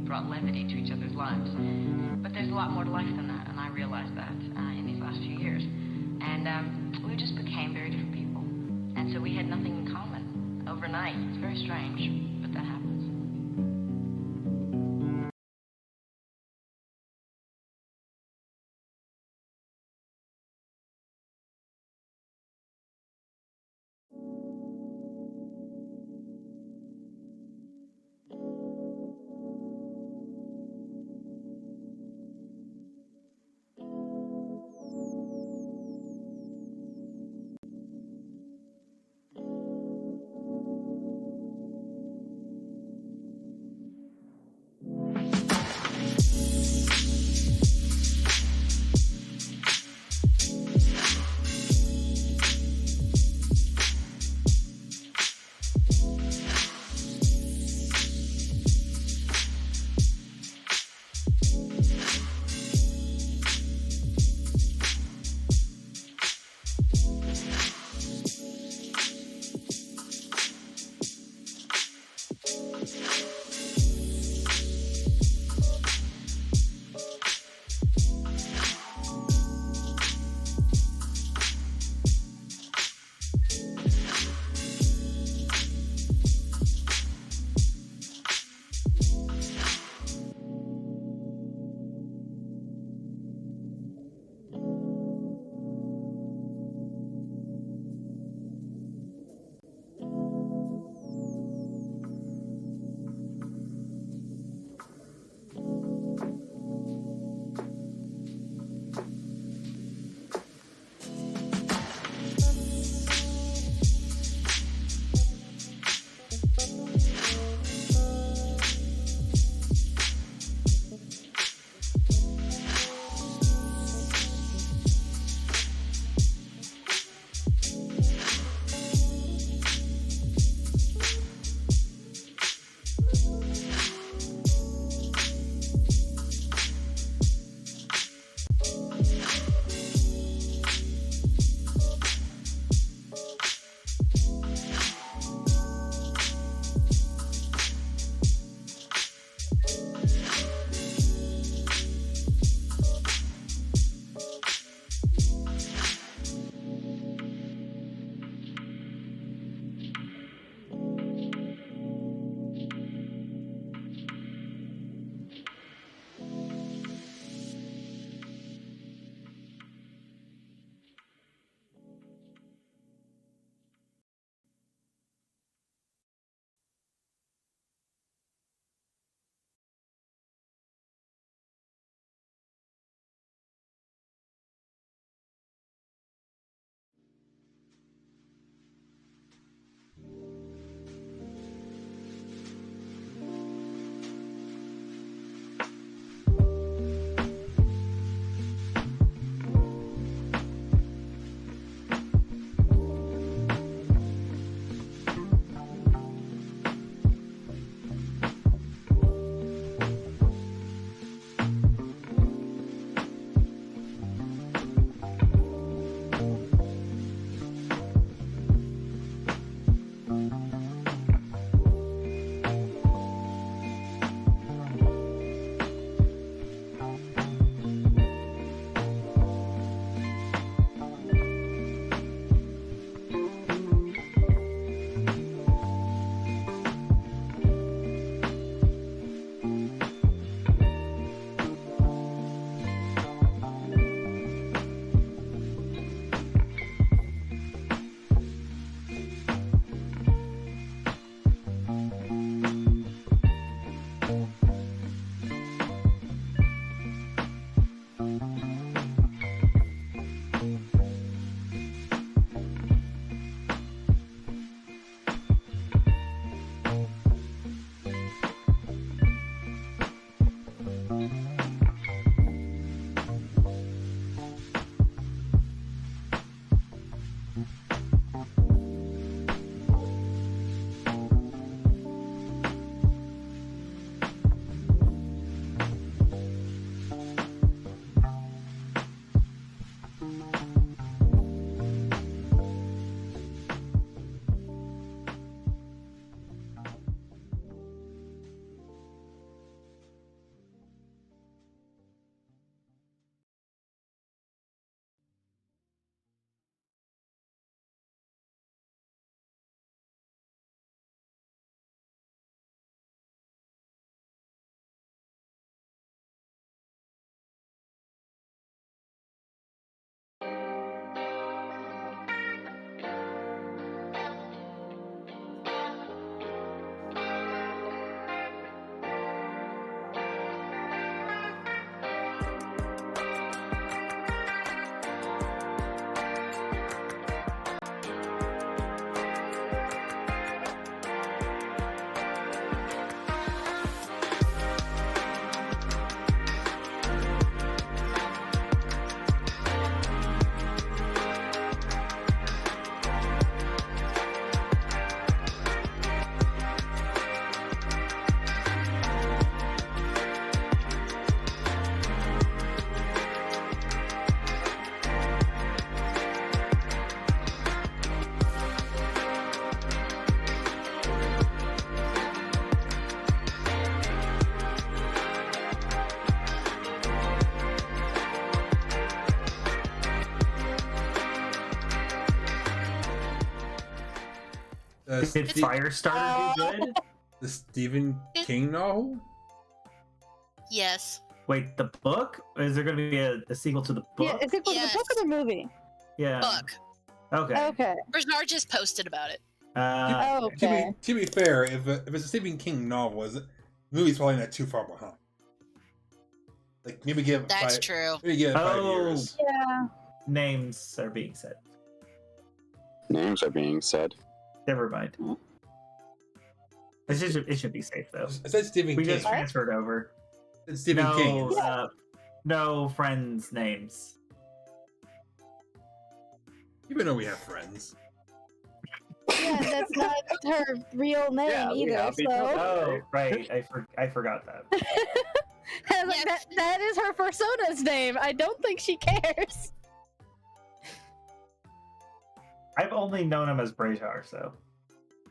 brought levity to each other's lives. But there's a lot more to life than that, and I realized that in these last few years. And we just became very different people. And so we had nothing in common overnight. It's very strange, but that happens. Did Firestarter do good? The Stephen King novel? Yes. Wait, the book? Is there going to be a sequel to the book? Yeah, is it the book or the movie? Yeah. Book. Okay. Okay. Bernard just posted about it. Okay. To be fair, if it's a Stephen King novel, the movie's probably not too far behind. Like maybe give That's true. Maybe give it 5 Oh. years. Yeah. Names are being said. Names are being said. Never mind. It should be safe though. I said Stephen We King. just transferred over. It's Stephen King. No friends' names. Even though we have friends. Yeah, that's not her real name either. So Oh, right. I forgot that. I was like, that is her persona's name. I don't think she cares. I've only known him as Brajar, so.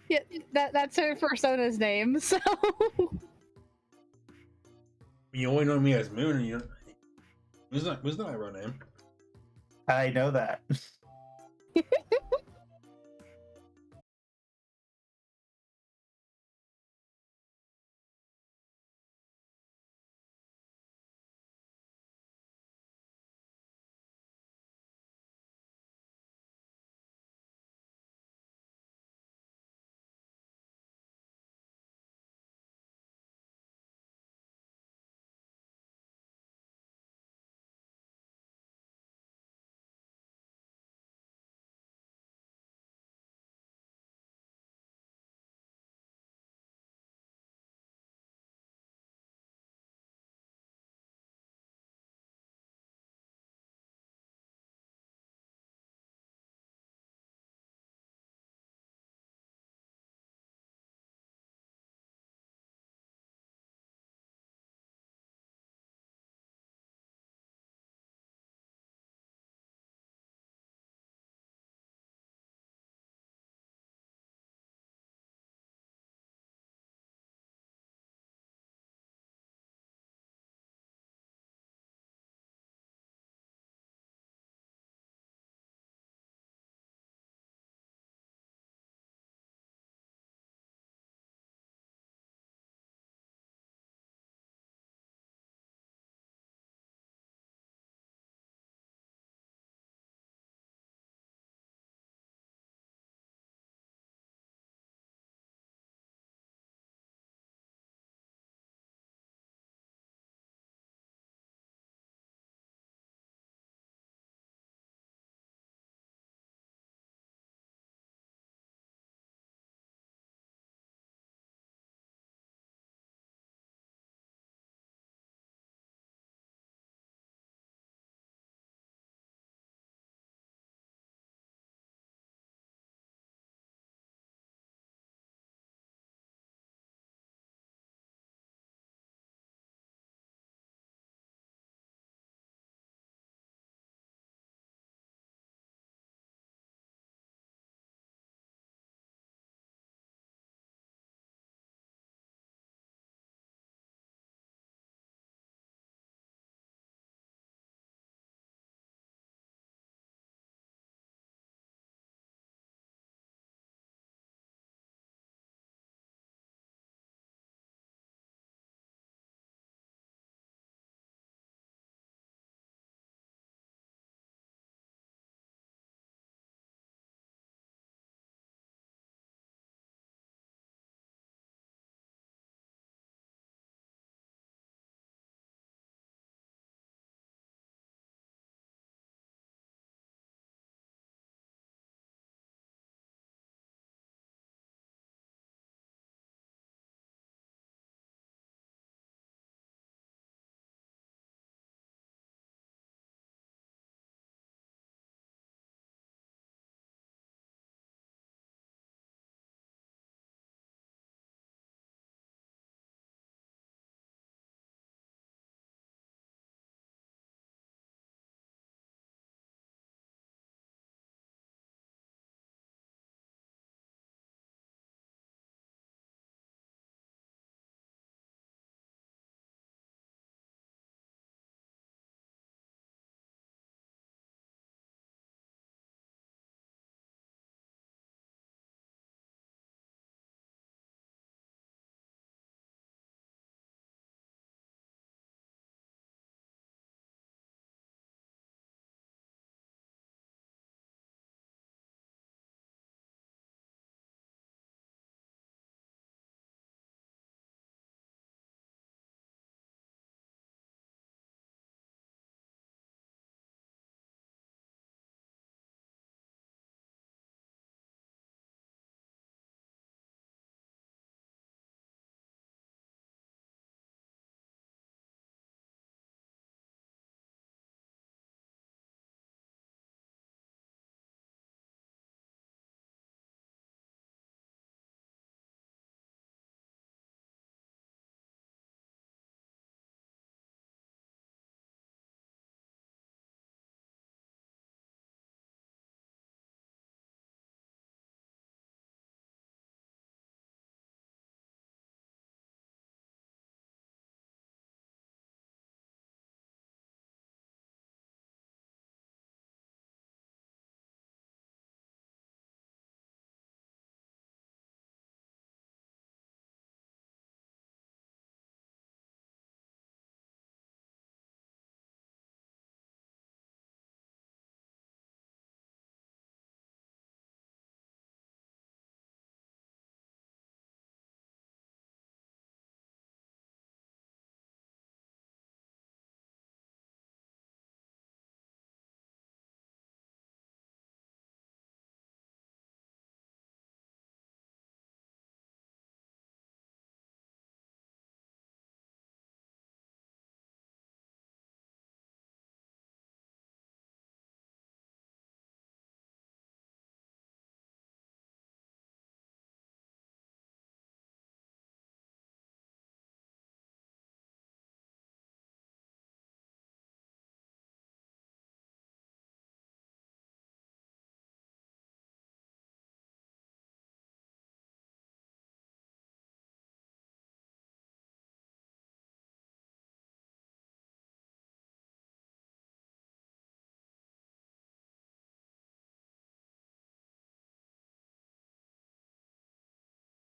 Yeah, that's her persona's name. So You only know me as Moon, and you know, Moon's not my real name. I know that.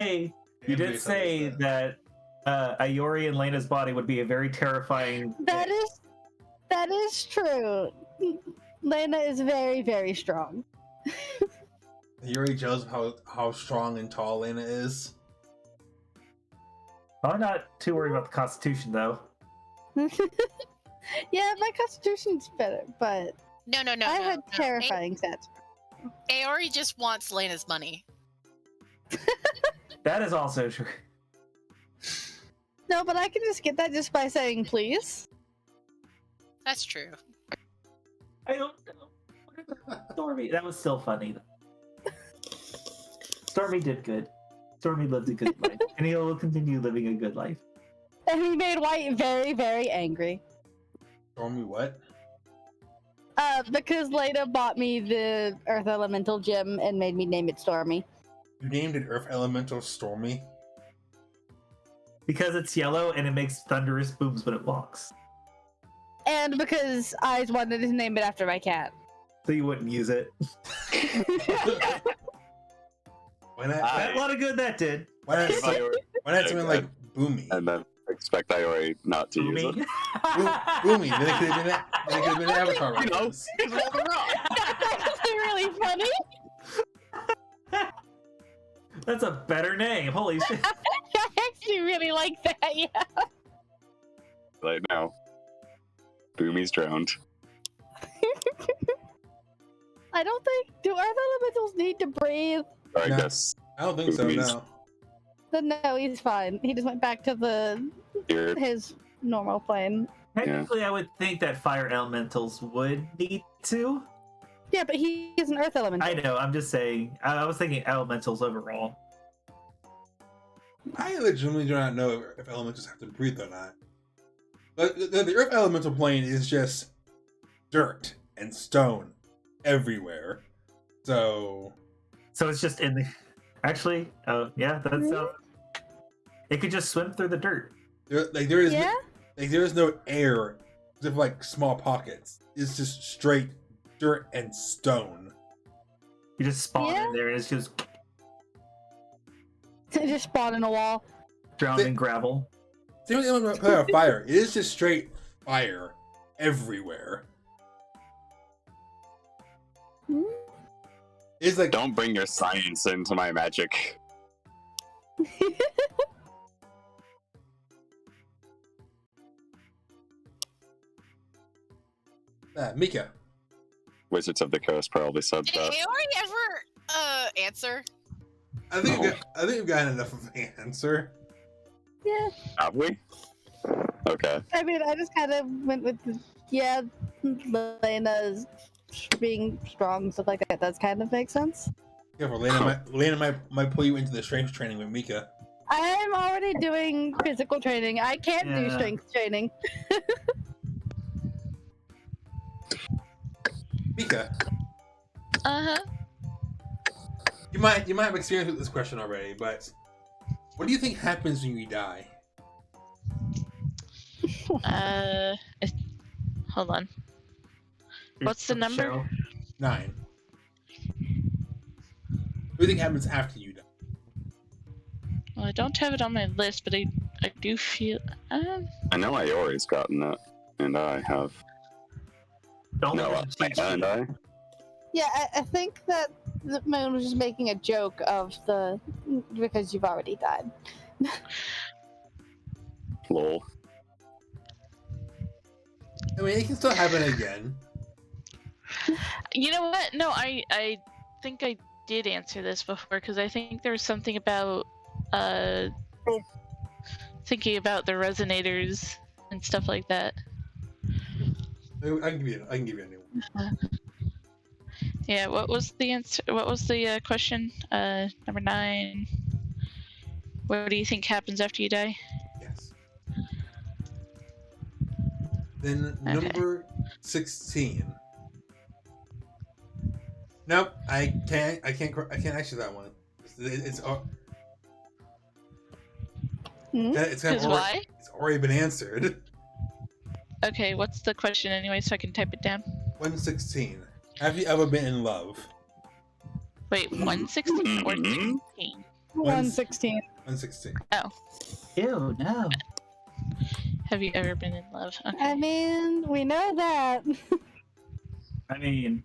you did say that Ayori and Lena's body would be a very terrifying. That is true. Lena is very, very strong. You're already jealous of how strong and tall Lena is. I'm not too worried about the Constitution, though. Yeah, my constitution's better, but No. I had terrifying stats. Ayori just wants Lena's money. That is also true. No, but I can just get that just by saying please. That's true. I don't know. Stormy, that was still funny. Stormy did good. Stormy lived a good life, and he will continue living a good life. And he made White very, very angry. Stormy what? Because Lena bought me the Earth Elemental gem and made me name it Stormy. You named it Earth Elemental Stormy? Because it's yellow and it makes thunderous booms when it walks. And because I wanted to name it after my cat. So you wouldn't use it. Why not? A lot of good that did. Why not something like Boomy? And then expect Ayori not to use it. Boomy. Then it could have been an avatar reference. That's really funny. That's a better name. Holy shit. I actually really like that, yeah. Right now. Boomy's drowned. I don't think... Do Earth Elementals need to breathe? Or I No. guess I don't think so, Boomy's no. Then no, he's fine. He just went back to here. his normal plane. Technically, I would think that fire elementals would need to. Yeah, but he is an Earth Elemental. I know, I'm just saying. I was thinking elementals overall. I legitimately do not know if elementals have to breathe or not. But the Earth Elemental plane is just dirt and stone everywhere. So it's just in the... Actually, yeah, that's... it could just swim through the dirt. there is Yeah? there is no air except for like small pockets. It's just straight dirt and stone. You just spawn Yeah. in there and it's just Just spawn in a wall. drowned in gravel. Same with the fire. It is just straight fire everywhere. Hmm? It's like Don't bring your science into my magic. Mika. Wizards of the Coast probably said Did that. Ayori ever answer? I think No. we've got enough of an answer. Yeah. Have we? Okay. I mean, I just kind of went with, yeah, Lena's being strong, stuff like that. Does kind of make sense. Careful, Lena might pull you into the strength training with Mika. I'm already doing physical training. I can't do Yeah. strength training. Mika, Uh-huh. you might have experience with this question already, but what do you think happens when you die? Hold on. What's the number? Cheryl. 9. What do you think happens after you die? Well, I don't have it on my list, but I do feel. I know Ayori's gotten it, and I have. Don't No, let it cheat and you. I. Yeah, I think that the Moon was just making a joke of the because you've already died. Lol. I mean, it can still happen again. You know what? No, I think I did answer this before because I think there was something about thinking about the resonators and stuff like that. I can give you a new one. Yeah. What was the answer? What was the question? Number 9. What do you think happens after you die? Yes. Then Okay. number 16. Nope, I can't answer that one. It's Hmm? it's kind of Because why? it's already been answered. Okay. What's the question anyway, so I can type it down? 116. Have you ever been in love? Wait, 116 or 16? 116. 116. Ew, no. Have you ever been in love? Okay. I mean, we know that. I mean,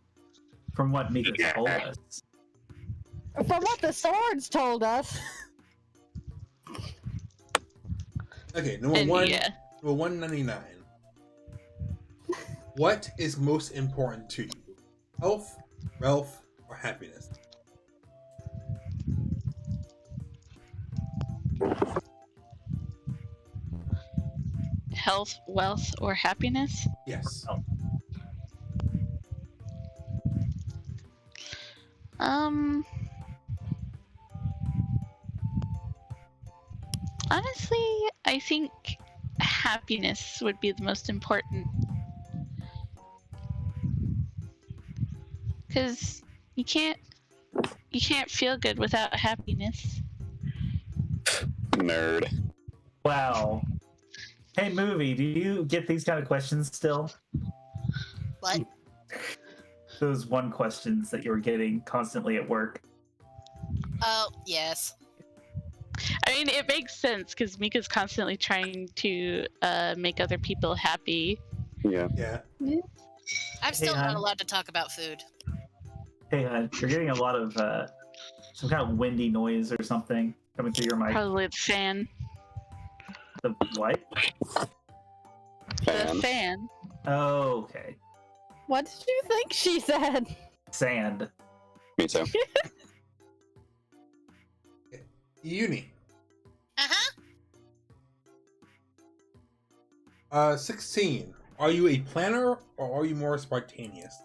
from what Mika told us. From what the swords told us. Okay, number And one. yeah. Number 199. What is most important to you? Health, wealth, or happiness? Health, wealth, or happiness? Yes. Honestly, I think happiness would be the most important. Because you can't feel good without happiness. Nerd. Wow. Hey, movie, do you get these kind of questions still? What? Those one questions that you were getting constantly at work. Oh, yes. I mean, it makes sense because Mika's constantly trying to make other people happy. Yeah. Yeah. I'm still hon. not allowed to talk about food. Hey, you're getting a lot of some kind of windy noise or something coming through your mic. Probably the fan. The what? The Fan. fan. Oh, okay. What did you think she said? Sand. Me too. Uni. Uh-huh. 16. Are you a planner or are you more spontaneous?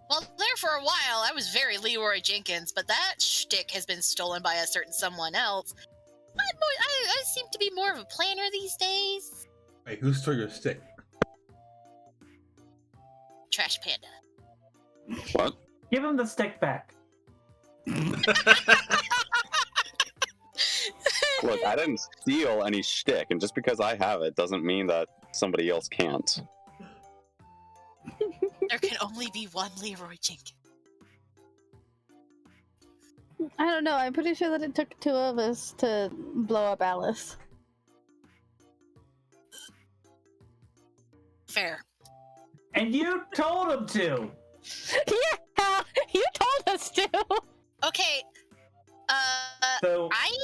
Well, there for a while, I was very Leroy Jenkins, but that shtick has been stolen by a certain someone else. I seem to be more of a planner these days. Wait, who stole your stick? Trash Panda. What? Give him the stick back. Look, I didn't steal any shtick, and just because I have it doesn't mean that somebody else can't. There can only be one Leroy Jenkins. I don't know. I'm pretty sure that it took two of us to blow up Alice. Fair. And you told him to. Yeah, you told us to. Okay. So, I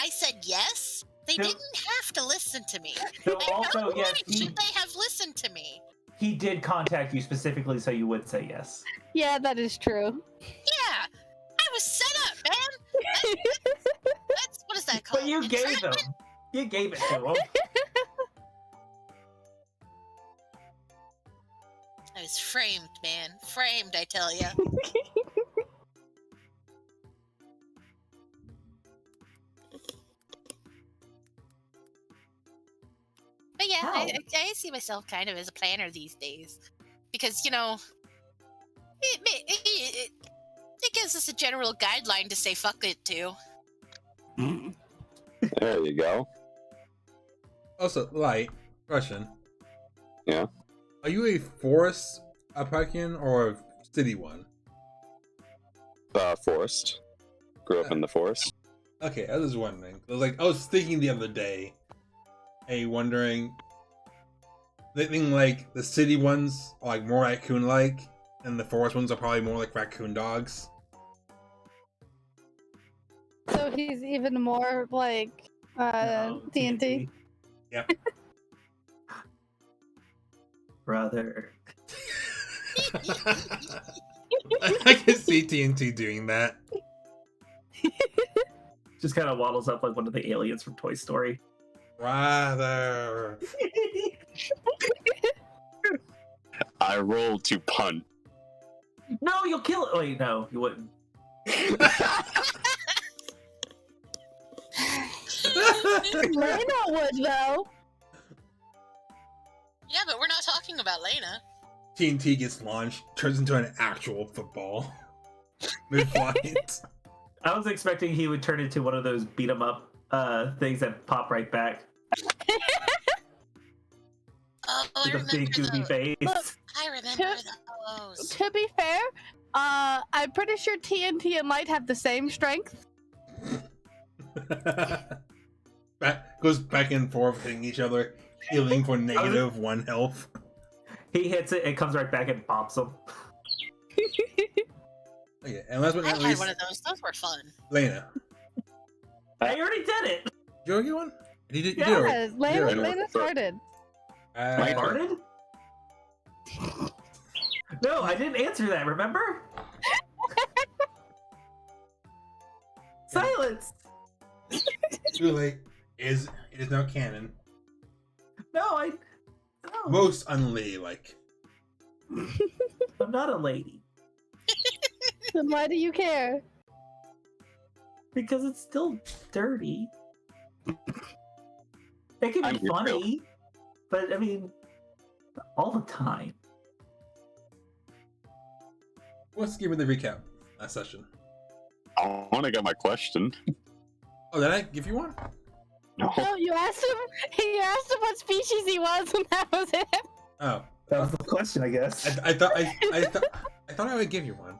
said yes. They No. didn't have to listen to me. so At also, no yes, point should they have listened to me. he did contact you specifically so you would say yes. Yeah, that is true. Yeah, I was set up, man. That's what is that called? But you gave him. Entrapment? You gave it to him. I was framed, man. Framed, I tell ya. But yeah, How? I see myself kind of as a planner these days. Because, you know, it gives us a general guideline to say fuck it to. There you go. Also, Light, question. Yeah? Are you a forest alpacanian or a city one? Forest. Grew up in the forest. Okay, I was just wondering. I was thinking the other day, wondering, they think like the city ones are like more raccoon-like, and the forest ones are probably more like raccoon dogs. So he's even more like No, TNT. Yep. Brother. I can see TNT doing that. Just kind of waddles up like one of the aliens from Toy Story. Rather. I rolled to punt. No, you'll kill it. Wait, no, you wouldn't. Lena would though. Yeah, but we're not talking about Lena. TNT gets launched, turns into an actual football. Mid-flight. I was expecting he would turn into one of those beat 'em up things that pop right back Oh, I with a big remember goofy those. face. Look, I remember those. To be fair, I'm pretty sure TNT and Light have the same strength. Goes back and forth hitting each other, healing for -1 health. He hits it, it comes right back and pops him. Okay, and last but I not had least, one of those. Those were fun. Lena. I already did it! Did you get one? You did Yeah, already. Lena started. I farted? No, I didn't answer that, remember? Silence! Too late. It is now canon. No. Most unladylike. I'm not a lady. Then why do you care? Because it's still dirty. It can I'm be here funny, but I mean, all the time. Let's give her the recap last session. I want to get my question. Oh, did I give you one? No. No, you asked him. You asked him what species he was, and that was it. Oh, That was the question, I guess. I thought I would give you one.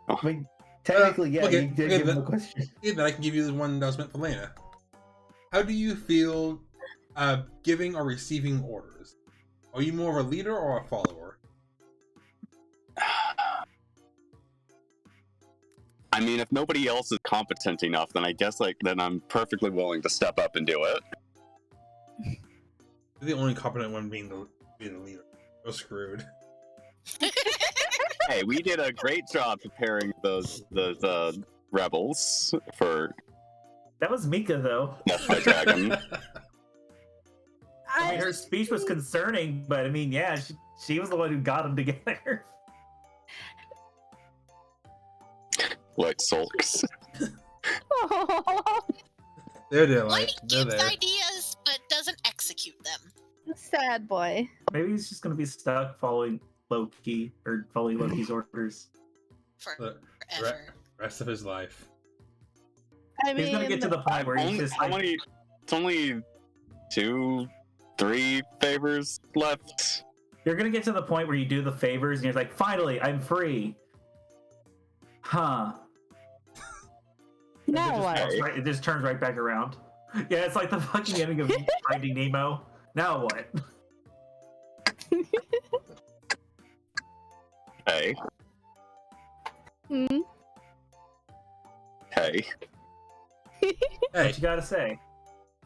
I mean, technically, yeah, okay, you did okay, give him a question. Yeah, then I can give you the one that was meant for Lena. How do you feel giving or receiving orders? Are you more of a leader or a follower? I mean, if nobody else is competent enough, then I guess then I'm perfectly willing to step up and do it. You're the only competent one being the leader. We're screwed. Hey, we did a great job preparing the rebels for That was Mika, though. Death by Dragon. I mean, her speech was concerning, but I mean, yeah, she was the one who got them together. Light sulks. They're there, Light like they're gives there. ideas, but doesn't execute them. Sad boy. Maybe he's just gonna be stuck following Loki or following Loki's orders. Look, Forever. Rest of his life. I mean, He's gonna get to the point where he's just How like, many? It's only 2, 3 favors left. you're gonna get to the point where you do the favors and you're like, finally, I'm free. Huh. now It what? just, it just turns right back around. Yeah, it's like the fucking ending of Finding Nemo. Now what? Hey, Hmm? hey. Hey, What you gotta say?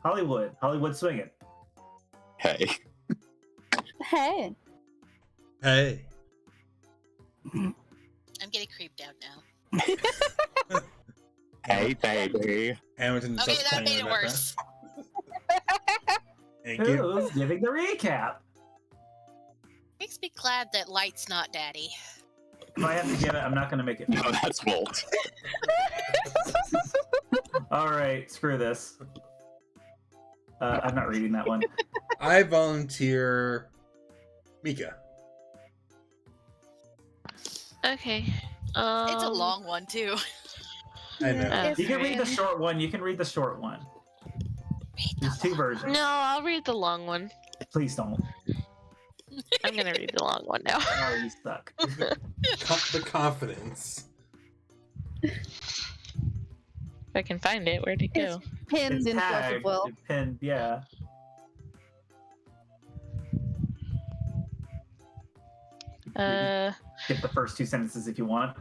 Hollywood swinging. Hey. Hey. hey. I'm getting creeped out now. Hey, baby. Hamilton Okay, starts that playing made in it the worse. background. Thank you. Who's giving the recap? Makes me glad that Light's not daddy. If I have to give it, I'm not gonna make it. No, that's Volt. All right, screw this. I'm not reading that one. I volunteer Mika. Okay. It's a long one, too. I know. If- You can read the short one. You can read the short one. There's 2 versions. No, I'll read the long one. Please don't. I'm gonna read the long one now. Oh, you suck. The confidence. If I can find it, where'd it go? Pinned It's in Force of tagged. Will. It's pinned, yeah. Get the first 2 sentences if you want.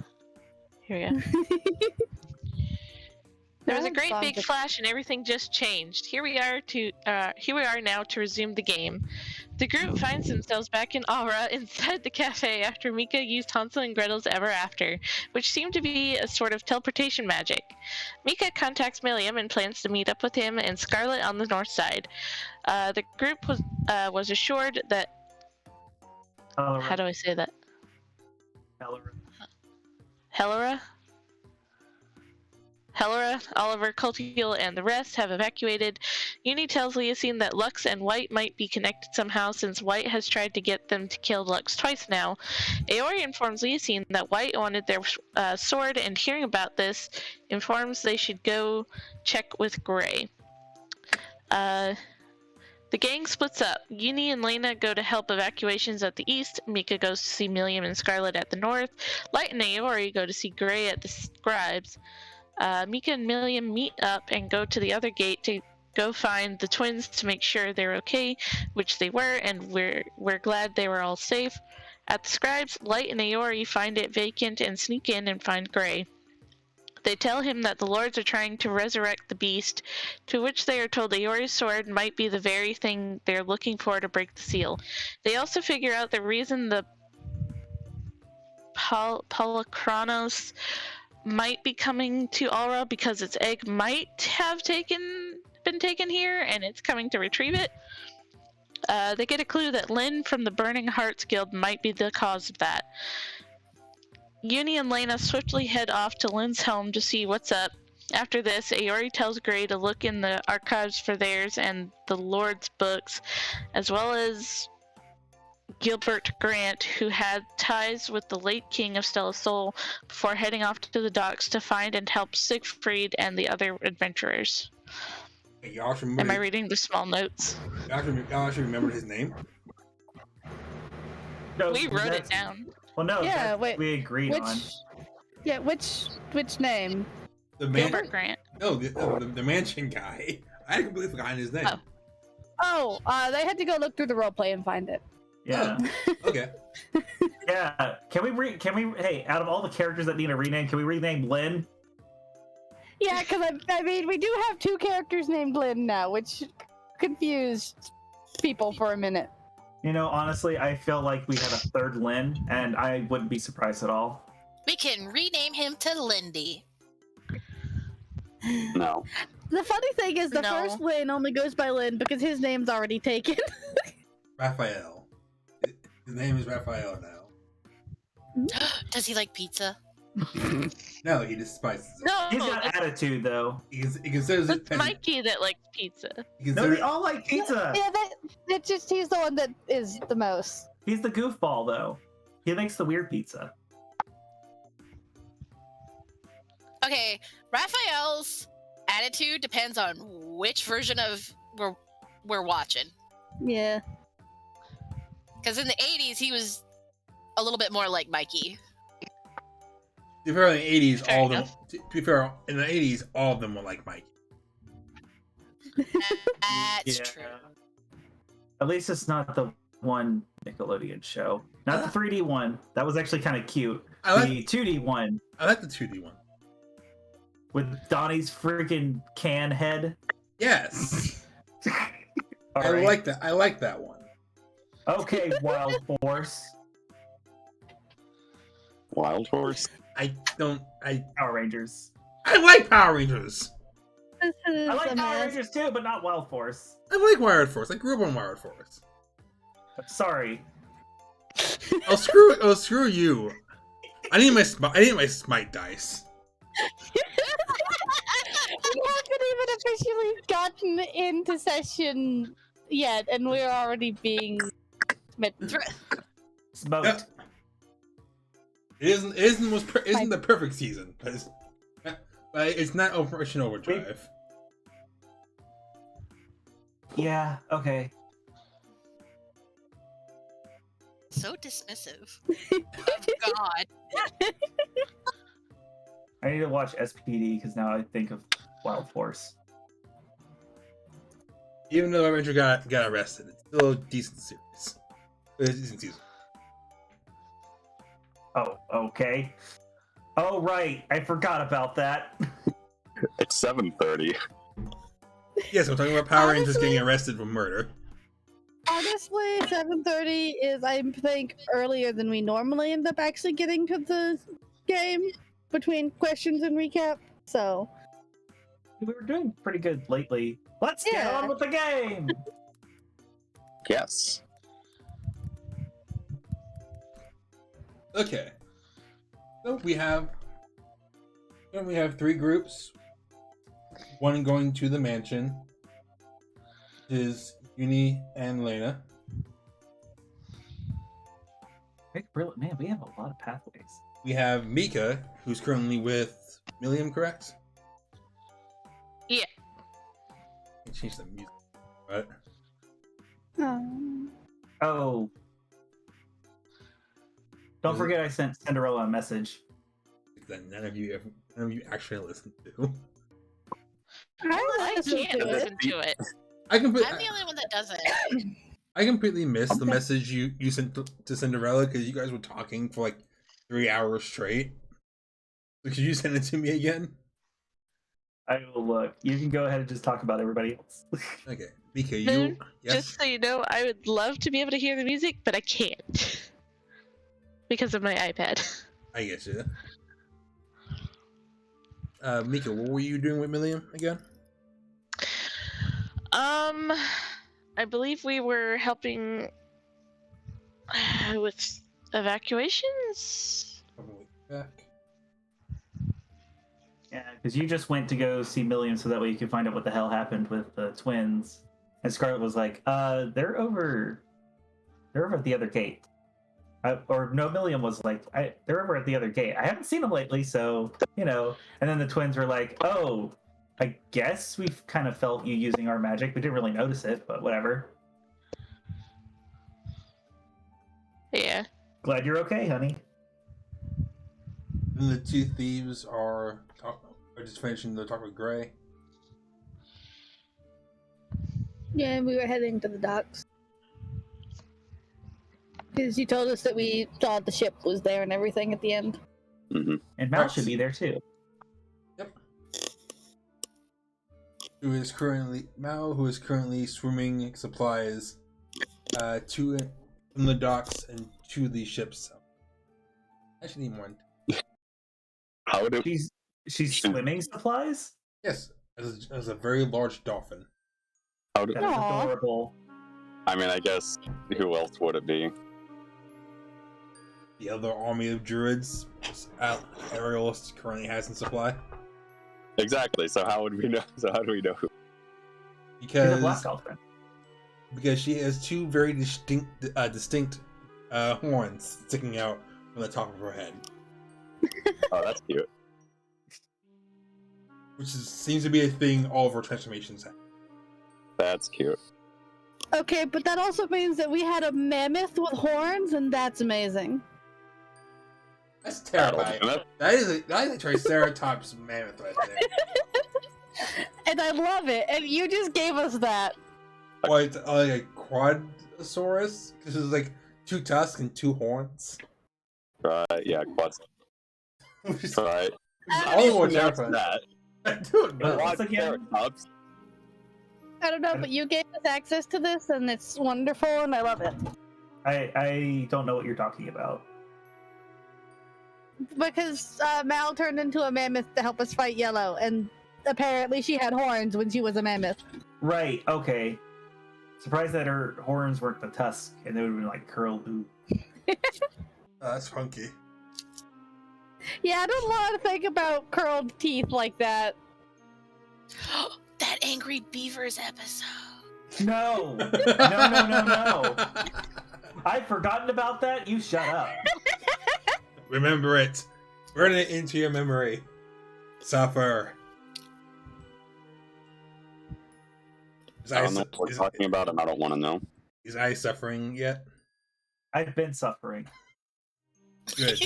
Here we go. There was a That great sounds big like- flash, and everything just changed. Here we are now to resume the game. The group finds themselves back in Alra inside the cafe after Mika used Hansel and Gretel's Ever After, which seemed to be a sort of teleportation magic. Mika contacts Milliam and plans to meet up with him and Scarlet on the north side. The group was assured that. How do I say that? Helera, Oliver, Cultiel, and the rest have evacuated. Uni tells Leosine that Lux and White might be connected somehow since White has tried to get them to kill Lux twice now. Ayori informs Leosine that White wanted their sword, and hearing about this, informs they should go check with Gray. The gang splits up. Uni and Lena go to help evacuations at the east. Mika goes to see Milliam and Scarlet at the north. Lyte and Ayori go to see Gray at the scribes. Mika and Milliam meet up and go to the other gate to go find the twins to make sure they're okay, which they were, and we're glad they were all safe. At the scribes, Lyte and Ayori find it vacant and sneak in and find Gray. They tell him that the lords are trying to resurrect the beast, to which they are told Ayori's sword might be the very thing they're looking for to break the seal. They also figure out the reason the Palukranos might be coming to Alra because its egg might have been taken here, and it's coming to retrieve it. They get a clue that Lynn from the Burning Hearts Guild might be the cause of that. Uni and Lena swiftly head off to Lynn's home to see what's up. After this, Ayori tells Gray to look in the archives for theirs and the Lord's books, as well as Gilbert Grant, who had ties with the late king of Stella Sol, before heading off to the docks to find and help Sigfried and the other adventurers. Hey, Am I reading the small notes? Y'all actually remembered his name? No, We wrote it down. Well, no, Yeah, that's wait, we agreed on. Yeah, which name? The Gilbert Grant. No, the mansion guy. I completely forgotten his name. Oh, they had to go look through the roleplay and find it. Yeah. Okay. Yeah. Can we? Hey, out of all the characters that need a rename, can we rename Lynn? Yeah, because I mean, we do have 2 characters named Lynn now, which confused people for a minute. You know, honestly, I feel like we had a third Lynn, and I wouldn't be surprised at all. We can rename him to Lindy. No. The funny thing is, the No. first Lynn only goes by Lynn because his name's already taken. Raphael. His name is Raphael now. Does he like pizza? No, he despises it. No, He's got that's, attitude, though. He considers it that's petty. Mikey that likes pizza. He No, considers they all like pizza. Yeah, that's just he's the one that is the most. He's the goofball, though. He makes the weird pizza. Okay, Raphael's attitude depends on which version of we're watching. Yeah. Because in the 80s, he was a little bit more like Mikey. To be fair, in the 80s, Fair all of them. enough. To be fair, in the 80s, all of them were like Mike. That's Yeah. true. At least it's not the one Nickelodeon show. Not the 3D one. That was actually kind of cute. I like- The 2D one I like the 2D one. with Donnie's freaking can head. Yes, All I right. like that. I like that one. Okay, Wild Force. Wild Horse? I Power Rangers. like Power Rangers. This is I like a Power mess. Rangers too, but not Wild Force. I like Wired Force. I grew up on Wired Force. I'm sorry. Oh screw you. I need my smite dice. We haven't even officially gotten into session yet, and we're already being smitten. Smoked. Yeah. It isn't the perfect season, but it's not Operation Overdrive. Yeah, okay. So dismissive. Oh, God. I need to watch SPD because now I think of Wild Force. Even though Ranger got arrested, it's still a decent series. It's a decent season. Oh, okay. Oh, right. I forgot about that. It's 7:30. Yes, I'm talking about Power Rangers Honestly- getting arrested for murder. Honestly, 7:30 is, I think, earlier than we normally end up actually getting to the game between questions and recap. So, We were doing pretty good lately. Let's get Yeah. on with the game. Yes. Okay. So we have 3 groups. One going to the mansion, which is Uni and Lena. Man, we have a lot of pathways. We have Mika, who's currently with Milliam, correct? Yeah. Change the music, right? Oh. Don't forget I sent Cinderella a message. That none of you actually listened to. I can't listen to it. I'm the only one that doesn't. I completely missed the message you sent to Cinderella because you guys were talking for like 3 hours straight. So could you send it to me again? I will look. You can go ahead and just talk about everybody else. Okay, Mika, Then, yes? just so you know, I would love to be able to hear the music, but I can't because of my iPad. I get you. Mika, what were you doing with Milliam again? I believe we were helping with evacuations. Back. Yeah, because you just went to go see Milliam so that way you could find out what the hell happened with the twins. And Scarlet was like, they're over at the other gate. Or no, Milliam was like, they're over at the other gate. I haven't seen them lately, so, you know. And then the twins were like, oh, I guess we've kind of felt you using our magic. We didn't really notice it, but whatever. Yeah. Glad you're okay, honey. And the two thieves are just finishing the talk with Gray. Yeah, we were heading to the docks. Because you told us that we thought the ship was there and everything at the end. Mm-hmm. And Mal should be there too. Yep. Who is currently swimming supplies to from the docks and to the ships. Actually, need one. How do She's swimming supplies? Yes, as a very large dolphin. how do That is adorable. I mean, I guess who else would it be? The other army of druids Ariel currently has in supply. Exactly. So how would we know? So how do we know who? She's a black Because dolphin. she has two very distinct horns sticking out from the top of her head, Oh, that's cute. seems to be a thing all of her transformations have. That's cute. Okay, but that also means that we had a mammoth with horns, and that's amazing. That's terrifying. That is a Triceratops mammoth right there. And I love it, and you just gave us that. What, like a quadosaurus? Because it's like 2 tusks and 2 horns. Right? Yeah, quads. Which is Right. all the more That's terrifying. that. I don't know. Once again, Triceratops. I don't know, but you gave us access to this, and it's wonderful, and I love it. I don't know what you're talking about. Because Mal turned into a mammoth to help us fight Yellow, and apparently she had horns when she was a mammoth. Right, okay. Surprised that her horns weren't the tusk, and they would have been like curled. Ooh. That's funky. Yeah, I don't want to think about curled teeth like that. That Angry Beavers episode. No! No. I've forgotten about that. You shut up. Remember it. Burn it into your memory. Suffer. I don't know what we're talking about, and I don't want to know. Is I suffering yet? I've been suffering. Good.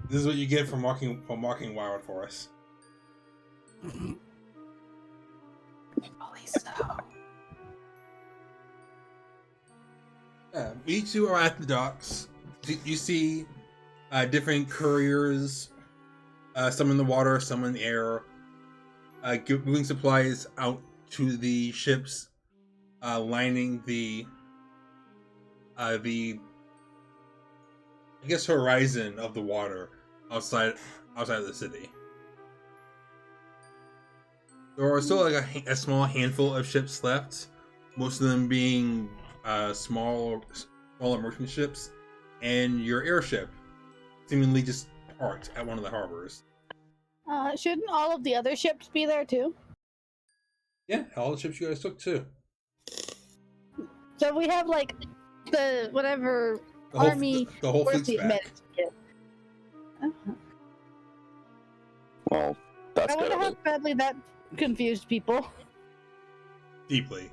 This is what you get from walking wild for us. Holy snow. Yeah, you two are at the docks. You see different couriers, some in the water, some in the air, moving supplies out to the ships, lining the I guess horizon of the water outside of the city. There are still like a small handful of ships left, most of them being smaller merchant ships, and your airship seemingly just parked at one of the harbors. Shouldn't all of the other ships be there too? Yeah, all the ships you guys took too. So we have like the whatever The whole, army. the whole Where's fleet's the back. medics? Well, that's I good. wonder of how it. badly that confused people. Deeply.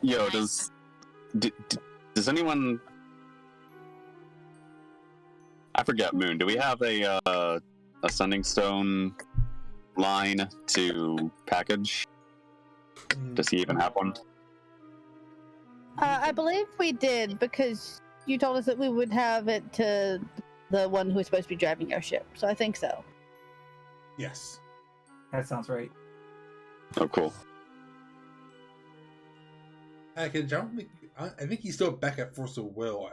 Yo, Nice. does anyone? I forget. Moon. Do we have a sending stone line to package? Does he even have one? I believe we did because you told us that we would have it to the one who's supposed to be driving our ship. So I think so. Yes. That sounds right. Oh, cool. Package. I think he's still back at Force of Will.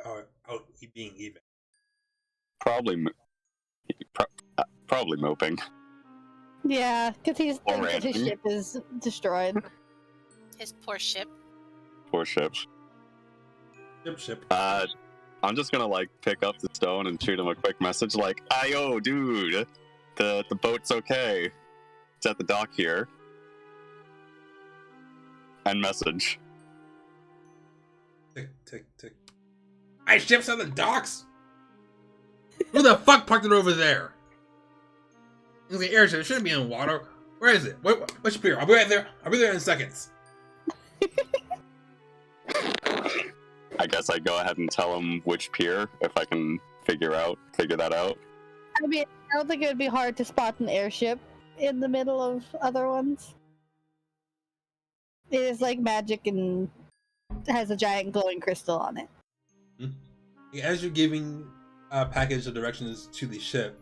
Out being even. Probably moping. Yeah, because his ranting. ship is destroyed. His poor ship. Poor ship. Ship. I'm just gonna like pick up the stone and shoot him a quick message like, "Ayo, dude, the boat's okay. It's at the dock here." And message. Tick, tick, tick. My ship's on the docks? Who the fuck parked it over there? It's the airship. It shouldn't be in water. Where is it? What's your pier? I'll be right there. I'll be there in seconds. I guess I go ahead and tell him which pier if I can figure that out. I mean, I don't think it would be hard to spot an airship in the middle of other ones. It is like magic and has a giant glowing crystal on it. As you're giving a package of directions to the ship,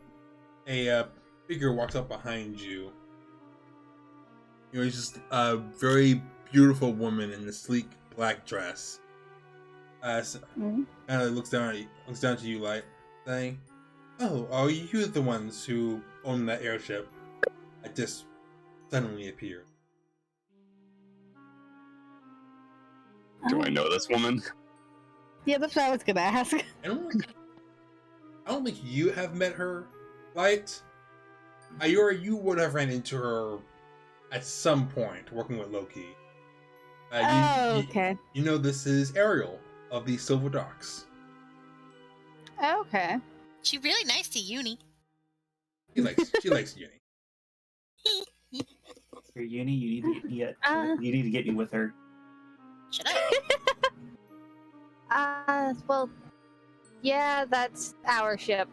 a figure walks up behind you. You know, it's just a very beautiful woman in a sleek black dress. Kind of looks down to you, like saying, "Oh, are you the ones who own that airship that just suddenly appeared?" Do I know this woman? Yeah, that's what I was gonna ask. I don't think you have met her, Lyte. Ayori, you would have ran into her at some point working with Loki. Okay. You know this is Ariel of the Silver Docks. Okay. She really nice to Uni. She likes Uni. For Uni, you need to get me with her. Shut up. Well, yeah, that's our ship.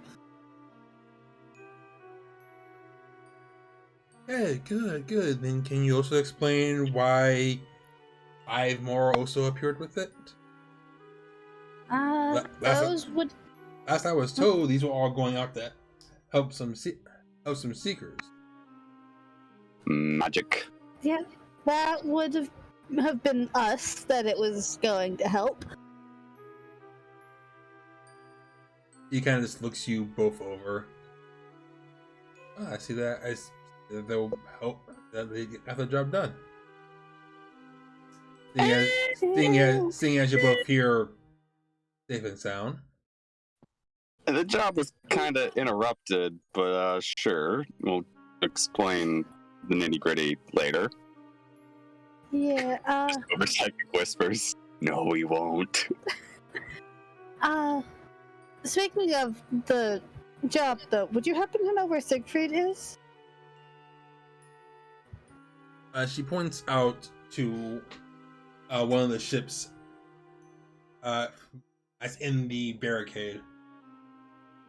Yeah, good. Then can you also explain why 5 more also appeared with it? Those would. Last I was told, these were all going out to help some seekers. Magic. Yeah, that would have been us that it was going to help. He kind of just looks you both over. Oh, I see that. They'll help that they get the job done. Seeing as you're both here, safe and sound. The job was kind of interrupted, but sure, we'll explain the nitty-gritty later. Yeah, Over psychic whispers. No, we won't. Speaking of the job, though, would you happen to know where Sigfried is? She points out to one of the ships that's in the barricade.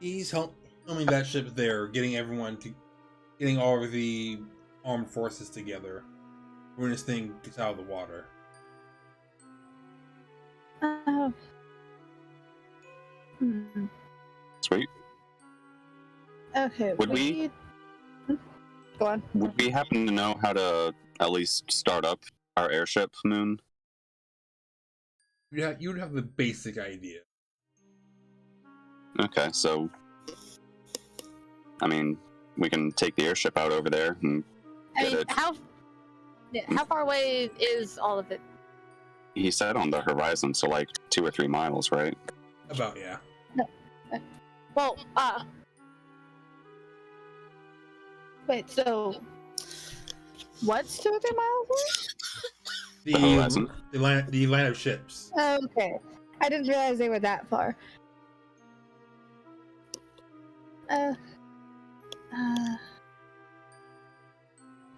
He's helping that ship there, getting all of the armed forces together when this thing gets out of the water. Sweet. Okay. Would we? Go on. Would we happen to know how to at least start up our airship, Moon? You would have the basic idea. Okay, so I mean, we can take the airship out over there and get it. How far away is all of it? He said on the horizon, so like 2 or 3 miles, right? About, yeah. Well, Wait, so what's 2 or 3 miles away? The horizon. The line of ships. Okay. I didn't realize they were that far.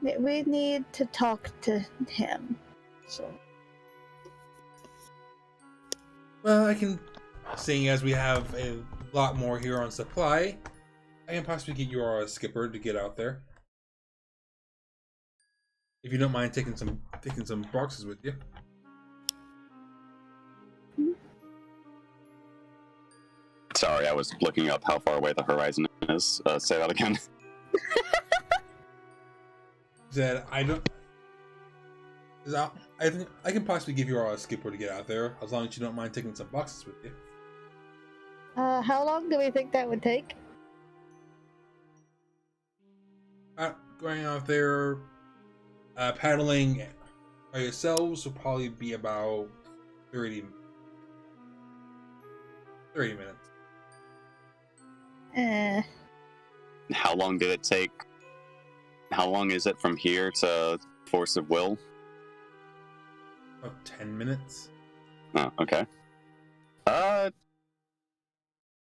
We need to talk to him. So Well, I can, seeing as we have a lot more here on supply, I can possibly get your skipper to get out there. If you don't mind taking some boxes with you. Sorry, I was looking up how far away the horizon is. Say that again. Said I don't. I think I can possibly give you our skipper to get out there, as long as you don't mind taking some boxes with you. How long do we think that would take? Going out there, paddling by yourselves will probably be about 30 minutes. How long did it take? How long is it from here to Force of Will? About 10 minutes. Oh, okay.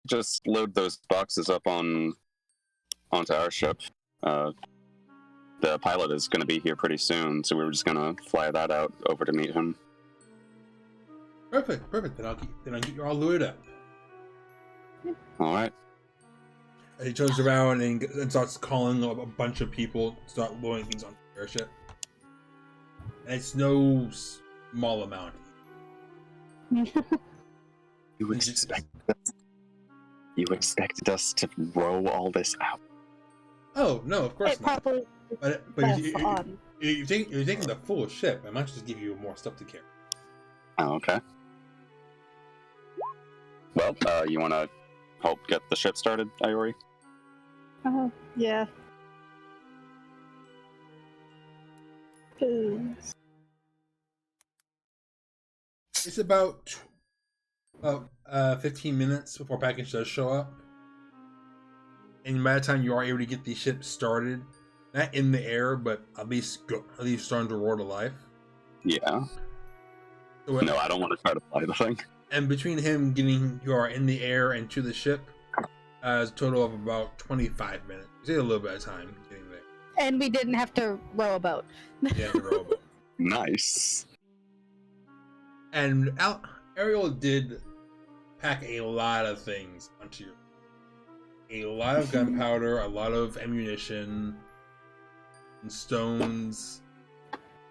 Just load those boxes up onto our ship. The pilot is going to be here pretty soon, so we were just going to fly that out over to meet him. Perfect. Then I'll get you all loaded up. All right. And he turns around and starts calling a bunch of people to start loading things on the airship. And it's no small amount. You expected us to row all this out? Oh no, of course It not. probably But you're taking the full ship. I might just give you more stuff to carry. Oh, okay. Well, you want to help get the ship started, Ayori? Yeah. 'Cause- It's about 15 minutes before package does show up. And by the time you are able to get the ship started, not in the air, but at least starting to roar to life. Yeah. So No, I don't want to try to fly the thing. And between him getting you are in the air and to the ship, it's a total of about 25 minutes. You take a little bit of time getting there. And we didn't have to row a boat. Yeah, the rowboat. Nice. And Ariel did pack a lot of things onto you. A lot of gunpowder, a lot of ammunition, and stones.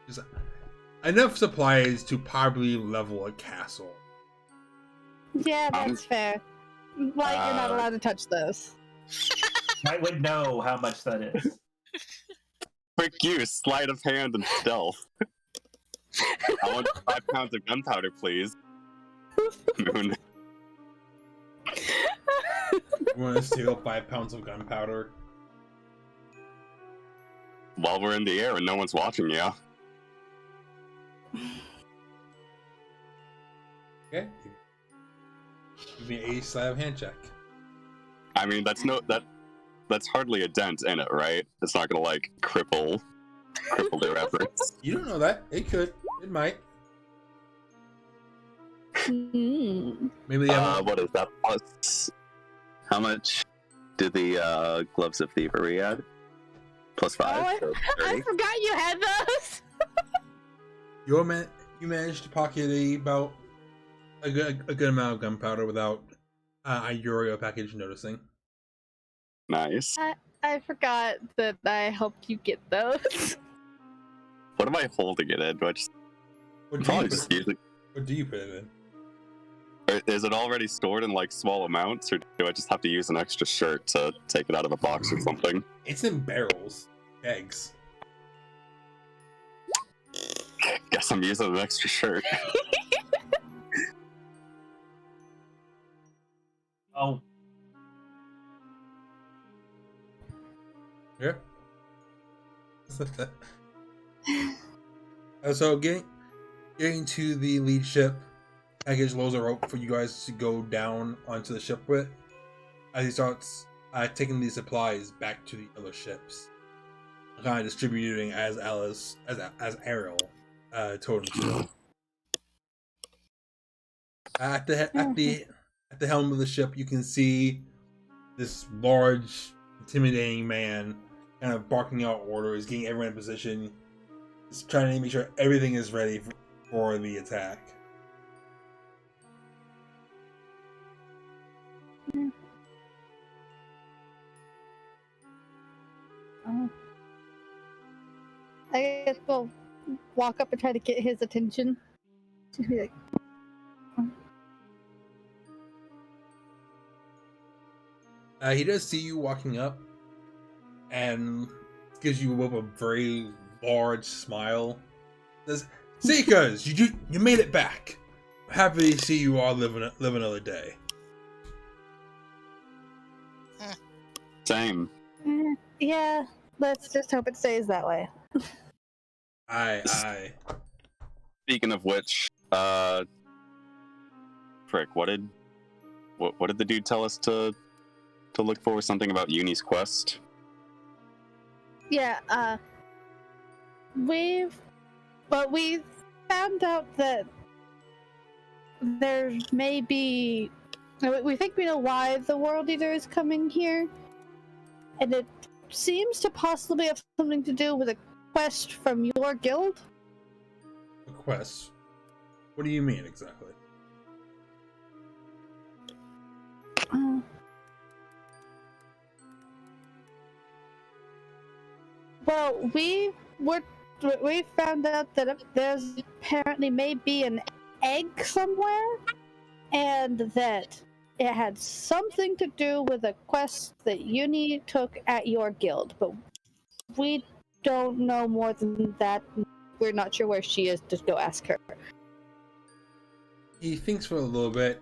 Just enough supplies to probably level a castle. Yeah, that's fair. Like, you're not allowed to touch those. I would know how much that is. Quick use, sleight of hand, and stealth. I want 5 pounds of gunpowder, please. Moon. You want to steal 5 pounds of gunpowder? While we're in the air and no one's watching you. Okay. Give me a sleight of hand check. I mean, that's hardly a dent in it, right? It's not gonna like cripple their efforts. You don't know that. It could. It might. Mm. Maybe they have What is that plus? How much did the gloves of thievery add? Plus 5. Oh, so I 30. forgot you had those! you managed to pocket about a good amount of gunpowder without Ayori package noticing. Nice. I forgot that I helped you get those. What am I holding it in? Do I just What do probably you just put, use it? what do you put it in? Or is it already stored in like small amounts, or do I just have to use an extra shirt to take it out of a box or something? It's in barrels, eggs. Guess I'm using an extra shirt. Oh, Yeah. So getting to the lead ship, package loads a rope for you guys to go down onto the ship with. As he starts taking these supplies back to the other ships, kind of distributing as Ariel told him to. At the helm of the ship, you can see this large, intimidating man kind of barking out orders, getting everyone in position, just trying to make sure everything is ready for the attack. I guess we'll walk up and try to get his attention. Just be like, He does see you walking up, and gives you a very large smile. Says, "Seekers, you made it back. Happy to see you all live another day." Same. yeah, let's just hope it stays that way. Aye. Speaking of which, frick, what did the dude tell us to look for? Something about Uni's quest? Yeah, we found out that there may be. We think we know why the World Eater is coming here, and it seems to possibly have something to do with a quest from your guild. A quest? What do you mean exactly? Well, we found out that there's apparently may be an egg somewhere, and that it had something to do with a quest that Uni took at your guild, but we don't know more than that. We're not sure where she is. Just go ask her. He thinks for a little bit,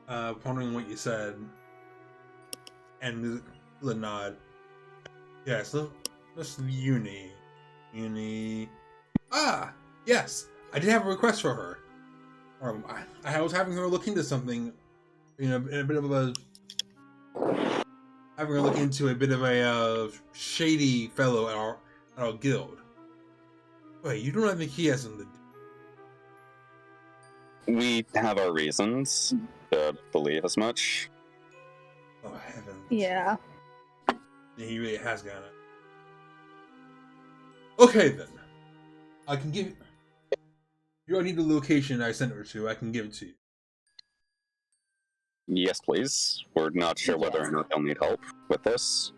pondering what you said, and the nod. Yes, this Uni. Ah, yes, I did have a request for her. I was having her look into something, in a bit of a, having her look into a bit of a shady fellow at our guild. Wait, you do not think he has something to do? We have our reasons to believe as much. Oh heavens! Yeah. He really has got it. Okay then, I can give. You don't need the location I sent her to. I can give it to you. Yes, please. We're not sure whether or not they'll need help with this.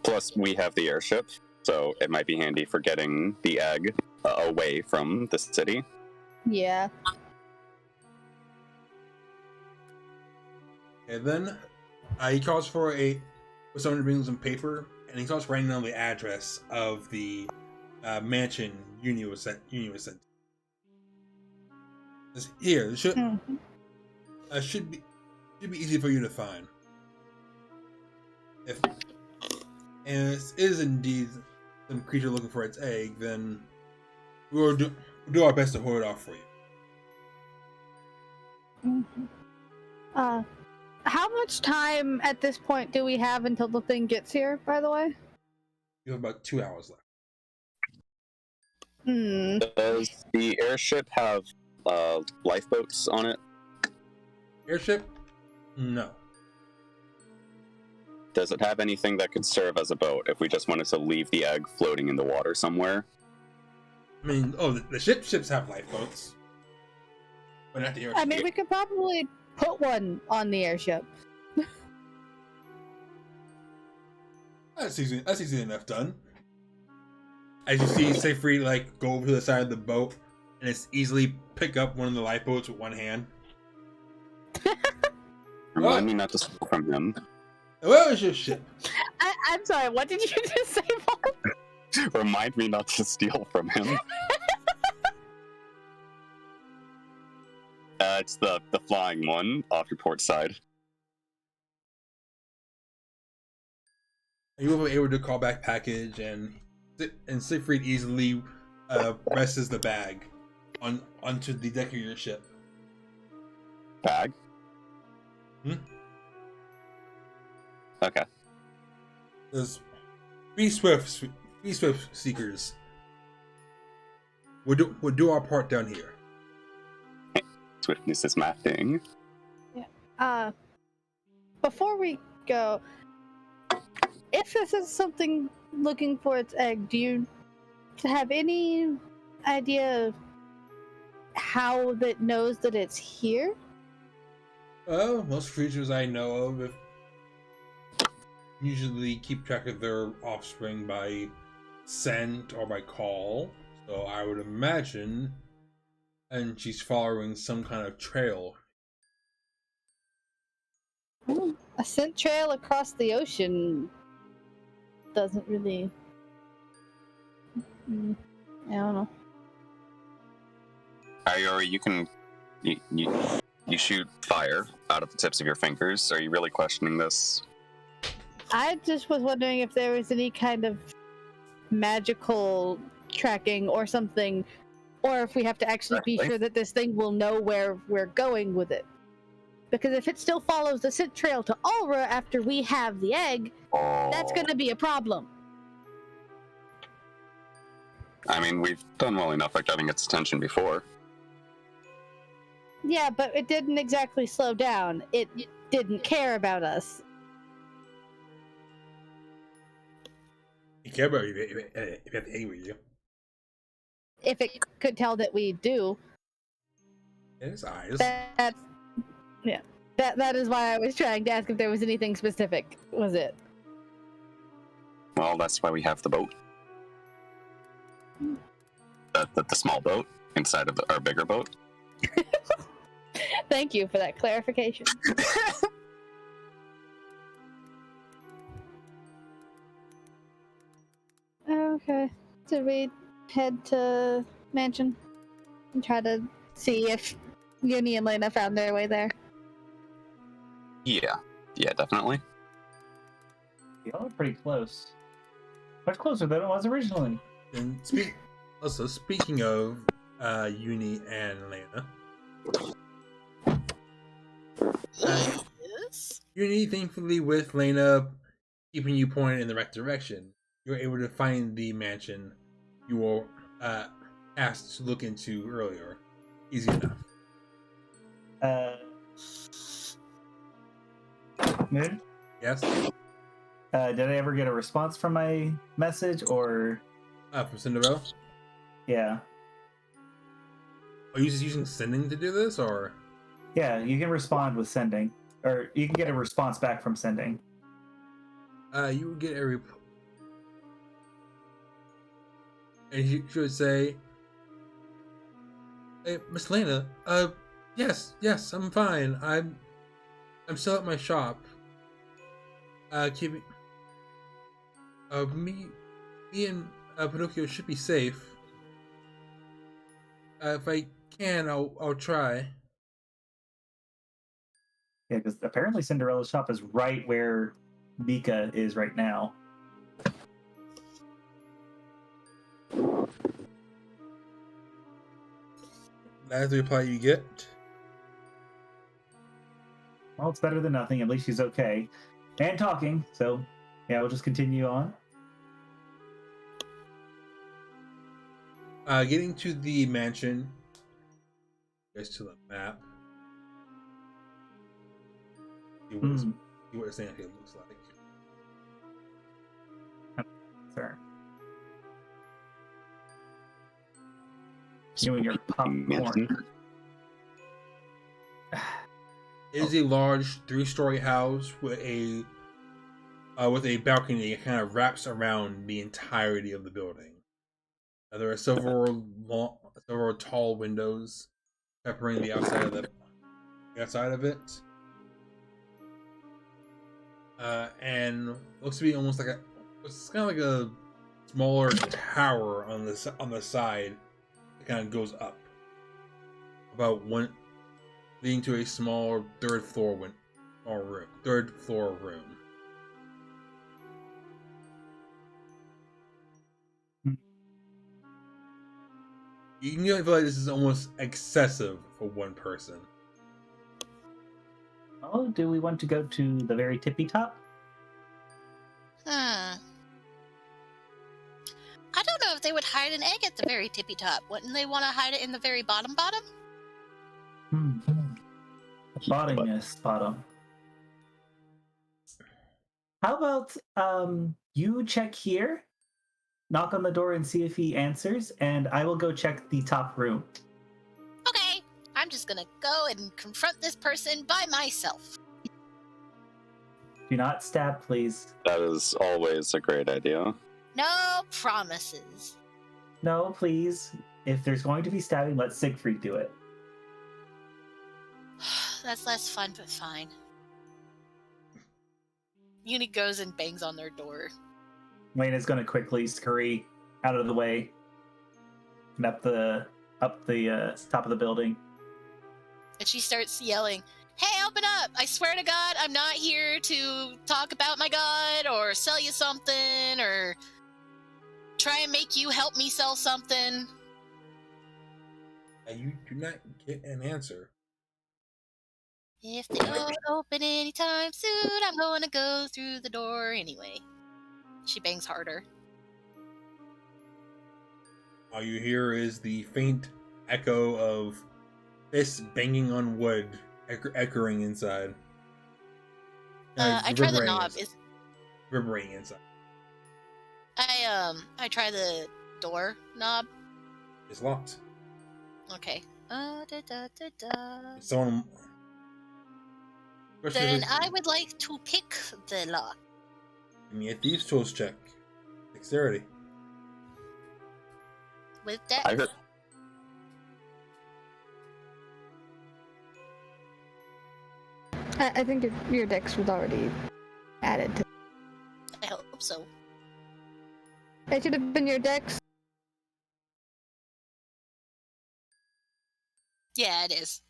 Plus, we have the airship, so it might be handy for getting the egg away from the city. Yeah. And then he calls for someone to bring some paper, and he starts writing down the address of the mansion Uni was sent. Here, it should be easy for you to find. If and it is indeed some creature looking for its egg, then we'll do our best to hold it off for you. How much time at this point do we have until the thing gets here, by the way? You have about 2 hours left. Does the airship have lifeboats on it? Airship? No. Does it have anything that could serve as a boat if we just wanted to leave the egg floating in the water somewhere? I mean, the ships have lifeboats, but not the airship. I mean, we could probably put one on the airship. That's easy enough done. As you see Sigfried go over to the side of the boat, and it's easily pick up one of the lifeboats with one hand. Remind me not to steal from him. Where is your ship? I'm sorry, what did you just say, Paul? Remind me not to steal from him. It's the flying one off your port side. You will be able to call back package, and Sigfried easily rests the bag onto the deck of your ship. Bag? Okay. There's be swift seekers. We'll do our part down here. Swiftness is my thing. Yeah. Before we go, if this is something looking for its egg, do you have any idea how it knows that it's here? Most creatures I know of, usually keep track of their offspring by scent or by call. So I would imagine, and she's following some kind of trail. A scent trail across the ocean doesn't really. I don't know. Ayori, you shoot fire out of the tips of your fingers. Are you really questioning this? I just was wondering if there was any kind of magical tracking or something, or if we have to actually be sure that this thing will know where we're going with it. Because if it still follows the scent trail to Alra after we have the egg, that's going to be a problem. I mean, we've done well enough at getting its attention before. Yeah, but it didn't exactly slow down. It didn't care about us. You care about if you have the egg with you. If it could tell that we do. In its eyes. That is why I was trying to ask if there was anything specific. Was it? Well, that's why we have the boat. The small boat inside of our bigger boat. Thank you for that clarification. Okay. Did we head to mansion and try to see if Uni and Lena found their way there? Yeah, definitely. Y'all are pretty close. Much closer than it was originally. And speaking of Uni and Lena, Yes. Uni, thankfully, with Lena keeping you pointed in the right direction, you're able to find the mansion you were asked to look into earlier. Easy enough. Good. Yes? Did I ever get a response from my message, or? From Cinderella? Yeah. Are you just using sending to do this, or? Yeah, you can respond with sending. Or you can get a response back from sending. You would get a and she would say, "Hey, Miss Lena, yes, I'm fine. I'm still at my shop. Me and Pinocchio should be safe. If I can, I'll try." Yeah, because apparently Cinderella's shop is right where Mika is right now. That's the reply you get. Well, it's better than nothing. At least she's okay. And talking, so yeah, we'll just continue on. Getting to the mansion. Goes to the map. See what it's saying it looks like. Sir. You and your popcorn. It is a large 3-story house with a balcony that kind of wraps around the entirety of the building. There are several tall windows peppering the outside of it, and looks to be almost like it's kind of like a smaller tower on the side. Kind of goes up about one, leading to a small third floor room. You can feel like this is almost excessive for one person. Oh, do we want to go to the very tippy top? I don't know if they would hide an egg at the very tippy top. Wouldn't they want to hide it in the very bottom? Bottomest bottom. How about you check here, knock on the door and see if he answers, and I will go check the top room. Okay, I'm just gonna go and confront this person by myself. Do not stab, please. That is always a great idea. No promises. No, please. If there's going to be stabbing, let Sigfried do it. That's less fun, but fine. Uni goes and bangs on their door. Lena's going to quickly scurry out of the way and up the top of the building. And she starts yelling, "Hey, open up! I swear to God, I'm not here to talk about my god or sell you something or try and make you help me sell something." And you do not get an answer. If they don't open anytime soon, I'm going to go through the door anyway. She bangs harder. All you hear is the faint echo of fists banging on wood, echoing inside. I try the knob. Reverberating inside. I try the door knob. It's locked. Okay. Someone. Then I would like to pick the lock. Give me a thieves' tools check. Dexterity. With that. I heard. I think your dex was already added to. I hope so. It should have been your dex. Yeah, it is.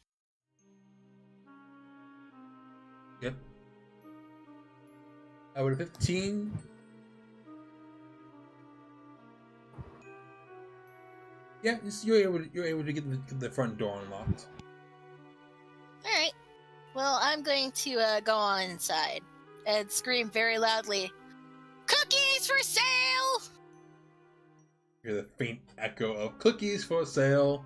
Yep. I would have 15. Yeah, you're able to get the front door unlocked. All right. Well, I'm going to go on inside and scream very loudly, "Cookies for sale!" You hear the faint echo of cookies for sale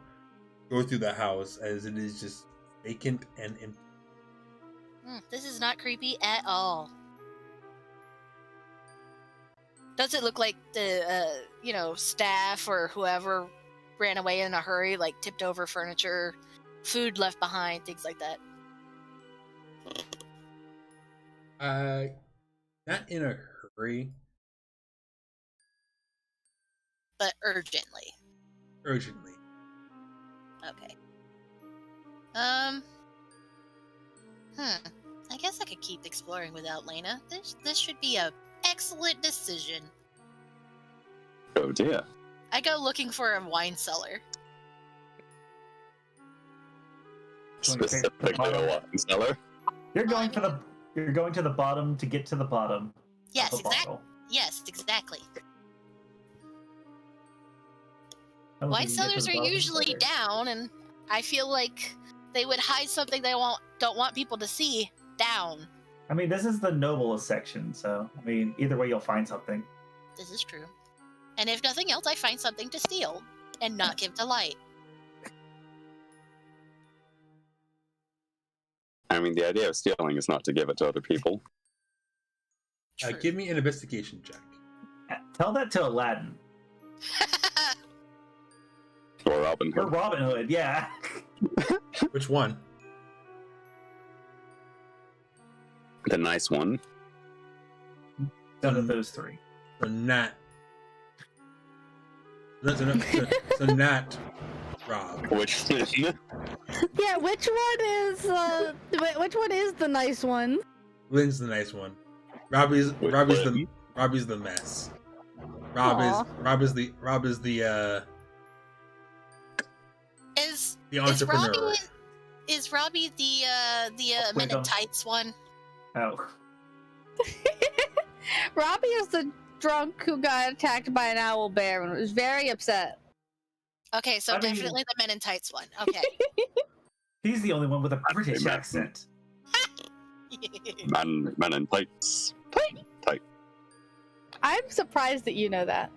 go through the house as it is just vacant and empty. This is not creepy at all. Does it look like the, staff or whoever ran away in a hurry, like tipped over furniture, food left behind, things like that? Not in a hurry. But urgently. Urgently. Okay. I guess I could keep exploring without Lena. This should be a excellent decision. Oh dear. I go looking for a wine cellar. Specifically a wine cellar. You're going to the bottom to get to the bottom. Yes, of the exactly. bottle. Yes, exactly. I don't Wine think you get to cellars the are bottom usually later. down, and I feel like they would hide something they don't want people to see down. I mean, this is the noblest section, so I mean, either way, you'll find something. This is true. And if nothing else, I find something to steal and not give to Lyte. I mean, the idea of stealing is not to give it to other people. True. Give me an investigation check. Tell that to Aladdin. Or Robin Or Hood. Robin Hood, yeah. Which one? The nice one. None of those three. So Nat. So Nat. Rob. Which Yeah, which one is the nice one? Lynn's the nice one. Robbie's the mess. Rob is the entrepreneur. Is Robbie the men in tights one? Oh. Robbie is the drunk who got attacked by an owl bear and was very upset. Okay, so I mean- definitely the men in tights one. Okay. He's the only one with a British man. accent. man in tights. Tight. I'm surprised that you know that.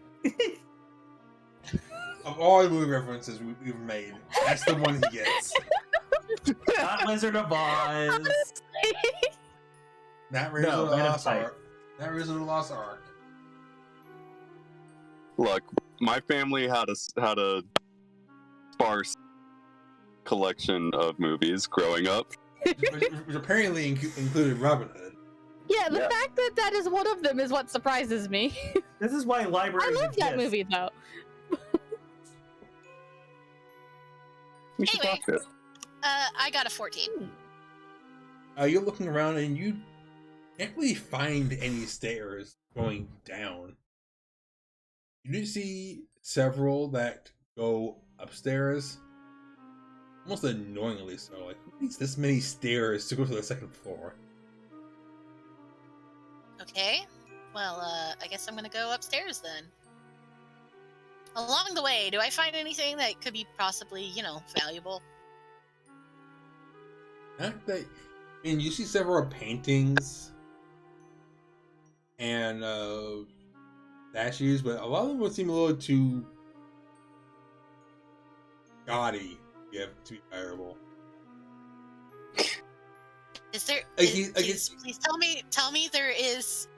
Of all the movie references we've made, that's the one he gets. Not Wizard of Oz. Not Raiders No, of the Man in Lost Tights. Ark. Not Raiders of the Lost Ark. Look, my family had a sparse collection of movies growing up. Which apparently included Robin Hood. Yeah, the Yeah. fact that that is one of them is what surprises me. This is why I libraries love that exist. movie though. We should Anyway. watch it. I got a 14. You're looking around and you can't really find any stairs going down. You do see several that go upstairs, almost annoyingly so. Like, who needs this many stairs to go to the second floor? Okay. Well, I guess I'm gonna go upstairs then. Along the way, do I find anything that could be possibly, valuable? Not that, I mean, you see several paintings and statues, but a lot of them would seem a little too gaudy to be valuable. Is there? Please tell me there is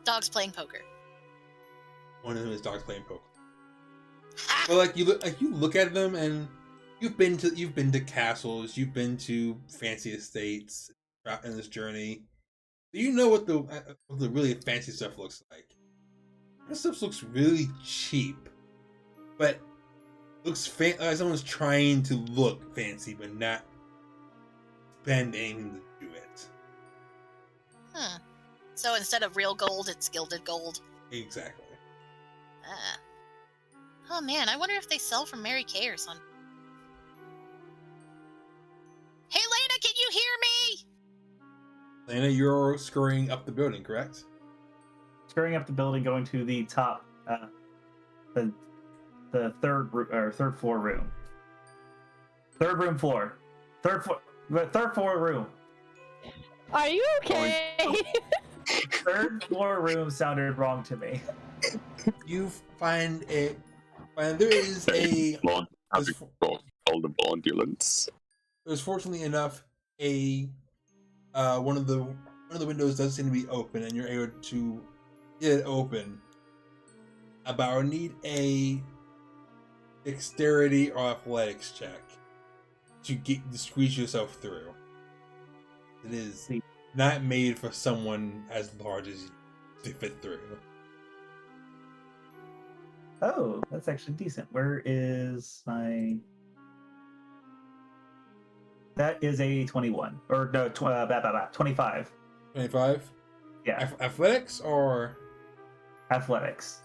dogs playing poker. One of them is dogs playing poker. But you look at them, and you've been to castles, you've been to fancy estates in this journey. You know what the really fancy stuff looks like. This stuff looks really cheap, but looks like someone's trying to look fancy, but not spend anything to do it. So instead of real gold, it's gilded gold. Exactly. Ah. Oh man, I wonder if they sell from Mary Kay or something. Hey Lena, can you hear me? Lena, you're scurrying up the building, correct? Scurrying up the building, going to the top, the third floor room. Third floor room. Are you okay? Third floor room sounded wrong to me. You find it. There is a. Called the ambulance. There's fortunately enough one of the windows does seem to be open, and you're able to get it open. But I would need a dexterity or athletics check to squeeze yourself through. It is not made for someone as large as you to fit through. Oh, that's actually decent. Where is my... That is a 21. Or no, 25. 25? Yeah. Athletics or... Athletics.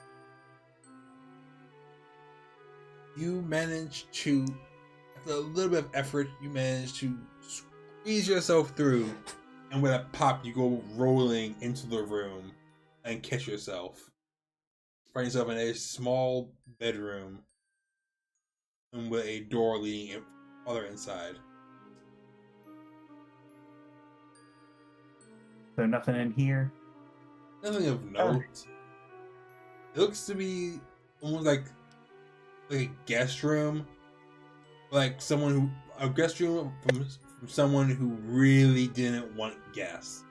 You manage to, after a little bit of effort, you manage to squeeze yourself through, and with a pop, you go rolling into the room and catch yourself. Find yourself in a small bedroom and with a door leading farther inside. So nothing in here? Nothing of note. It looks to be almost like a guest room, like a guest room from someone who really didn't want guests.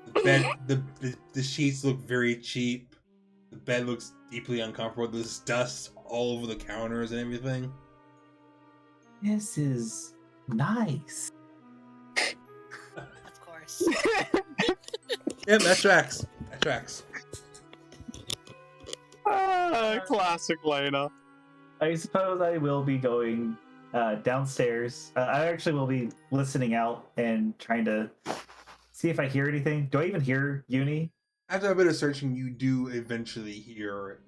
The bed, the sheets look very cheap. The bed looks deeply uncomfortable. There's dust all over the counters and everything. This is nice. Of course. Yeah, that tracks. That tracks. Classic Lena. I suppose I will be going downstairs. I actually will be listening out and trying to see if I hear anything. Do I even hear Uni? After a bit of searching, you do eventually hear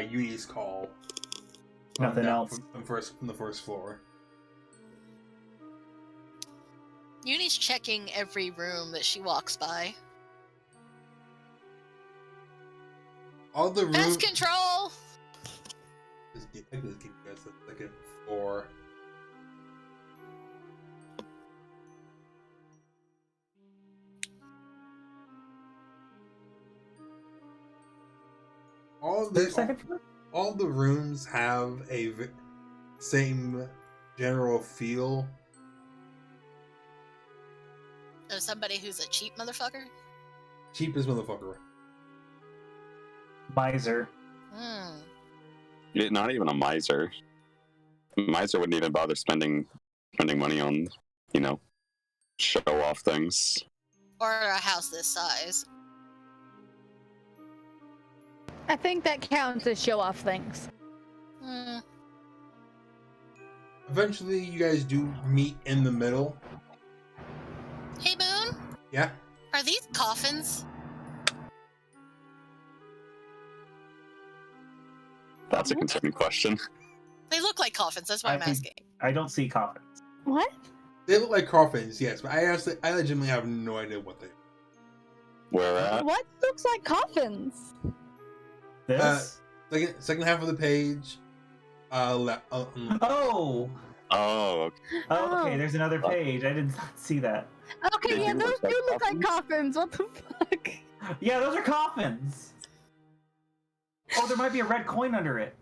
Uni's call. Nothing else. From the first floor. Uni's checking every room that she walks by. All the rooms. Pest control! Let's give you guys a second floor. All the rooms have a same general feel. There's somebody who's a cheap motherfucker? Cheapest motherfucker. Miser. Not even a miser. A miser wouldn't even bother spending money on, show off things. Or a house this size. I think that counts as show off things. Hmm. Eventually, you guys do meet in the middle. Hey, Boone? Yeah? Are these coffins? That's a concerning question. They look like coffins, that's why I'm asking. I don't see coffins. What? They look like coffins, yes, but I legitimately have no idea what they are. Where at? What looks like coffins? This? Second half of the page. Oh! Oh, okay. Oh, okay, there's another page. I did not see that. Okay, They yeah, do those look like do look like coffins. coffins. What the fuck? Yeah, those are coffins! Oh, there might be a red coin under it.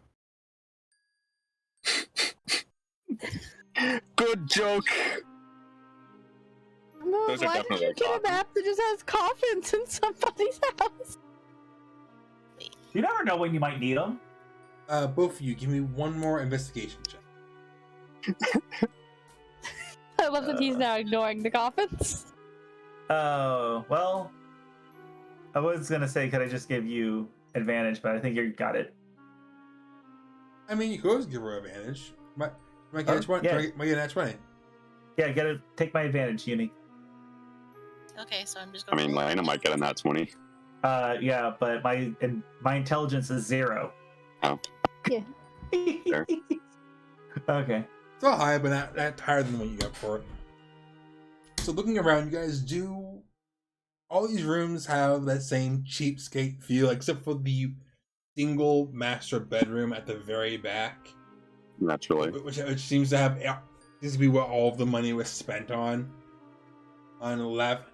Good joke. No, Those are why did definitely you get a coffins. map that just has coffins in somebody's house? You never know when you might need them. Both of you, give me one more investigation check. I love that he's now ignoring the coffins. Oh, well, I was gonna say, could I just give you advantage, but I think you got it. I mean, you could always give her advantage. Might get a 20. Yeah. Might get a 20. Yeah, take my advantage, Uni. Okay, so I'm just I going mean, Lena might get a nat 20. Yeah, but my intelligence is 0. Oh. Yeah. Fair. Okay. It's all high, but not higher than what you got for it. So looking around, you guys do... All these rooms have that same cheapskate feel, except for the single master bedroom at the very back. Naturally. Which seems to be where all of the money was spent on. On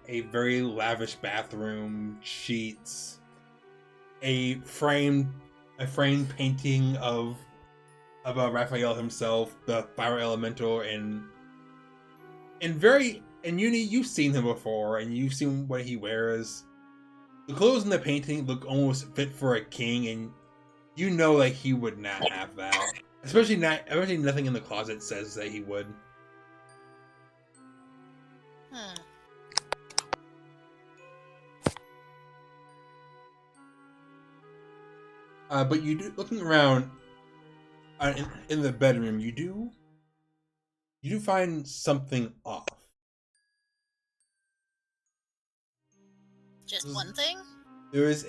a very lavish bathroom, sheets, a framed painting of Raphael himself, the fire elemental, and Uni, you've seen him before, and you've seen what he wears. The clothes in the painting look almost fit for a king, and you know, like, he would not have that. Especially nothing in the closet says that he would. But you do, looking around in the bedroom, you do find something off. Just one thing? There is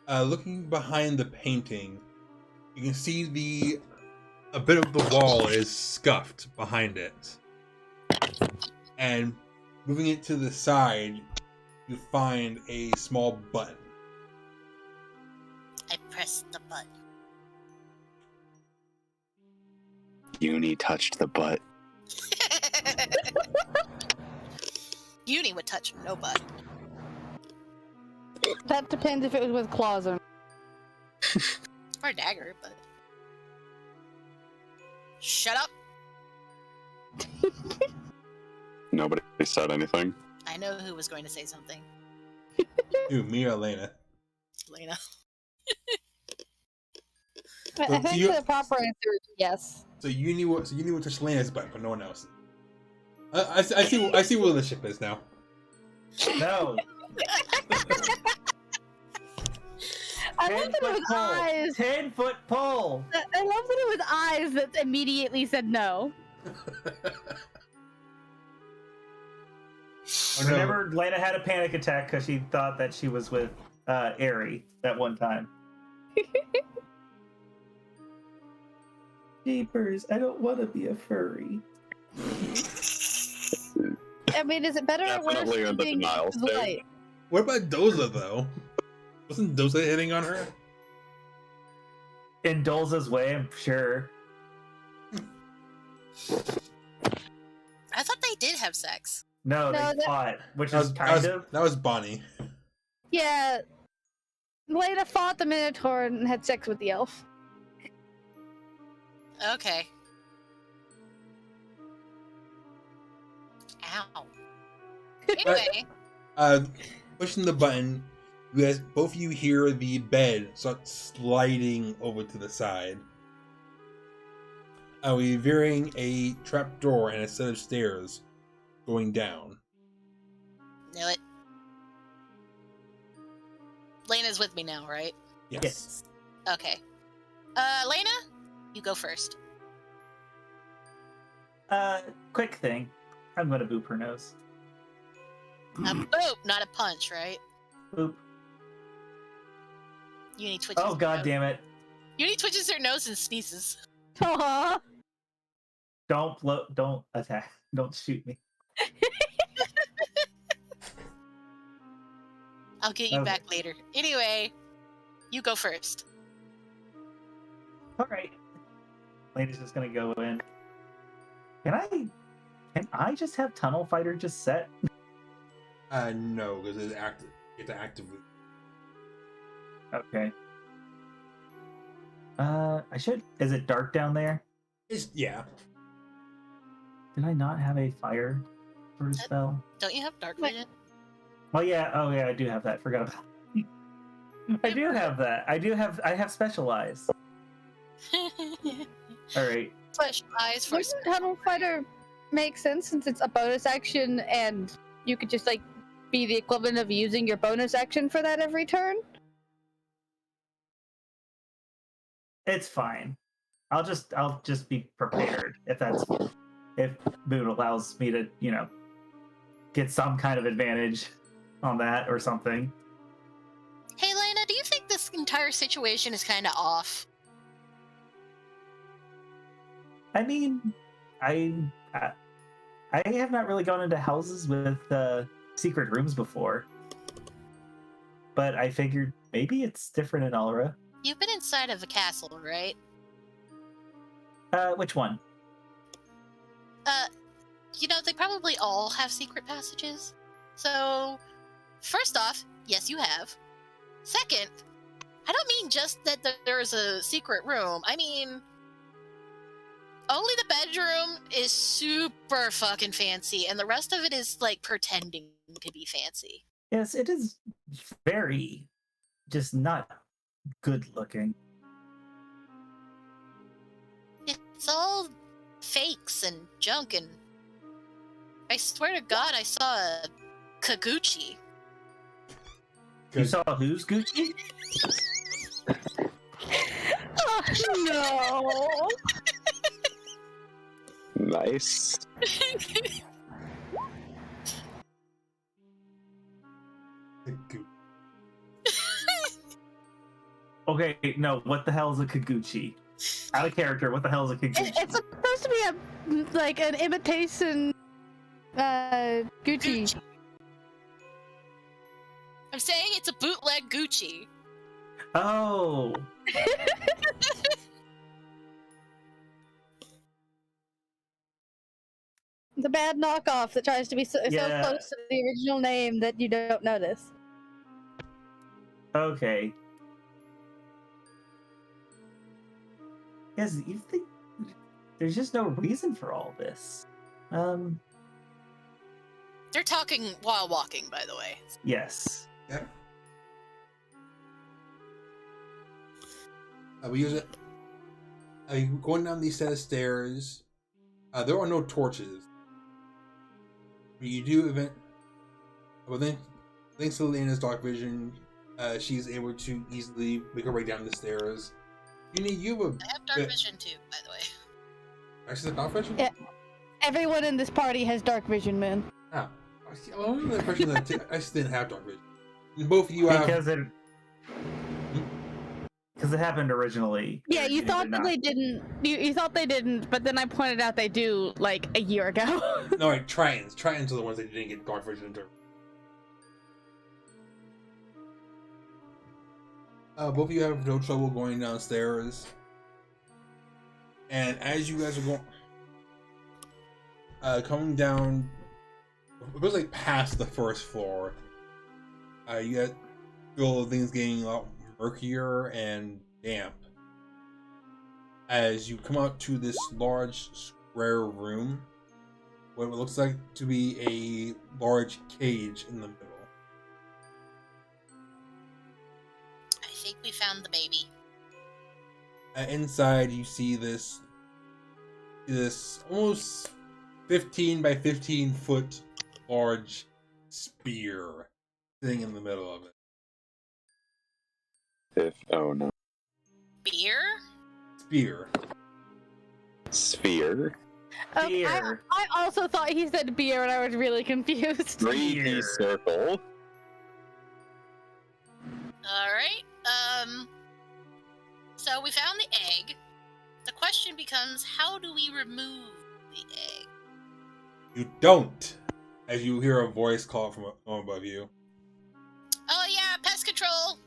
looking behind the painting, you can see a bit of the wall is scuffed behind it. And moving it to the side, you find a small button. I pressed the button. Uni touched the butt. Uni would touch no butt. That depends if it was with claws or Or a dagger, but... Shut up! Nobody said anything. I know who was going to say something. Who, me or Lena? Lena. I think the proper answer is yes. So Uni will touch Lena's butt, but no one else. I see where the ship is now. No. I love that it was eyes. 10-foot pole. I love that it was eyes that immediately said no. Oh, no. Remember, Lena had a panic attack because she thought that she was with Ari that one time. Jeepers, I don't want to be a furry. I mean, is it better or worse Definitely than in the being denial state. light? What about Doza, though? Wasn't Doza hitting on her? In Dolza's way, I'm sure. I thought they did have sex. No, No, they fought, which That is was, kind of... that was Bonnie. Yeah. Lena fought the Minotaur and had sex with the elf. Okay. Ow. Anyway, Pushing the button, you guys, both of you hear the bed start sliding over to the side. Revealing a trap door and a set of stairs going down. Knew it. Lena's with me now, right? Yes. Okay. Lena, you go first. Quick thing. I'm gonna boop her nose. A boop, not a punch, right? Boop. Uni twitches. Oh, god damn it. Uni twitches her nose and sneezes. Aw. Don't attack. Don't shoot me. I'll get you Okay. back later. Anyway, you go first. Alright. Lady's just gonna go in. Can I just have Tunnel Fighter just set? No, because it's active. You have to actively. Okay. I should. Is it dark down there? Yeah. Did I not have a fire sort of spell? Don't you have dark Wait. vision? Oh yeah, I do have that. Forgot about it. I do have that. I have Specialize. Alright. Special eyes for Wouldn't Tunnel Fighter make sense since it's a bonus action and you could just like be the equivalent of using your bonus action for that every turn? It's fine. I'll just be prepared if Boot allows me to, get some kind of advantage on that or something. Hey, Lena, do you think this entire situation is kind of off? I mean, I have not really gone into houses with secret rooms before, but I figured maybe it's different in Alra. You've been inside of a castle, right? Which one? They probably all have secret passages. So, first off, yes, you have. Second, I don't mean just that there's a secret room. I mean, only the bedroom is super fucking fancy, and the rest of it is, like, pretending to be fancy. Yes, it is very, just not good looking. It's all fakes and junk, and I swear to God, I saw a Kaguchi. You saw who's Gucci? Oh, no. Nice. Okay, no, what the hell is a Kaguchi? Out of character, what the hell is a Kaguchi? It's supposed to be an imitation Gucci. Gucci. I'm saying it's a bootleg Gucci. Oh! It's a bad knockoff that tries to be so Yeah. close to the original name that you don't notice. Okay. Yes, you think there's just no reason for all this. They're talking while walking, by the way. Yes. Yep. We use it. Going down these set of stairs. There are no torches. But you do event. Well, then, thanks to Lena's dark vision, she's able to easily make her way down the stairs. You I have dark vision too, by the way. Actually, dark vision. Yeah. Everyone in this party has dark vision, man. Oh, I'm under the impression that I just didn't have dark vision. And both of you have. Because it happened originally. Yeah, you did thought that not. they didn't. You thought they didn't, but then I pointed out they do like a year ago. No, like Tritons. Tritons are the ones that didn't get dark vision into. Both of you have no trouble going downstairs. And as you guys are going, coming down, it goes like past the first floor. You feel things getting a lot murkier and damp. As you come out to this large square room, what looks like to be a large cage in the middle. I think we found the baby. Inside, you see this almost 15 by 15 foot large spear sitting in the middle of it. Oh no. Beer? Spear. Sphere. Okay, Beer. I also thought he said beer and I was really confused. 3D Sphere. circle. Alright, so we found the egg. The question becomes, how do we remove the egg? You don't, as you hear a voice call from above you. Oh yeah, pest control!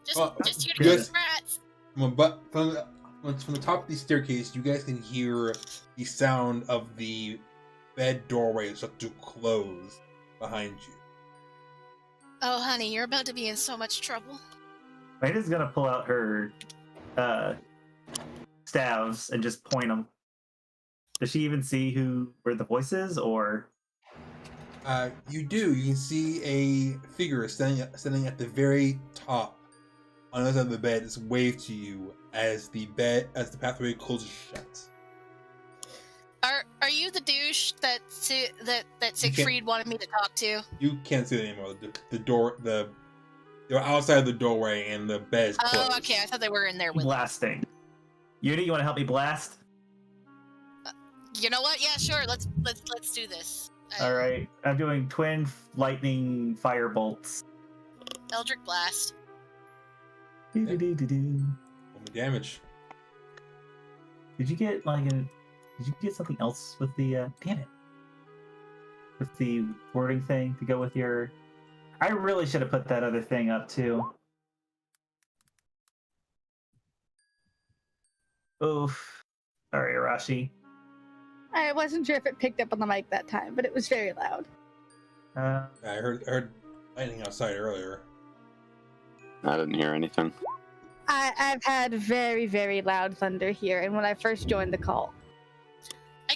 Just here to yes. keep rats. From the top of the staircase, you guys can hear the sound of the bed doorway start to close behind you. Oh honey, you're about to be in so much trouble. Lena's gonna pull out her staves and just point them. Does she even see where the voice is, or? You do. You can see a figure standing at the very top on the other side of the bed. It's waved to you as the pathway closes shut. Are you the douche that Sigfried wanted me to talk to? You can't see it anymore. They're outside of the doorway and the bed is closed. Oh, okay. I thought they were in there with us. Blasting. Uni, you want to help me blast? You know what? Yeah, sure. Let's do this. All right, I'm doing twin lightning fire bolts. Eldritch blast. Do-do-do-do-do. Roll me damage. Did you get something else with the damn it? With the wording thing to go with your. I really should have put that other thing up too. Oof. Sorry, Arashi. I wasn't sure if it picked up on the mic that time, but it was very loud. I heard lightning outside earlier. I didn't hear anything. I've had very, very loud thunder here, and when I first joined the call.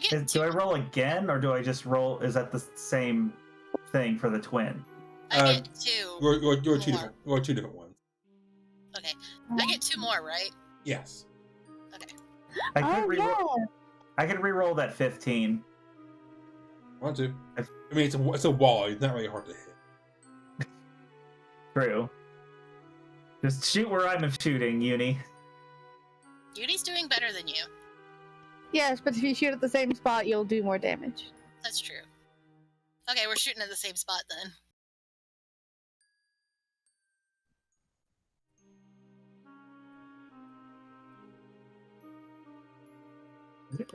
Do I roll again, or do I just roll? Is that the same thing for the twin? I get two. You're two different ones. Okay. I get two more, right? Yes. Okay. I could re-roll that 15. Want to? I mean, it's a wall. It's not really hard to hit. True. Just shoot where I'm shooting, Uni. Uni's doing better than you. Yes, but if you shoot at the same spot, you'll do more damage. That's true. Okay, we're shooting at the same spot then. Is it?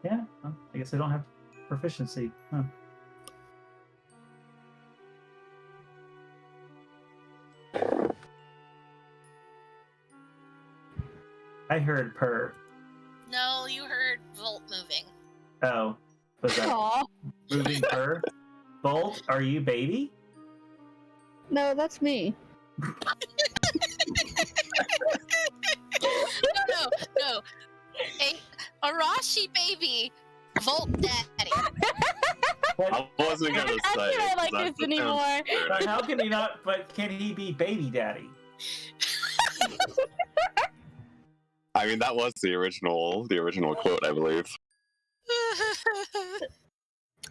Yeah, well, I guess I don't have proficiency. Huh. I heard purr. No, you heard Volt moving. Oh, was that Aw. moving purr? Bolt, are you baby? No, that's me. No. Arashi baby, Volt daddy. I wasn't gonna say I it. can't like That this anymore. sounds weird. But how can he not? But can he be baby daddy? I mean, that was the original quote, I believe.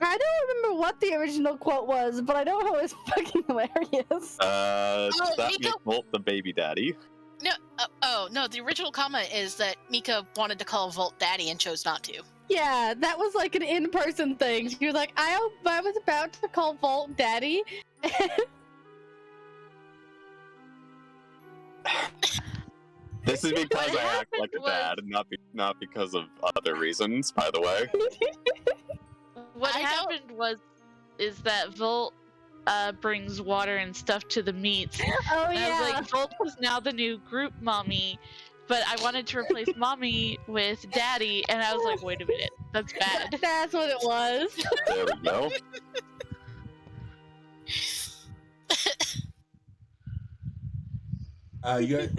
I don't remember what the original quote was, but I know how it was fucking hilarious. That Mika- makes Volt the baby daddy. No, no, the original comment is that Mika wanted to call Volt daddy and chose not to. Yeah, that was like an in-person thing. She was like, I was about to call Volt daddy. This is because What I act like a happened dad, not because of other reasons, by the way. What happened is that Volt brings water and stuff to the meets. Oh And I was yeah. like, Volt is now the new group mommy, but I wanted to replace mommy with daddy, and I was like, wait a minute, that's bad. That's what it was. There we go. You guys,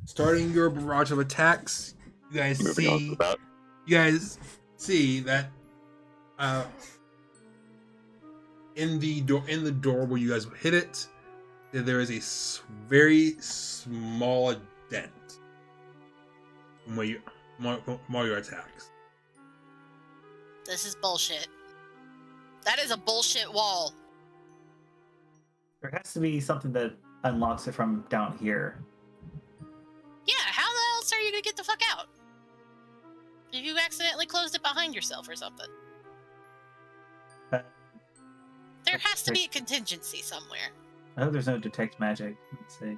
starting your barrage of attacks. You guys Moving on to that. see that in the door where you guys hit it, there is a very small dent. from all your attacks. This is bullshit. That is a bullshit wall. There has to be something that unlocks it from down here. Yeah, how the else are you gonna get the fuck out? If you accidentally closed it behind yourself or something. There has to be a contingency somewhere. I hope there's no detect magic. Let's see.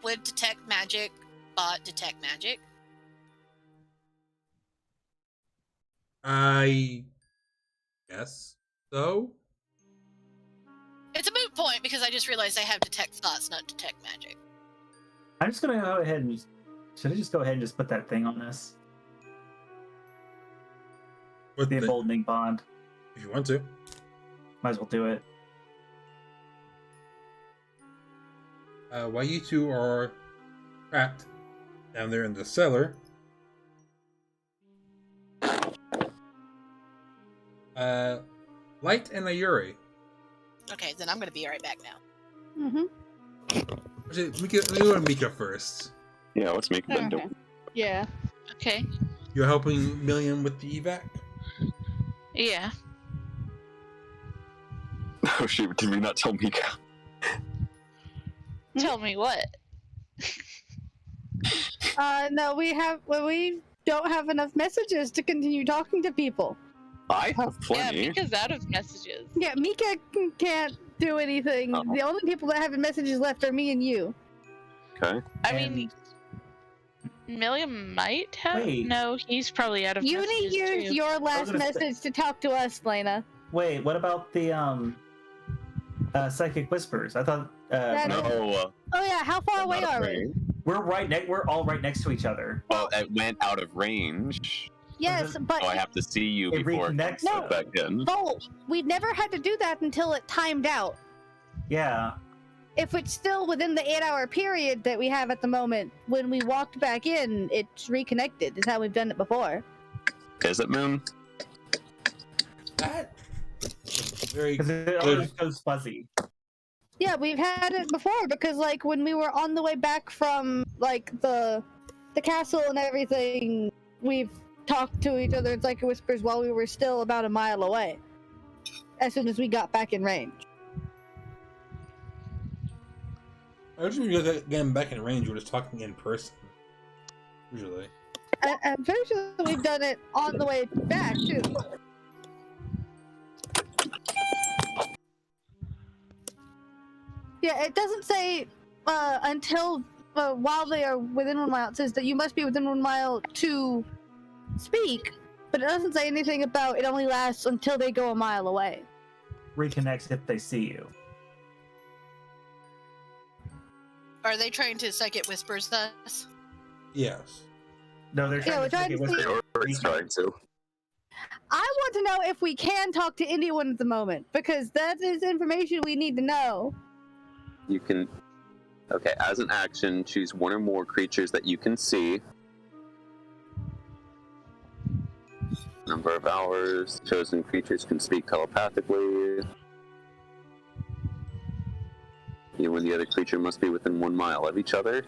Would detect magic bot detect magic? I guess so. It's a moot point because I just realized I have detect thoughts, not detect magic. I'm just gonna go ahead and should I just go ahead and just put that thing on this? With The emboldening bond. if you want to. Might as well do it. While you two are trapped down there in the cellar, Lyte and Ayori. Okay, then I'm gonna be right back now. Actually, Mika, let me go to Mika first. Yeah, what's Mika been doing? Yeah. Okay. You're helping Million with the evac? Yeah. Oh shoot, did we not tell Mika? Tell me what? No, we don't have enough messages to continue talking to people. I have Yeah, plenty. Mika's out of messages. Yeah, Mika can't do anything. Oh. The only people that have messages left are me and you. Okay. I mean, Milliam might have. Wait. No, he's probably out of Uni messages used too. your last gonna say- message to talk to us, Lena. Wait, what about the psychic whispers? I thought That- No. Oh yeah, how far I'm away not are we? afraid. we're all right next to each other. Well, it went out of range, Yes, but so I have to see you It before it reconnects. No. goes back in. Bolt, we've never had to do that until it timed out. Yeah. If it's still within the 8-hour period that we have at the moment, when we walked back in, it's reconnected. Is how we've done it before. Is it, Moon? That very Because it good. always goes fuzzy. Yeah, we've had it before because, like, when we were on the way back from like the castle and everything, we've talked to each other in psychic whispers while we were still about a mile away. As soon as we got back in range. I usually you guys getting back in range, we're just talking in person. Usually. I'm pretty sure that we've done it on the way back too. Yeah, it doesn't say until while they are within 1 mile. It says that you must be within 1 mile to speak, but it doesn't say anything about it only lasts until they go a mile away. Reconnects if they see you. Are they trying to psychic whispers us? Yes. No, they're Yeah, we're trying to trying to make it see- whisper. It's trying to. I want to know if we can talk to anyone at the moment, because that is information we need to know. You can. Okay, as an action, choose one or more creatures that you can see. Number of hours. Chosen creatures can speak telepathically. You and the other creature must be within 1 mile of each other.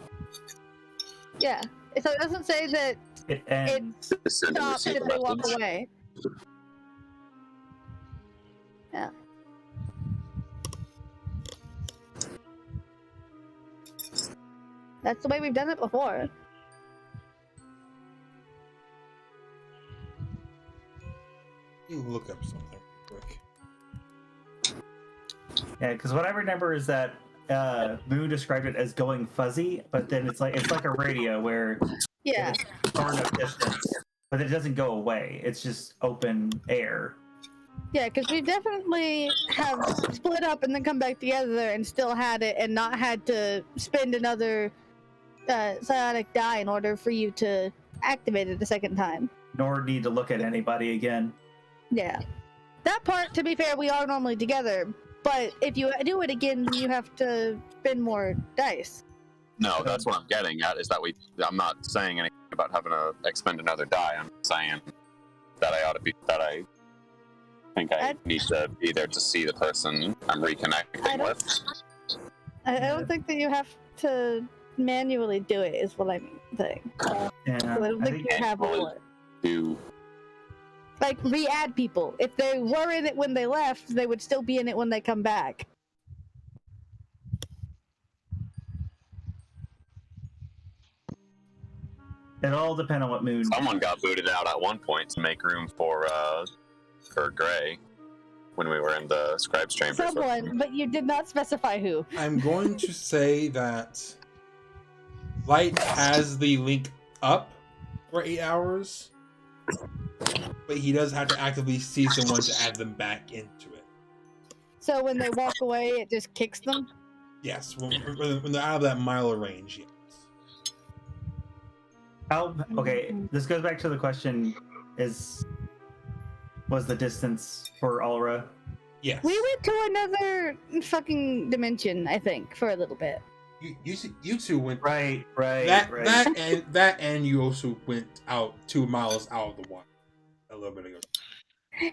Yeah. So it doesn't say that It ends. it To send and stops receive if a they walk message. away. Yeah. That's the way we've done it before. You look up something quick. Yeah, because what I remember is that Moon described it as going fuzzy, but then it's like a radio where Yeah. it's far enough distance, but it doesn't go away. It's just open air. Yeah, because we definitely have split up and then come back together and still had it and not had to spend another psionic die in order for you to activate it a second time. Nor need to look at anybody again. Yeah. That part, to be fair, we are normally together, but if you do it again, you have to spend more dice. No, that's what I'm getting at. Is that I'm not saying anything about having to expend another die. I'm saying that I ought to be. That I think I need to be there to see the person I'm reconnecting with. I don't think that you have to manually do it, is what I mean. Yeah, So I don't think you have a bullet. Do Like, re-add people. If they were in it when they left, they would still be in it when they come back. it all depends on what mood. someone got booted out at one point to make room for Gray when we were in the scribe's chamber. Someone, but you did not specify who. I'm going to say that Light has the link up for 8 hours, but he does have to actively see someone to add them back into it. So when they walk away, it just kicks them? Yes, when they're out of that mile range, yes. Okay, this goes back to the question: was the distance for Alra? Yes. We went to another fucking dimension, I think, for a little bit. You two went Right. that and you also went out 2 miles out of the water a little bit ago.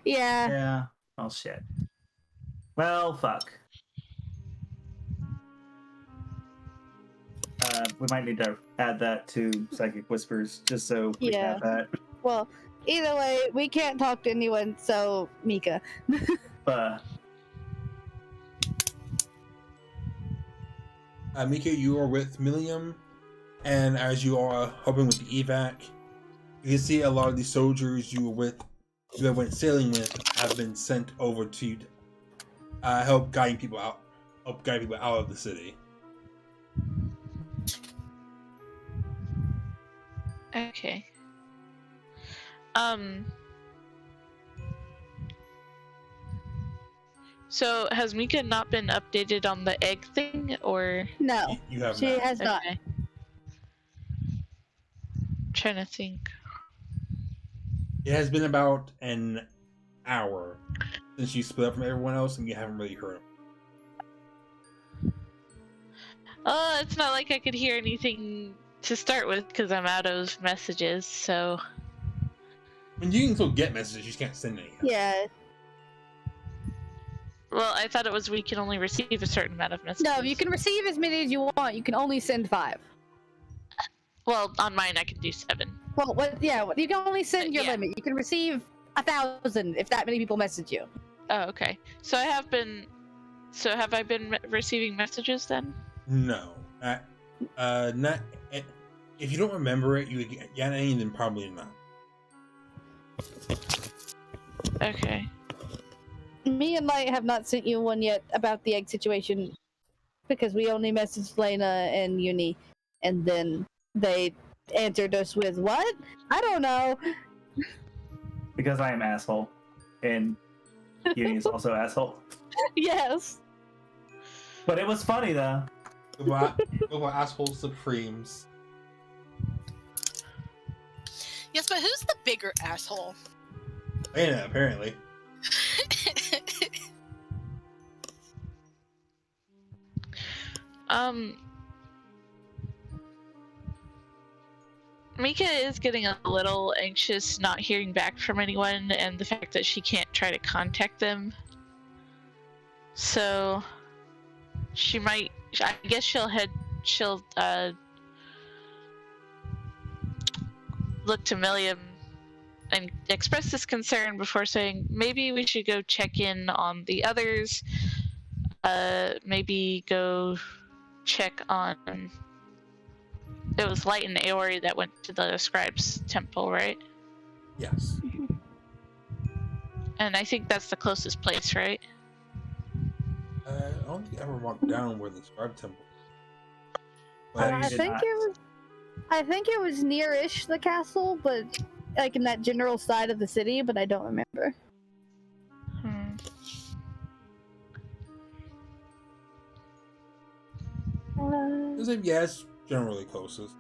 Yeah. Yeah. Oh shit. Well, fuck. We might need to add that to Psychic Whispers, just so we can have that. Well, either way, we can't talk to anyone, so Mika. Mika, you are with Milliam, and as you are helping with the evac, you can see a lot of the soldiers you went sailing with have been sent over to help guide people out of the city. Okay. So has Mika not been updated on the egg thing, or No, You have she not. has not. okay. Trying to think. It has been about an hour since you split up from everyone else, and you haven't really heard them. It's not like I could hear anything to start with because I'm out of messages. So. I mean, you can still get messages, you just can't send any. Yeah. Well, I thought it was we can only receive a certain amount of messages. No, you can receive as many as you want. You can only send 5. Well, on mine I can do 7. Well, you can only send your Yeah. limit. You can receive 1,000 if that many people message you. Oh, okay. So I have been. So have I been receiving messages then? No. Not. If you don't remember it, you get any, then probably not. Okay. Me and Light have not sent you one yet about the egg situation because we only messaged Lena and Uni, and then they answered us with what? I don't know. Because I am asshole, and Uni is also asshole. Yes. But it was funny though. Over asshole supremes. Yes, but who's the bigger asshole? Lena, apparently. Mika is getting a little anxious not hearing back from anyone and the fact that she can't try to contact them. So she might, I guess she'll look to Milliam and express this concern before saying maybe we should go check in on the others. Maybe go check on. It was Lyte and Ayori that went to the scribe's temple, right? Yes. And I think that's the closest place, right? I don't think I ever walked down where the scribe temple. But I think it was near-ish the castle, but like in that general side of the city, but I don't remember. Yes, generally closest.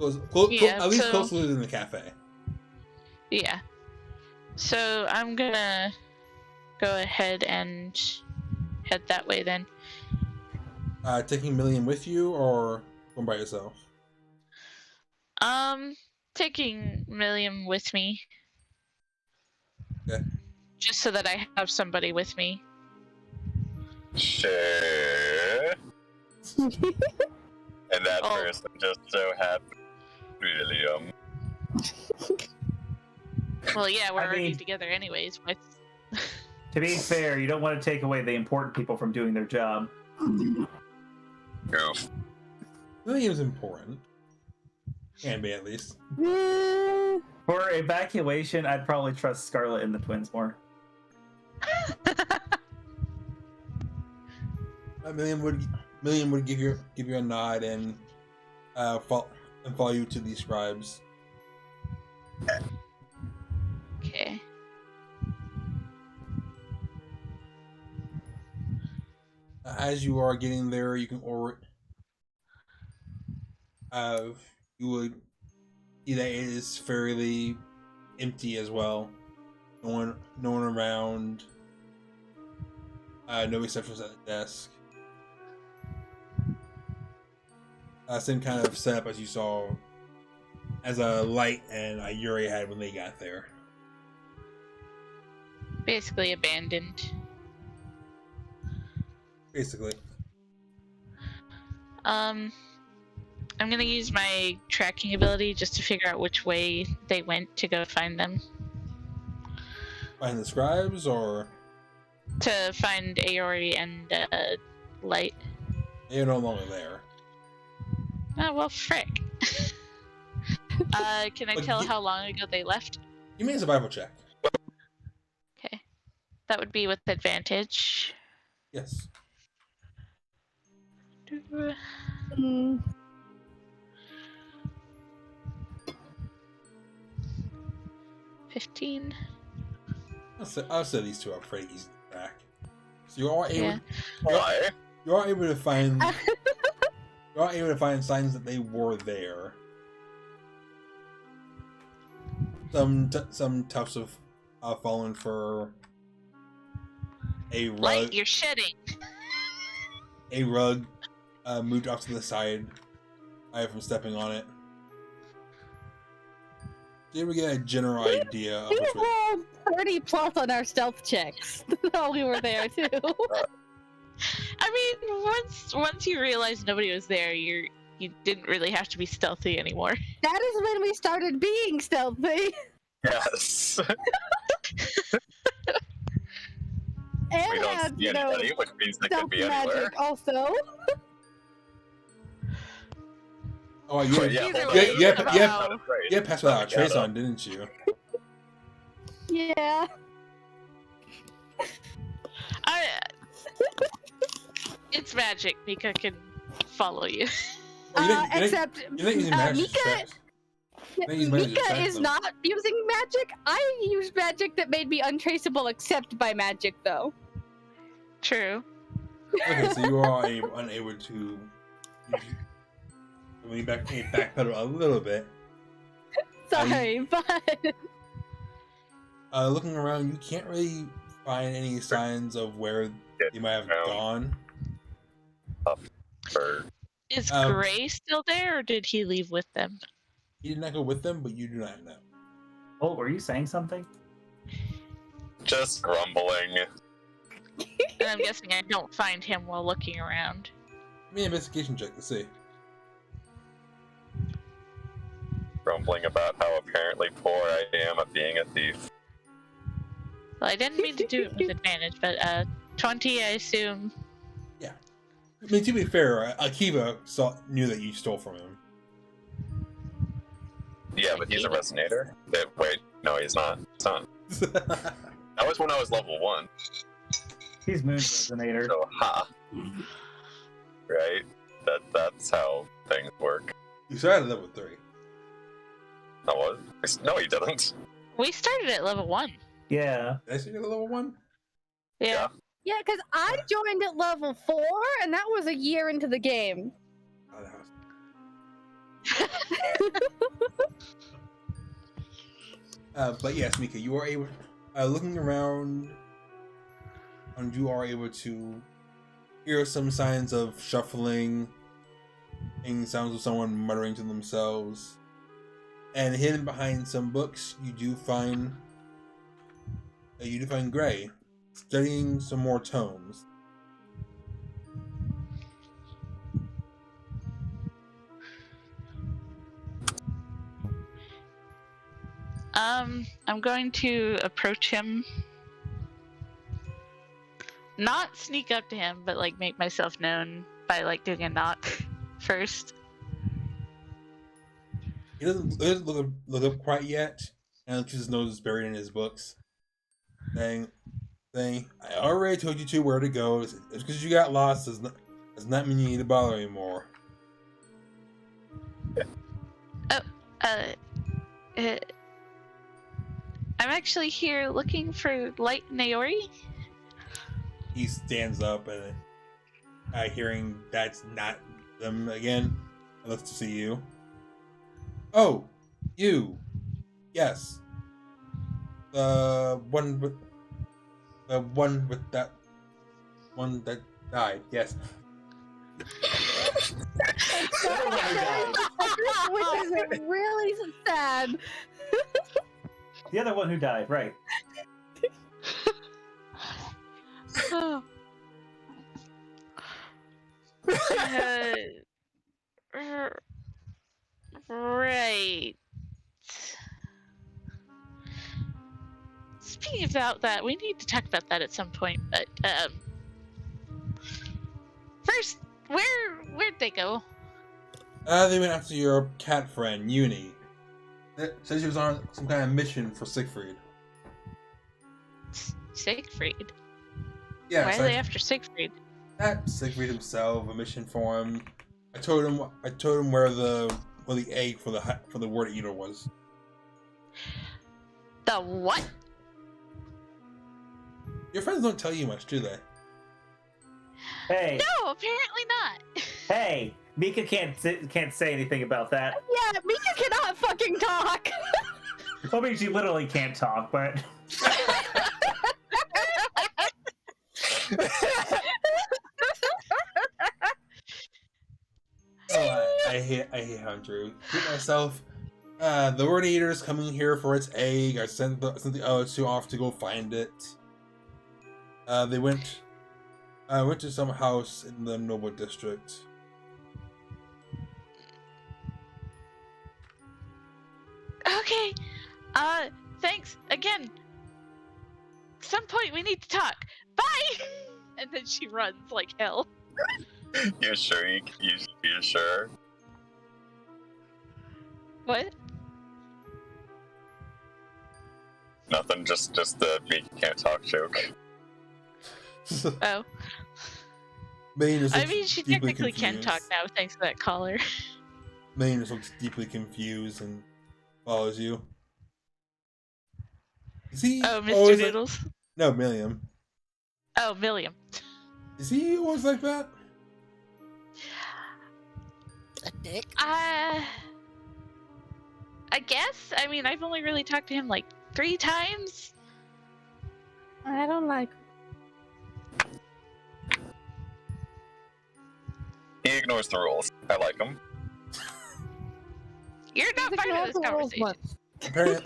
Yeah, at least so- closer than the cafe. Yeah. So I'm gonna go ahead and head that way then. Taking Milliam with you or going by yourself? Taking Milliam with me. Okay. Just so that I have somebody with me. Sure. And first. I'm just so happy. Really, Well, yeah, we're I already mean- together anyways. But To be fair, you don't want to take away the important people from doing their job. Goof. William's important. Can be, at least. For evacuation, I'd probably trust Scarlet and the twins more. Million would give you a nod and follow you to these scribes. okay. As you are getting there, you can you would see that it is fairly empty as well. No one around. No receptionist at the desk. Same kind of setup as you saw as a Lyte and Ayori had when they got there. Basically abandoned. Basically. I'm gonna use my tracking ability just to figure out which way they went to go find them. Find the scribes, or To find Ayori and Lyte. they're no longer there. Oh, well, frick. Can I But tell how long ago they left? You made a survival check. Okay. That would be with advantage. Yes. Mm, 15. I'll say these two are pretty easy to track. So you are able. Yeah. Why? You are able to find. You are able to find signs that they were there. Some tufts of fallen fur. A rug. Lyte, you're shedding. A rug moved off to the side from stepping on it. So we get a general idea of we which way. rolled 30 plus on our stealth checks while we were there too. I mean, once you realized nobody was there, you didn't really have to be stealthy anymore. That is when we started being stealthy. Yes. And We don't had, see anybody, which means they could stealth be anywhere. magic also. Oh, yeah, But yeah, Either hold way, on. yeah, somehow- yeah. Not afraid. You had passed without a Yeah, trace though. on, didn't you? Yeah. It's magic. Mika can follow you. Oh, you didn't- Except You're not using magic Mika, traps. You're not using magic Mika traps, is though. not using magic. I used magic that made me untraceable except by magic, though. True. Okay, so you are unable to. When you backpedal a little bit. Sorry, but Looking around, you can't really find any signs of where they might have gone. Or Is Um, Gray still there, or did he leave with them? He did not go with them, but you do not know. Oh, were you saying something? just grumbling. And I'm guessing I don't find him while looking around. Give me an investigation check to see. Grumbling about how apparently poor I am at being a thief. Well, I didn't mean to do it with advantage, but 20, I assume. I mean, to be fair, Akiva knew that you stole from him. Yeah, but he's a resonator. Wait, no, he's not. He's not. That was when I was level 1. He's Moon Resonator. So, ha. Right? That's how things work. You started at level 3. That was? No, he didn't. We started at level 1. Yeah. Did I say you got level 1? Yeah. yeah, because I joined at level 4, and that was a year into the game. Oh, that was... but yes, Mika, you are able. Looking around, and you are able to hear some signs of shuffling, and sounds of someone muttering to themselves. And hidden behind some books, you do find Gray studying some more tomes. I'm going to approach him. Not sneak up to him, but like make myself known by like doing a knock first. He doesn't look up quite yet, and his nose is buried in his books. Saying, I already told you two where to go. It's because you got lost does not mean you need to bother anymore. I'm actually here looking for Lyte and Ayori. He stands up and, hearing that's not them again, and looks to see you. Oh, you. Yes. The one with that one that died. Yes. Which is really sad. The other one who died, right? Right. Speaking about that, we need to talk about that at some point. But first, where'd they go? They went after your cat friend Uni. Said she was on some kind of mission for Sigfried. Sigfried. Yeah. Why are they after Sigfried? Not Sigfried himself. A mission for him. I told him where the egg for the word eater was. The what? Your friends don't tell you much, do they? Hey. No, apparently not. Hey, Mika can't say anything about that. Yeah, Mika cannot fucking talk. I mean, she literally can't talk, but. I hate Hunter. Keep myself. The word eater is coming here for its egg. I sent the other two off to go find it. They went to some house in the Noble District. Okay. Thanks again. Some point we need to talk. Bye. And then she runs like hell. You sure? You sure? What? Nothing. Just the Mika can't talk joke. Oh. I mean, she technically can talk now thanks to that collar. Maine just looks deeply confused and follows you. Is he? Oh, Mr. Noodles? No, Milliam. Oh, Milliam. Is he always like that? A dick? I guess. I mean, I've only really talked to him like 3 times. I don't like. He ignores the rules. I like him. You're not part of this conversation.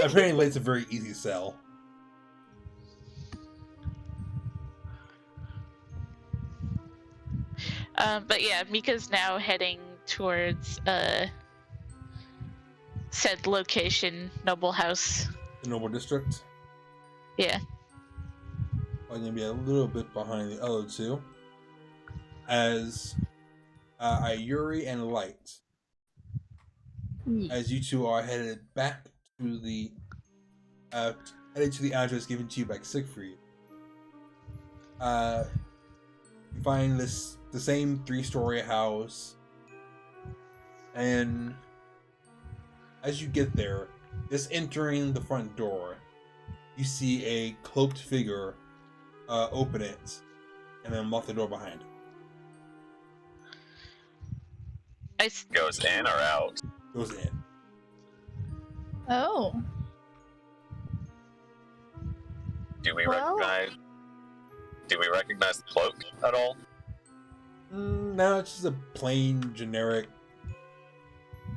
Apparently, it's a very easy sell. But yeah, Mika's now heading towards said location, Noble House. The Noble District? Yeah. I'm going to be a little bit behind the other two. As Ayori and Lyte. As you two are headed back to the address given to you by Sigfried. You find the same 3-story house, and as you get there, just entering the front door, you see a cloaked figure open it and then lock the door behind it. Goes in or out? Goes in. Oh. Do we Well- recognize the cloak at all? No, it's just a plain, generic,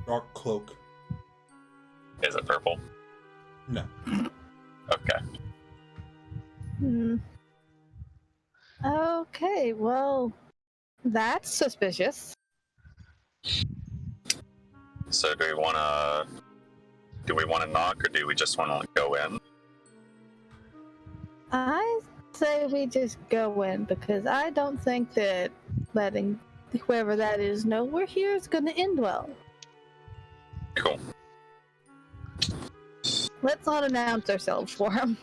dark cloak. Is it purple? No. Okay. Okay, well, that's suspicious. So do we want to Do we want to knock, or do we just want to go in? I say we just go in, because I don't think that letting whoever that is know we're here is going to end well. Cool. Let's not announce ourselves for him.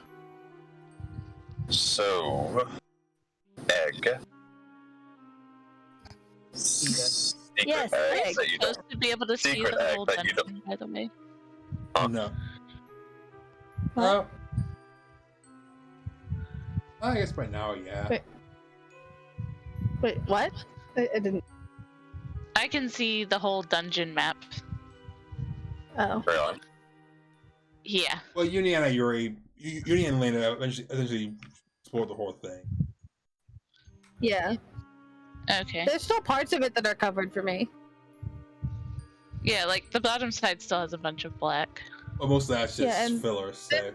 So, egg. Secret Yes, egg egg. that you don't. Supposed to be able to see Secret the egg whole that you dungeon, by the way. Oh, no. What? I guess by now, yeah. Wait, what? I didn't. I can see the whole dungeon map. Oh. Really? Yeah. Well, Uni and Ayori, Uni and Lena essentially explored the whole thing. Yeah. Okay. There's still parts of it that are covered for me. Yeah, like the bottom side still has a bunch of black. But most of that's just Yeah, and fillers. So.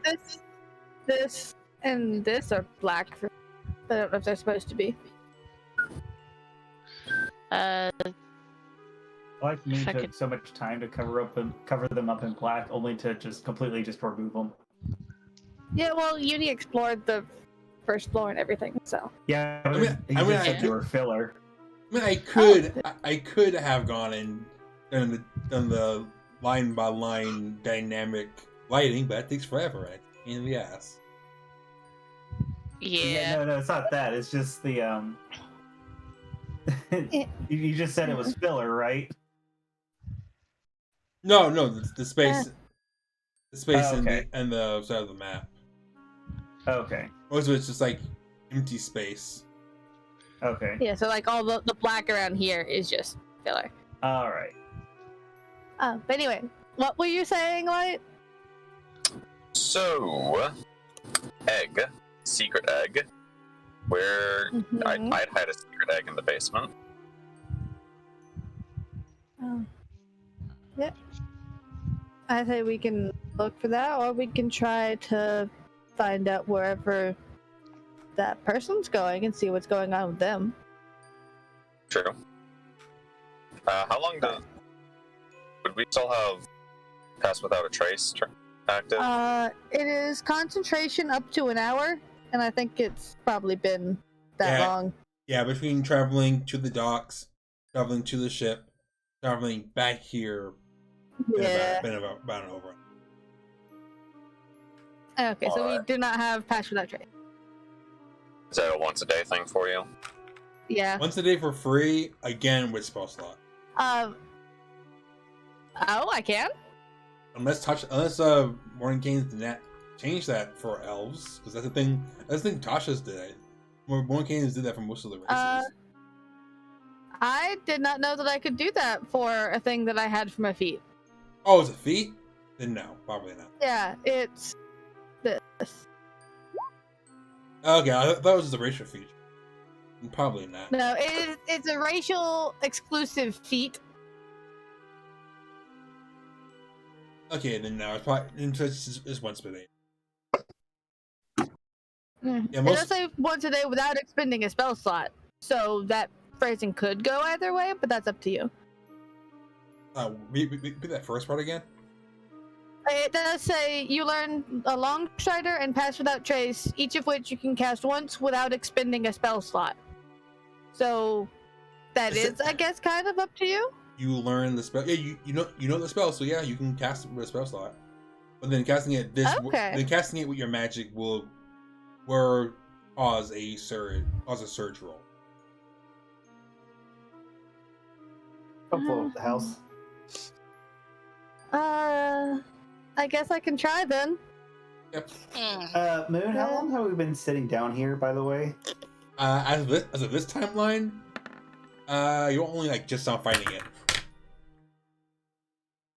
This and this are black. I don't know if they're supposed to be. Like me If I took could- so much time to cover them up in black, only to just completely remove them. Yeah, well, Uni explored the first floor and everything, so. Yeah, I mean, he just said they were filler. I mean, I could have gone and done the line by line dynamic lighting, but it takes forever. Right? In the ass. Yeah. No, it's not that. It's just the you just said it was filler, right? No, the space, Oh, okay. and the side of the map. Okay. Most of it's just like empty space. Okay. Yeah, so like all the black around here is just filler. All right. But anyway, what were you saying, Lyte? So, egg, secret egg. Where I'd hide a secret egg in the basement. Oh. Yep. I say we can look for that, or we can try to find out wherever that person's going and see what's going on with them. True. How long would we still have Pass Without a Trace active? It is concentration up to an hour, and I think it's probably been that long. Yeah, between traveling to the docks, traveling to the ship, traveling back here, been about an over. Okay, so we do not have Pass Without Trace. Is that a once a day thing for you? Yeah. Once a day for free, again with spell slot. Oh, I can? Unless Morning Canes did not change that for elves, because that's the thing. That's the thing Tasha's did. Morning Canes did that for most of the races. I did not know that I could do that for a thing that I had for my feet. Oh, it's a feat? Then no, probably not. Yeah, it's this. Okay, I thought it was just a racial feature. Probably not. No, it's a racial exclusive feat. Okay, then no, it's probably it's once per day. Yeah, It does say once a day without expending a spell slot, so that phrasing could go either way, but that's up to you. Repeat that first part again. It does say you learn a Long Strider and Pass Without Trace, each of which you can cast once without expending a spell slot. So that is, I guess, kind of up to you. You learn the spell. Yeah, you know the spell, so yeah, you can cast it with a spell slot. But then casting it casting it with your magic will cause a surge roll. Come blow up the house. I guess I can try then. Yep. Moon, how long have we been sitting down here, by the way? As of this timeline, you're only just not fighting it.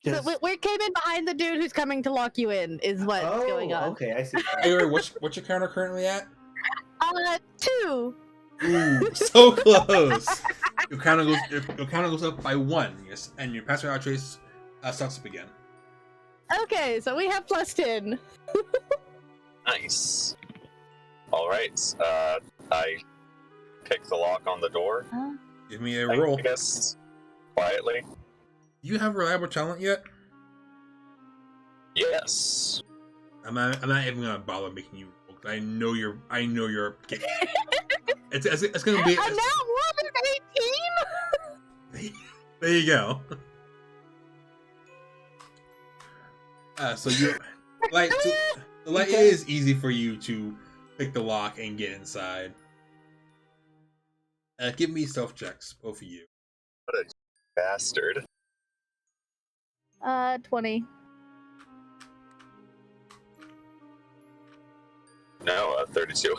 So we came in behind the dude who's coming to lock you in, is what's going on. Okay, I see. Hey, what's your counter currently at? 2. Ooh, so close. Your counter goes up by 1, yes, and your Pass Without Trace starts up again. Okay, so we have +10. Nice. All right. I pick the lock on the door. Give me a roll. I guess quietly. Do you have reliable talent yet? Yes. I'm not even gonna bother making you roll. 'Cause I know you're. It's gonna be. I'm not more than 18. There you go. So you like it is easy for you to pick the lock and get inside. Give me stealth checks, both of you. What a bastard. 20. No, 32.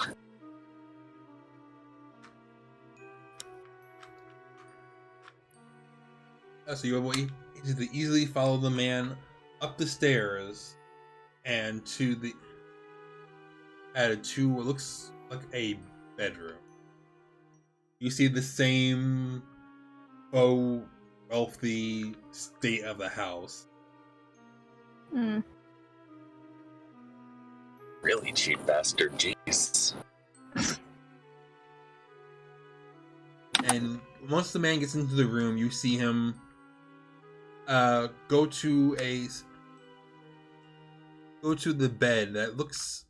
So you're able to easily follow the man up the stairs and to what looks like a bedroom. You see the same faux wealthy state of the house. Really cheap bastard, jeez. And once the man gets into the room, you see him go to the bed that looks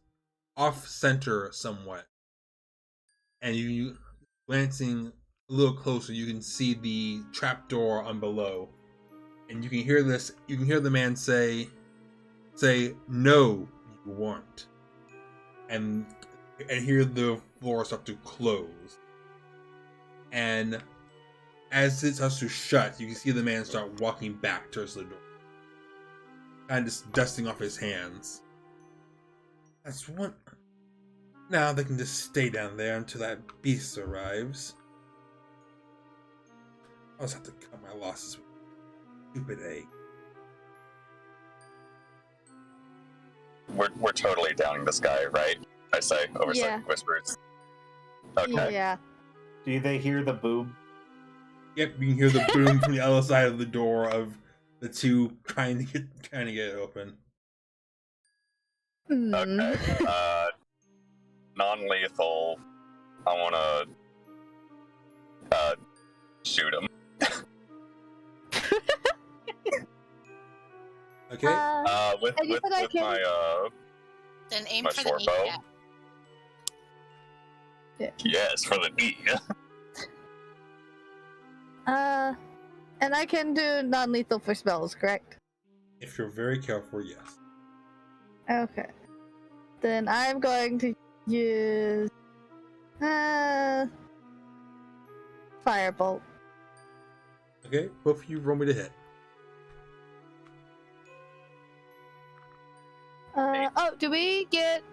off center somewhat, and you glancing a little closer, you can see the trapdoor on below, and you can hear the man say no, you weren't, and hear the floor start to close, and as it starts to shut, you can see the man start walking back towards the door, kind of just dusting off his hands. That's one. Now they can just stay down there until that beast arrives. I'll just have to cut my losses with stupid egg. We're totally downing this guy, right? I say over Yeah. whispers. Okay. Yeah. Do they hear the boom? Yep, you can hear the boom from the other side of the door of the two trying to get it open. Okay. Non-lethal. I wanna shoot him. Okay. With and you said I can- my Then aim my for the short bow. kneecap. Yes, for the knee. And I can do non-lethal for spells, correct? If you're very careful, yes. Okay. Then I'm going to use Firebolt. Okay, both of you roll me to hit. Do we get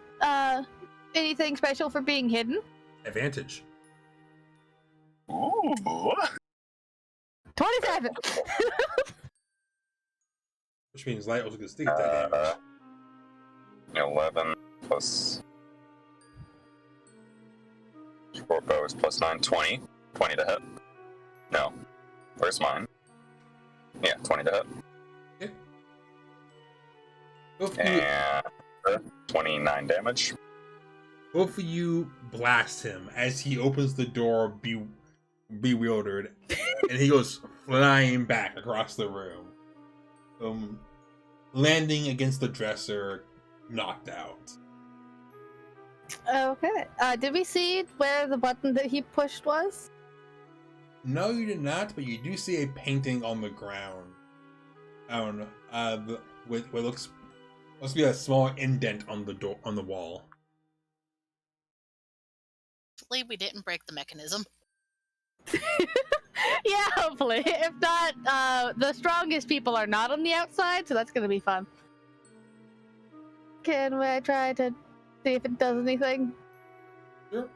anything special for being hidden? Advantage. Ooh. 27. Which means Light also gets sneak attack damage. 11 plus short bow is plus 9, 20. 20 to hit. No. Where's mine? Yeah, 20 to hit. Okay. Both of you, And 29 damage. both of you blast him as he opens the door, bewildered, and he goes flying back across the room, landing against the dresser, knocked out. Okay. Did we see where the button that he pushed was? No, you did not, but you do see a painting on the ground. With what looks must be a small indent on the door on the wall. Hopefully we didn't break the mechanism. Yeah, hopefully. If not, the strongest people are not on the outside, so that's gonna be fun. Can we try to see if it does anything? Sure.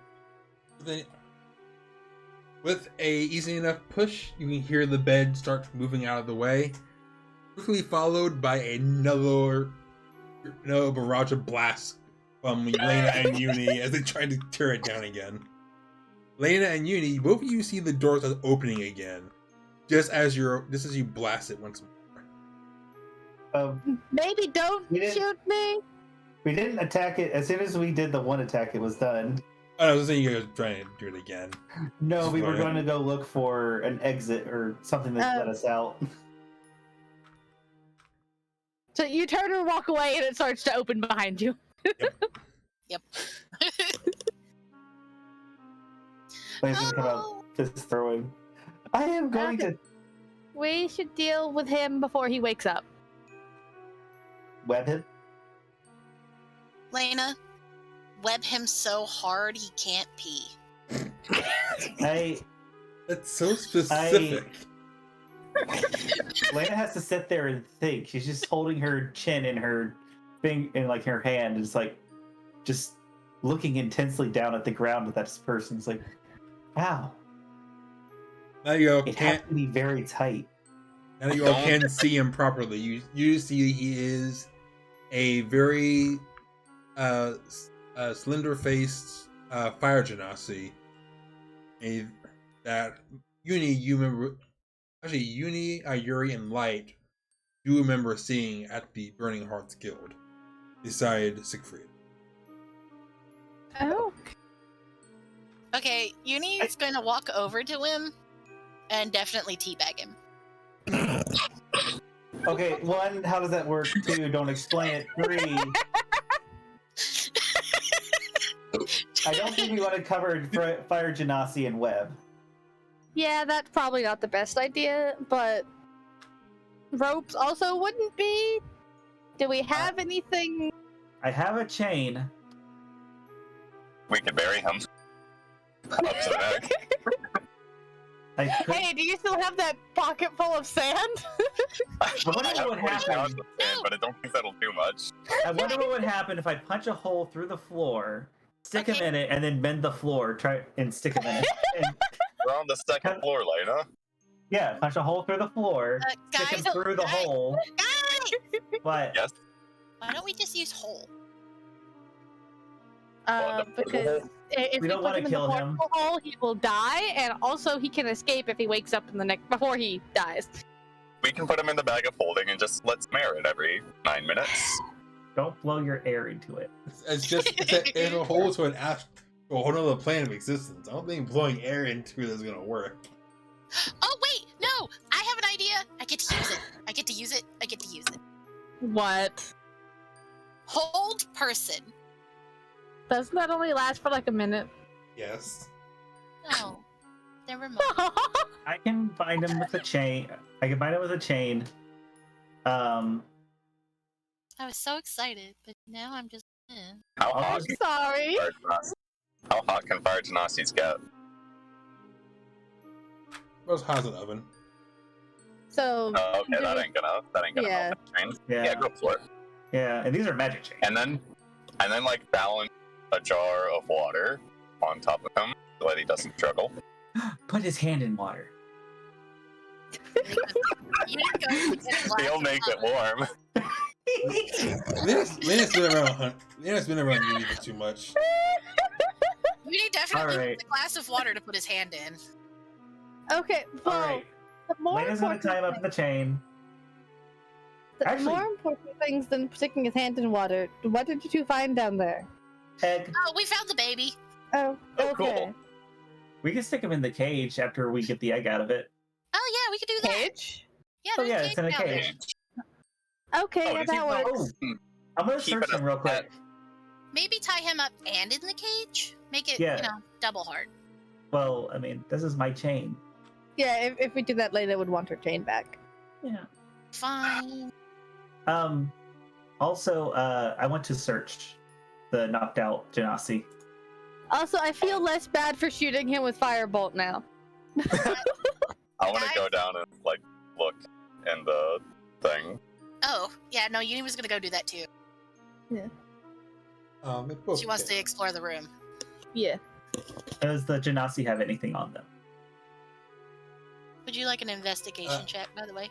With a easy enough push, you can hear the bed start moving out of the way, quickly followed by another barrage of blasts from Lena and Uni as they try to tear it down again. Lena and Uni, both of you see the doors opening again, just as you blast it once more. Maybe don't We didn't- shoot me. We didn't attack it. As soon as we did the one attack, it was done. Oh, I was saying you guys were trying to do it again. No, we were Sorry. going to go look for an exit or something that let us out. So you turn and walk away, and it starts to open behind you. Yep. Lane's gonna come out fist throwing. I am going to We should deal with him before he wakes up. web him. Lena, web him so hard he can't pee. That's so specific. Lena has to sit there and think. She's just holding her chin in her thing in like her hand, and it's like just looking intensely down at the ground at that person. It's like, wow. Now you all It can't. has to be very tight. Now that you all can see him properly, you see he is a very slender-faced fire genasi. That Uni, you remember? Actually, Uni, Ayori, and Lyte, you remember seeing at the Burning Hearts Guild, beside Sigfried. Oh. Okay, Uni's going to walk over to him and definitely teabag him. Okay, 1, how does that work? 2, don't explain it. 3, I don't think we want to cover fire genasi and web. Yeah, that's probably not the best idea, but ropes also wouldn't be. Do we have anything? I have a chain. We could bury him. Up to the neck. I could, Hey, do you still have that pocket full of sand? I wonder I have what would 40 happen. pounds of sand, but I don't think that'll do much. I wonder what would happen if I punch a hole through the floor, stick him in it, and then bend the floor, and stick him in it. And, We're on the second floor, Lena. yeah, punch a hole through the floor, stick him Guys, through the hole. Guys! But Yes. Why don't we just use hole? Because if We don't put wanna him in kill the him. portal hole, he will die, and also he can escape if he wakes up in the next before he dies. We can put him in the bag of holding and just let smear it every 9 minutes. don't blow your air into it. It's a hole to a whole other plane of existence. I don't think blowing air into it is gonna work. Oh, wait! No! I have an idea! I get to use it. I get to use it. I get to use it. What? Hold person. Doesn't that only last for like a minute? Yes. No. Never mind. I can bind him with a chain. I can bind him with a chain. I was so excited, but now I'm just... How I'll hot, just- Sorry. how hot can fire genasis get? What's hot as an oven? So. Oh, okay, that ain't gonna Yeah. melt the chain. Yeah. Yeah, go for it. Yeah, and these are magic chains. And then like balance a jar of water on top of him so that he doesn't struggle. Put his hand in water. You didn't go and get a glass He'll of make it water. warm. Lena's been around Uni for too much. You need definitely Alright. needs a glass of water to put his hand in. Okay. Well, Alright, the more Lena's gonna important tie him up in the chain. The Actually- more important things than sticking his hand in water. What did you two find down there? Egg. Oh, we found the baby. Oh, Oh, okay. cool. We can stick him in the cage after we get the egg out of it. Oh yeah, we could do that. Cage? Yeah, Oh there's yeah, it's in a down there. cage. Okay, Oh, yeah, does he that know- works. Oh, I'm gonna Keep search it him real as a quick. Maybe tie him up and in the cage. Make it, Yeah. double hard. Well, I mean, this is my chain. Yeah, if we do that, Lena would want her chain back. Yeah. Fine. Also, I want to search the knocked out Genasi. Also, I feel less bad for shooting him with firebolt now. I want to go down and look in the thing. Oh, yeah, no, Uni was gonna go do that too. She wants to explore the room. Yeah. Does the Genasi have anything on them? Would you like an investigation check, by the way?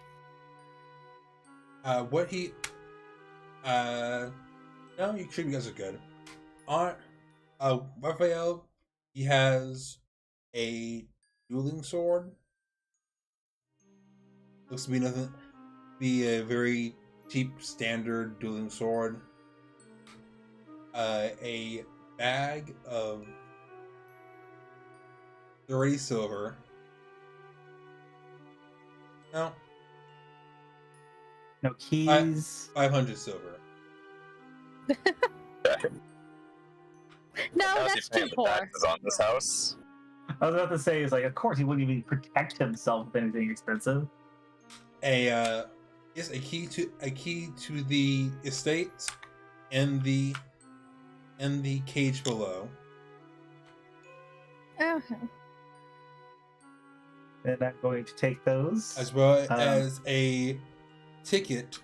No, you guys are good. Raphael, he has a dueling sword. Looks to be a very cheap, standard dueling sword. A bag of 30 silver. No. No keys. 500 silver. No, How's he that's paying too the poor. taxes on this house? I was about to say, is like, of course he wouldn't even protect himself with anything expensive. A key to the estate and the cage below. Okay. And I'm going to take those. As well as a ticket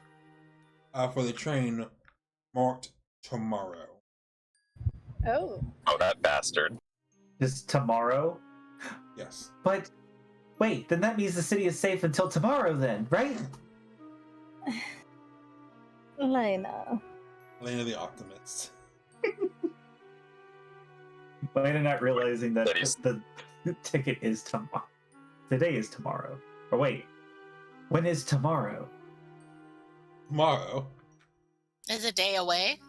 for the train marked tomorrow. Oh. Oh, that bastard. Just tomorrow? Yes. But wait, then that means the city is safe until tomorrow then, right? Lena. Lena the Optimist. Lena not realizing that That is- the ticket is tomorrow. Today is tomorrow. Or wait, when is tomorrow? Tomorrow. Is a day away?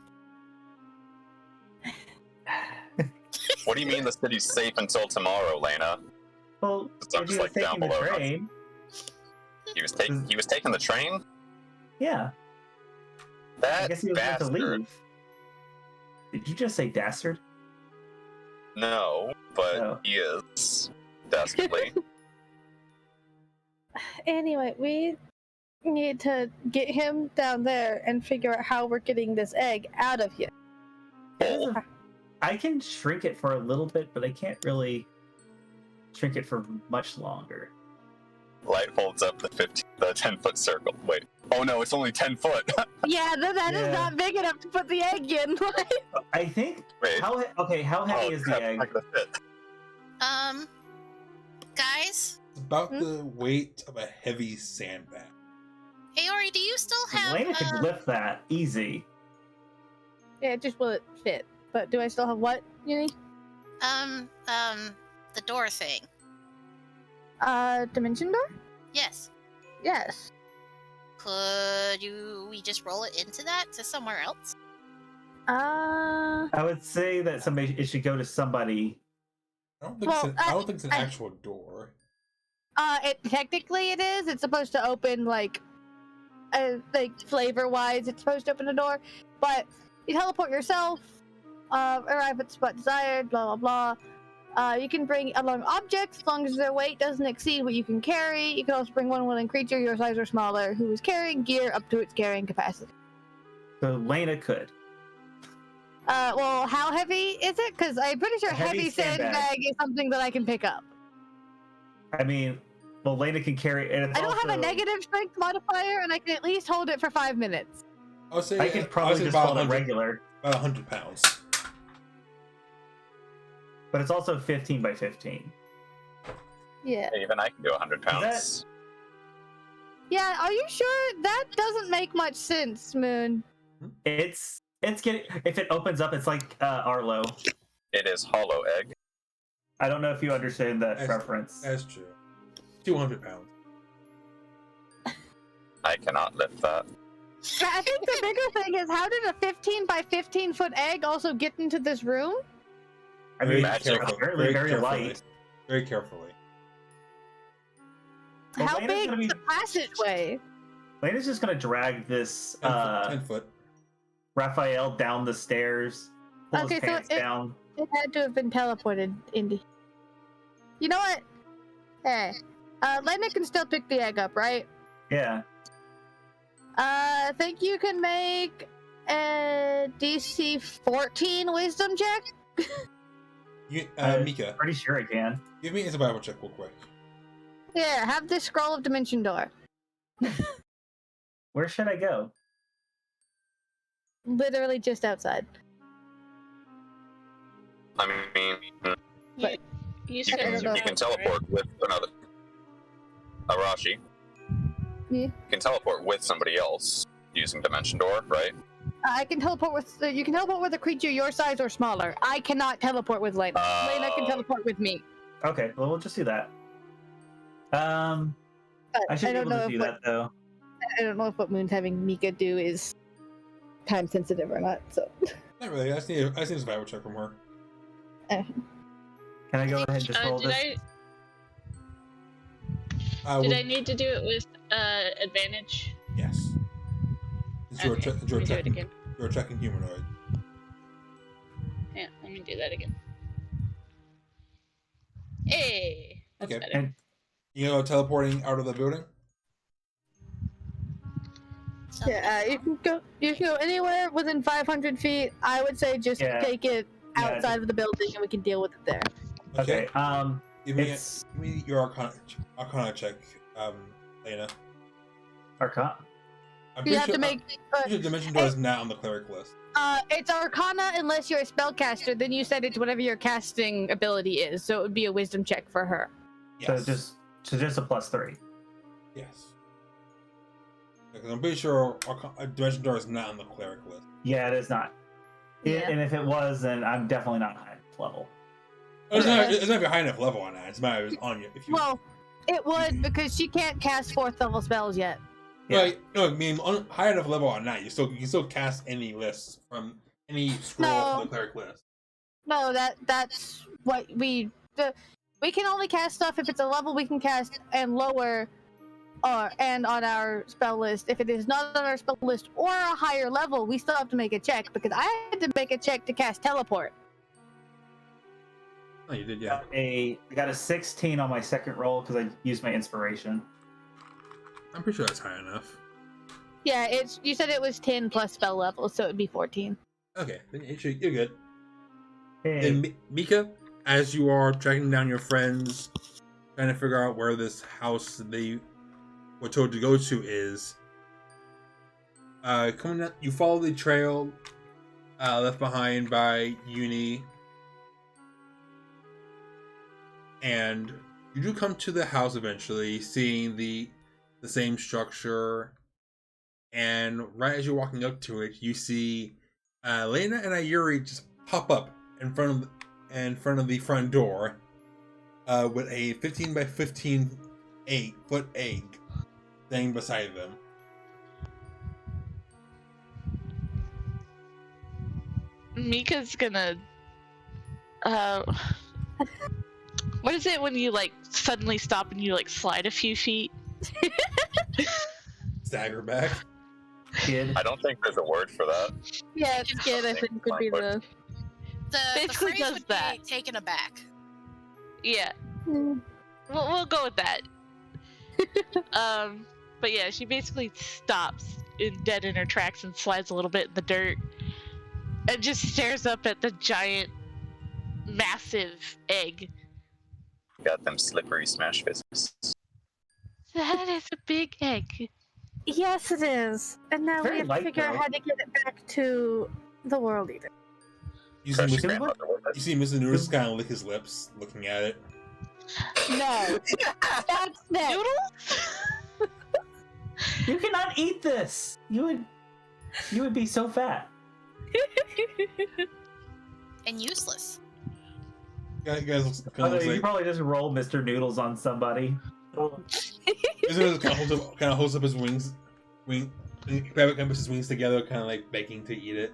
What do you mean the city's safe until tomorrow, Lena? Well, I'm if just he was like down taking the below. train, He was taking the train? yeah, I That guess he was going to bastard. leave. Did you just say dastard? No, but Oh. he is. Dastardly. Anyway, we need to get him down there and figure out how we're getting this egg out of here. Oh, I can shrink it for a little bit, but I can't really shrink it for much longer. Light holds up the 10-foot circle. Wait. Oh no, it's only 10 foot. Yeah, that is Yeah. not big enough to put the egg in. I think. Wait. How heavy is crap, the egg? it's not gonna fit. Guys? It's about the weight of a heavy sandbag. Ayori, do you still have Lena could lift that easy. Yeah, it just will it fit. But do I still have what, Uni? the door thing? Dimension door? Yes. Yes. Could we just roll it into that to somewhere else? I would say that it should go to somebody. I don't think it's an actual door. Technically it is. It's supposed to open like flavor-wise, it's supposed to open the door. But you teleport yourself, arrive at the spot desired, blah blah blah. You can bring along objects as long as their weight doesn't exceed what you can carry. You can also bring one willing creature your size or smaller who is carrying gear up to its carrying capacity. So Lena could. Well, how heavy is it? Because I'm pretty sure A heavy heavy sandbag is something that I can pick up. I mean, well, Lena can carry it. I don't have a negative strength modifier, and I can at least hold it for 5 minutes. I would say I could probably just hold it regular. About 100 pounds. But it's also 15 by 15. Yeah. Even I can do 100 pounds. Yeah, are you sure? That doesn't make much sense, Moon. It's getting. If it opens up, it's like Arlo. It is hollow egg. I don't know if you understand that reference. That's true. 200 pounds. I cannot lift that. I think the bigger thing is, how did a 15 by 15 foot egg also get into this room? I mean, Very very carefully. light. Very carefully. Well, How Lena's big gonna is be- the passageway? Lena's just gonna drag this 10 foot. Raphael down the stairs, pull Okay, his so pants down. It had to have been teleported into. You know what? Hey, Lena can still pick the egg up, right? Yeah. I think you can make a DC 14 wisdom check. Mika, Pretty sure I can. give me a survival check real quick. Yeah, have this scroll of dimension door. Where should I go? Literally just outside. I mean, You you said can, don't know. you can teleport with another. Arashi. Yeah. You can teleport with somebody else using Dimension Door, right? I can teleport with. You can teleport with a creature your size or smaller. I cannot teleport with Lena. Lena can teleport with me. Okay, well we'll just do that. I should be don't able know to if do that though. I don't know if what Moon's having Mika do is time sensitive or not. So. Not really. I just need a survival check from her. Can I go ahead and just roll did this? I need to do it with advantage? Yes. You're Okay, let me do it again. You're a trekking humanoid. Yeah, let me do that again. Hey, that's Okay. better. And You know, teleporting out of the building. Yeah, you can go anywhere within 500 feet. I would say just Yeah. take it Yeah. outside of the building and we can deal with it there. okay. Give me, It's give me your Arcana check, Lena. Arcana. I'm You pretty have sure, to make. pretty sure Dimension Door is not on the cleric list. It's Arcana unless you're a spellcaster. Then you set it to whatever your casting ability is. So it would be a Wisdom check for her. Yes. So just a +3. Yes. Because I'm pretty sure Dimension Door is not on the cleric list. Yeah, it is not. Yeah. And if it was, then I'm definitely not high level. It's not if you're high enough level on that. It's a matter of on you. If you Well, it would because she can't cast 4th level spells yet. Yeah. no, I mean on high enough level on that, you can still cast any lists from any scroll of the cleric list. No, that's what we can only cast stuff if it's a level we can cast and lower, and on our spell list. If it is not on our spell list or a higher level, we still have to make a check because I had to make a check to cast teleport. Oh, you did, yeah. I got a 16 on my second roll because I used my inspiration. I'm pretty sure that's high enough. Yeah, you said it was 10 plus spell level, so it'd be 14. Okay, then you're good. Hey. And Mika, as you are tracking down your friends, trying to figure out where this house they were told to go to is, coming up, you follow the trail left behind by Uni, and you do come to the house eventually, seeing the same structure. And right as you're walking up to it, you see Lena and Ayori just pop up in front of the front door with a 15 by 15 8-foot egg staying beside them. Mika's gonna what is it when you like suddenly stop and you like slide a few feet? Stagger back. Kid. I don't think there's a word for that. Yeah, it's good. I think would be the. The Basically phrase does would that. be taken aback. Yeah, Hmm. we'll go with that. But yeah, she basically stops dead in her tracks and slides a little bit in the dirt and just stares up at the giant, massive egg. Got them slippery smash physics. That is a big egg. Yes, it is. And now Very we have to light, figure out though. how to get it back to the world eater. You see, Crush your Mr. grandmother with it. You see Mr. Noodles kind of lick his lips, looking at it. No, that's next. Noodles? You cannot eat this. You would be so fat. And useless. Guys kind Although of you like, probably just roll Mr. Noodles on somebody. Mr. Noodles kind of holds up his wings, puts his wings together, kind of like begging to eat it.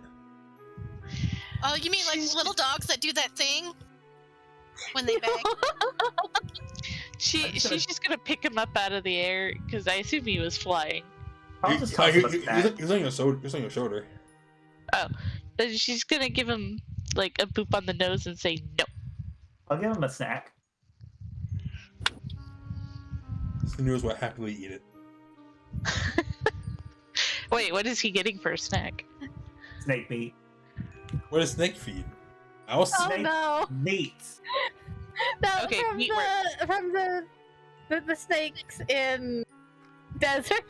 Oh, you mean like little dogs that do that thing when they beg? She's just gonna pick him up out of the air because I assume he was flying. I'll just toss him a snack. He's on your shoulder. He's on your shoulder. Then she's gonna give him like a boop on the nose and say no. I'll give him a snack. Mr. Noodles will happily eat it. Wait, what is he getting for a snack? Snake meat. What does snake feed? I was Oh Snake no! meat. No, Okay, from meat the snakes in desert.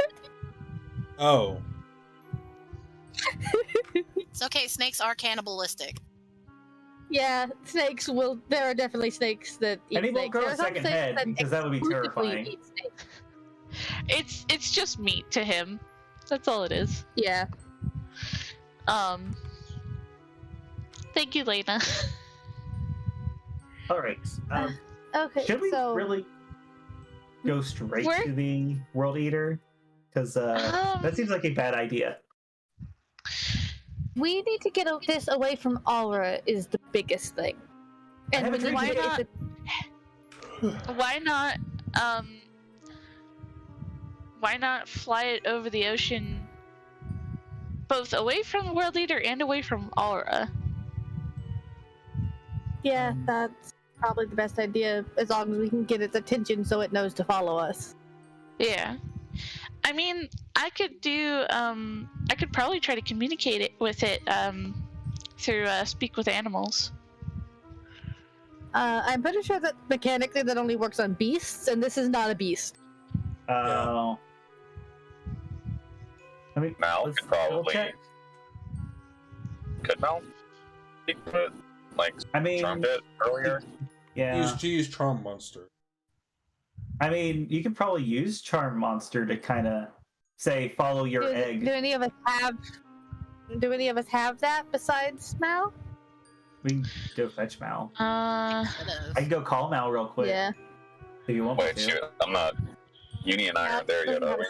Oh. It's okay, snakes are cannibalistic. Yeah, snakes will. There are definitely snakes that eat And he won't snakes. grow There a are some second snakes head that because that would be exclusively terrifying. eat snakes. It's just meat to him. That's all it is. Yeah. Thank you, Lena. All right. Okay. Should we so really go straight We're- to the World Eater? Because that seems like a bad idea. we need to get this away from Alra is the biggest thing. And haven't when why you not- Why not fly it over the ocean both away from the world leader and away from Alra. Yeah, that's probably the best idea, as long as we can get its attention so it knows to follow us. Yeah. I mean, I could do, I could probably try to communicate it with it, through, speak with animals. I'm pretty sure that mechanically that only works on beasts, and this is not a beast. Oh. I mean, Mal let's could double probably. check. Could Mal speak to it? Like, I mean, charmed it earlier? yeah. Use Charm Monster. I mean, you could probably use Charm Monster to kind of say, follow your egg. Do any of us have that besides Mal? We can go fetch Mal. Uh, I can go call Mal real quick. Yeah. If you want me Wait, to. shoot. I'm not. Uni and I aren't there yet, are we?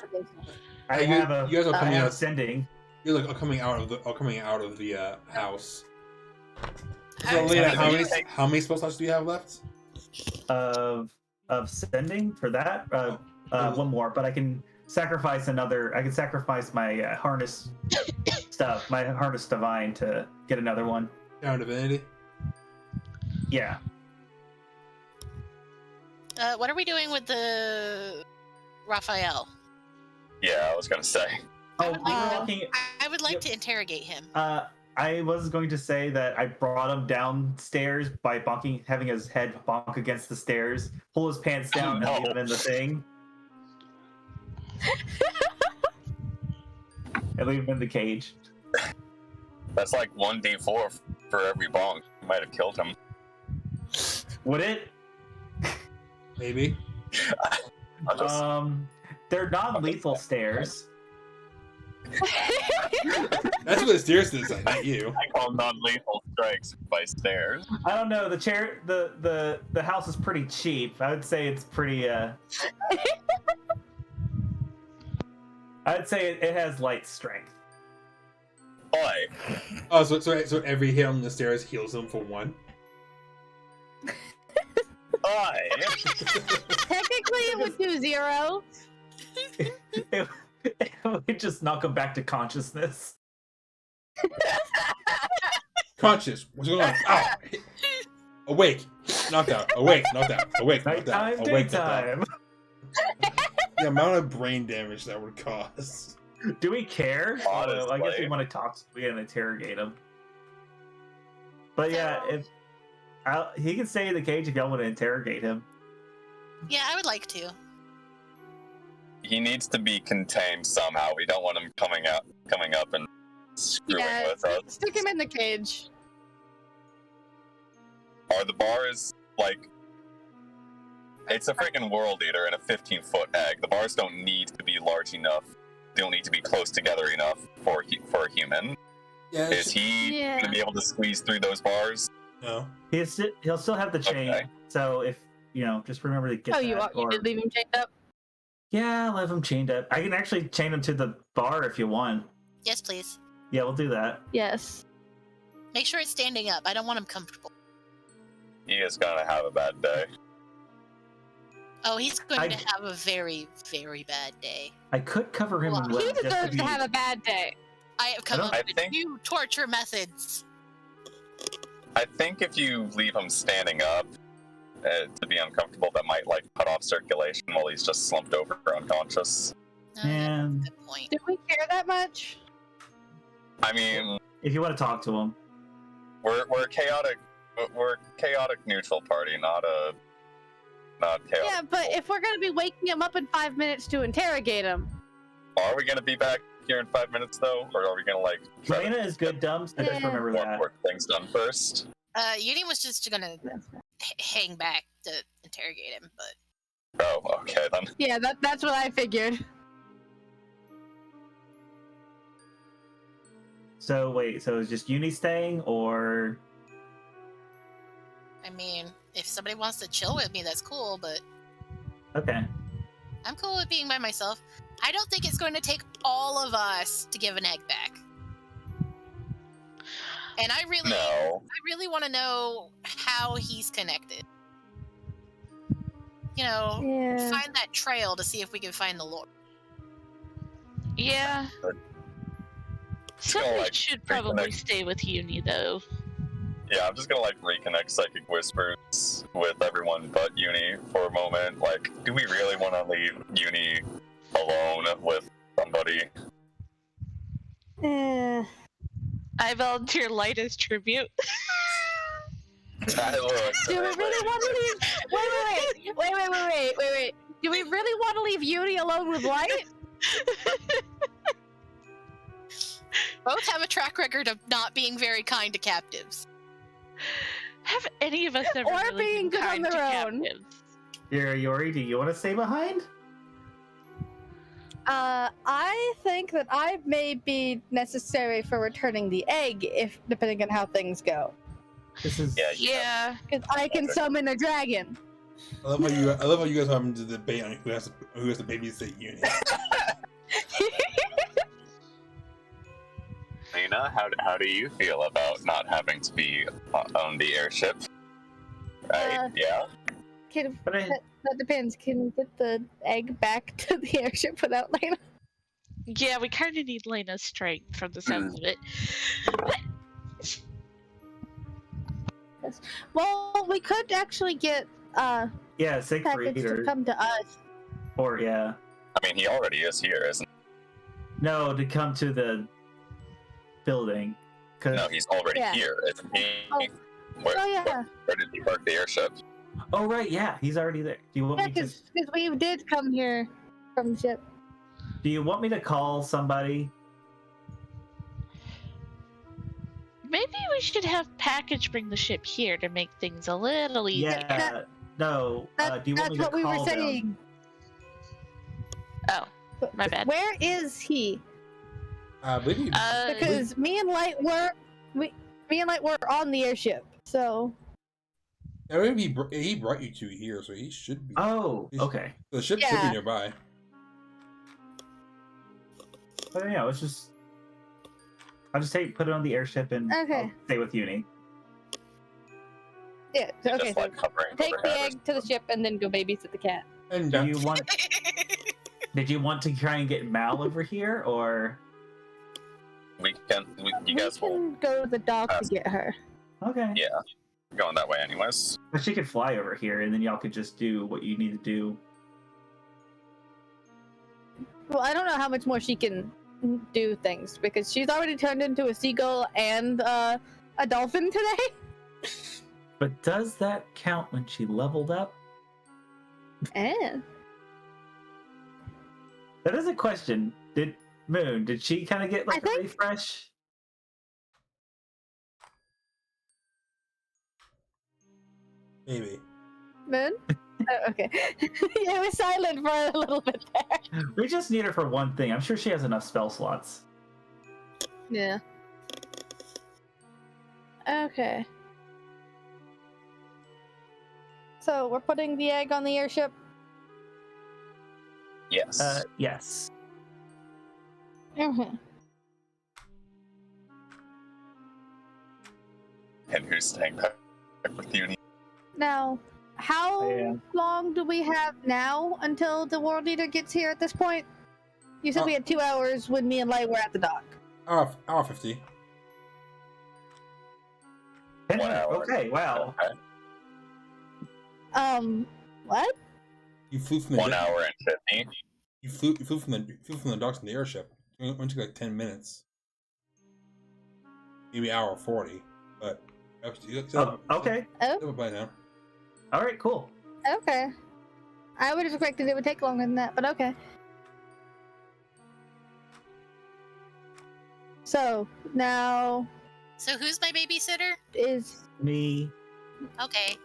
I Hey, have a. you guys are I coming have out. sending. You're like coming out of the house. So, Alright, Lena, so how many spell slots do you have left? Of sending for that. One more, but I can sacrifice another. I can sacrifice my harness stuff, my harness divine, to get another one. Down Divinity. Yeah. What are we doing with the Raphael? Yeah, I was gonna say. Oh, we were walking. I would like Yep. to interrogate him. I was going to say that I brought him downstairs by having his head bonk against the stairs, pull his pants down, and leave him in the thing. And leave him in the cage. That's like 1d4 for every bonk. You might have killed him. Would it? Maybe. I'll just, They're non-lethal stairs. That's what the stairs is, not you. I call non-lethal strikes by stairs. I don't know. The house is pretty cheap. I would say it's pretty. I'd say it has light strength. Boy. Oh, so every hit on the stairs heals them for 1. Boy. Technically, it would do 0. It would just knock him back to consciousness. Conscious. What's going on? Ow! Awake. Knocked out. Awake. Knocked out. Awake. Knocked out. Nighttime, Awake. Knocked out. daytime. The amount of brain damage that would cause. Do we care? Honestly. I guess we want to talk. We can interrogate him. But yeah, he can stay in the cage if y'all want to interrogate him. Yeah, I would like to. He needs to be contained somehow. We don't want him coming up and screwing with us. Stick him in the cage. Are the bars like? It's a freaking world eater and a 15-foot egg. The bars don't need to be large enough. They don't need to be close together enough for a human. Yeah. Is he gonna be able to squeeze through those bars? No. He'll still have the chain. Okay. So if just remember to get. Oh, that, you did leave him chained up? Yeah, I'll leave him chained up. I can actually chain him to the bar if you want. Yes, please. Yeah, we'll do that. Yes. Make sure it's standing up. I don't want him comfortable. He is gonna have a bad day. Oh, he's going to have a very, very bad day. I could cover him in He web just deserves to have a bad day. I have come I up don't- with I think- new torture methods. I think if you leave him standing up to be uncomfortable, that might like cut off circulation while he's just slumped over unconscious. Oh, And good point. Do we care that much? I mean, if you want to talk to him, we're a chaotic neutral party, not chaotic. Yeah, but if we're gonna be waking him up in 5 minutes to interrogate him, Are we gonna be back here in 5 minutes though, or are we gonna like try Lena is good dumb, so just Yeah. remember to that. work things done first? Uni was just gonna hang back to interrogate him, but Oh, okay then. yeah, that's what I figured. So wait, so is just Uni staying, or I mean, if somebody wants to chill with me, that's cool, but okay? I'm cool with being by myself. I don't think it's going to take all of us to give an egg back. And I really want to know how he's connected. Yeah. Find that trail to see if we can find the Lord. Yeah. Somebody like, should probably reconnect. stay with Uni, though. Yeah, I'm just gonna like reconnect psychic whispers with everyone but Uni for a moment. Like, do we really want to leave Uni alone with somebody? I volunteer Lyte as tribute. Do we really want to leave? Wait. Do we really want to leave Uni alone with Lyte? Both have a track record of not being very kind to captives. Have any of us ever Or really being been good on kind to their own. captives? Here, Ayori, do you want to stay behind? I think that I may be necessary for returning the egg, if depending on how things go. This is Yeah. Because I can summon a dragon. I love how you guys are having to debate on who has to babysit Uni. Lena, how do you feel about not having to be on the airship? Right? Yeah. That depends. Can we get the egg back to the airship without Lena? Yeah, we kind of need Lena's strength from the sounds of it. Well, we could actually get yeah, Sigfried package to come to us. or yeah. I mean, he already is here, isn't No, to come to the building. he? No, he's already here, isn't he? Oh. Where did he park the airship? Oh right, yeah, he's already there. Do you want Yeah, me to? because we did come here from the ship. Do you want me to call somebody? Maybe we should have package bring the ship here to make things a little easier. Yeah. No. Do you want me That's to what we call were them? saying. Oh, my bad. Where is he? Because me and Lyte were on the airship, so. I mean, he brought you two here, so he should be. Oh, okay. The ship should be nearby. But yeah, let's just. I'll just put it on the airship and I'll stay with Uni. Yeah. Okay. Just, like, take the egg to the ship and then go babysit the cat. And do you want? Did you want to try and get Mal over here, or? You guys will go to the dock to get her. Okay. Yeah, going that way anyways. But she could fly over here, and then y'all could just do what you need to do. Well, I don't know how much more she can do things because she's already turned into a seagull and a dolphin today. But does that count when she leveled up? And that is a question. Did she kind of get like a refresh? Maybe. Moon? Oh, okay. Yeah, it was silent for a little bit there. We just need her for one thing. I'm sure she has enough spell slots. Yeah. Okay. So we're putting the egg on the airship? Yes. Yes. Mm-hmm. And who's staying back with Uni? Now, how long do we have now until the world leader gets here at this point? You said we had 2 hours when me and Lyte were at the dock. Hour 50. 1 hour. Okay, wow. Okay. What? You flew from the 1 hour and 50. You flew from the docks in the airship. It only took like 10 minutes. Maybe hour 40, but okay. By now. All right, cool. Okay. I would have expected it would take longer than that, but okay. So now. So who's my babysitter? Is me. Okay.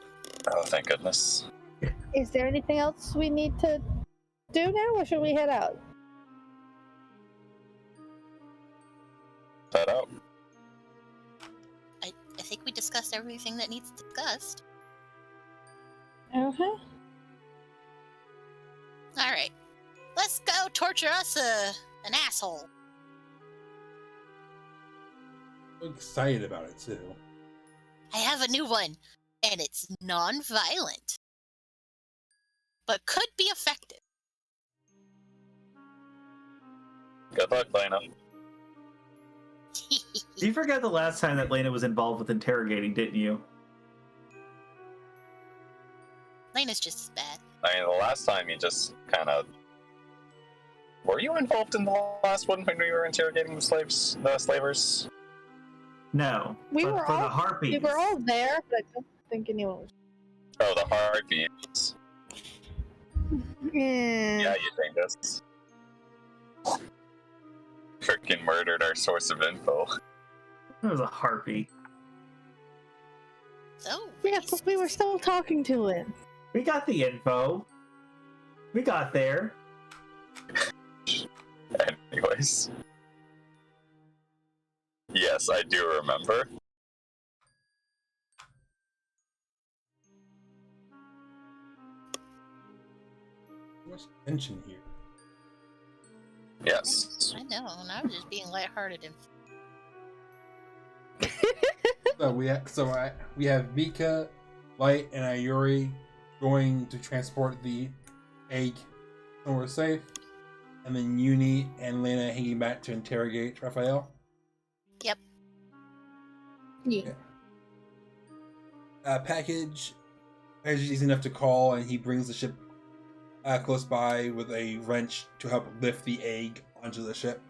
Oh, thank goodness. Is there anything else we need to do now, or should we head out? Head out. I think we discussed everything that needs discussed. Okay. Alright. Let's go torture us an asshole. I'm excited about it too. I have a new one, and it's non-violent. But could be effective. Good luck, Lena. You forgot the last time that Lena was involved with interrogating, didn't you? Lena's just as bad. I mean, the last time you just kind of... Were you involved in the last one when we were interrogating the slavers? No. We but were for all the harpies. we were all there, but I don't think anyone was. Oh, the harpies. Yeah, you think this. Frickin' murdered our source of info. It was a harpy. So Yeah, but we were still talking to it. We got the info. We got there. Anyways. Yes, I do remember. What's tension here? Yes. I know, and I was just being lighthearted and So we have Mika, Lyte, and Ayori going to transport the egg somewhere safe, and then Uni and Lena hanging back to interrogate Raphael. Yeah. Package is easy enough to call, and he brings the ship close by with a wrench to help lift the egg onto the ship.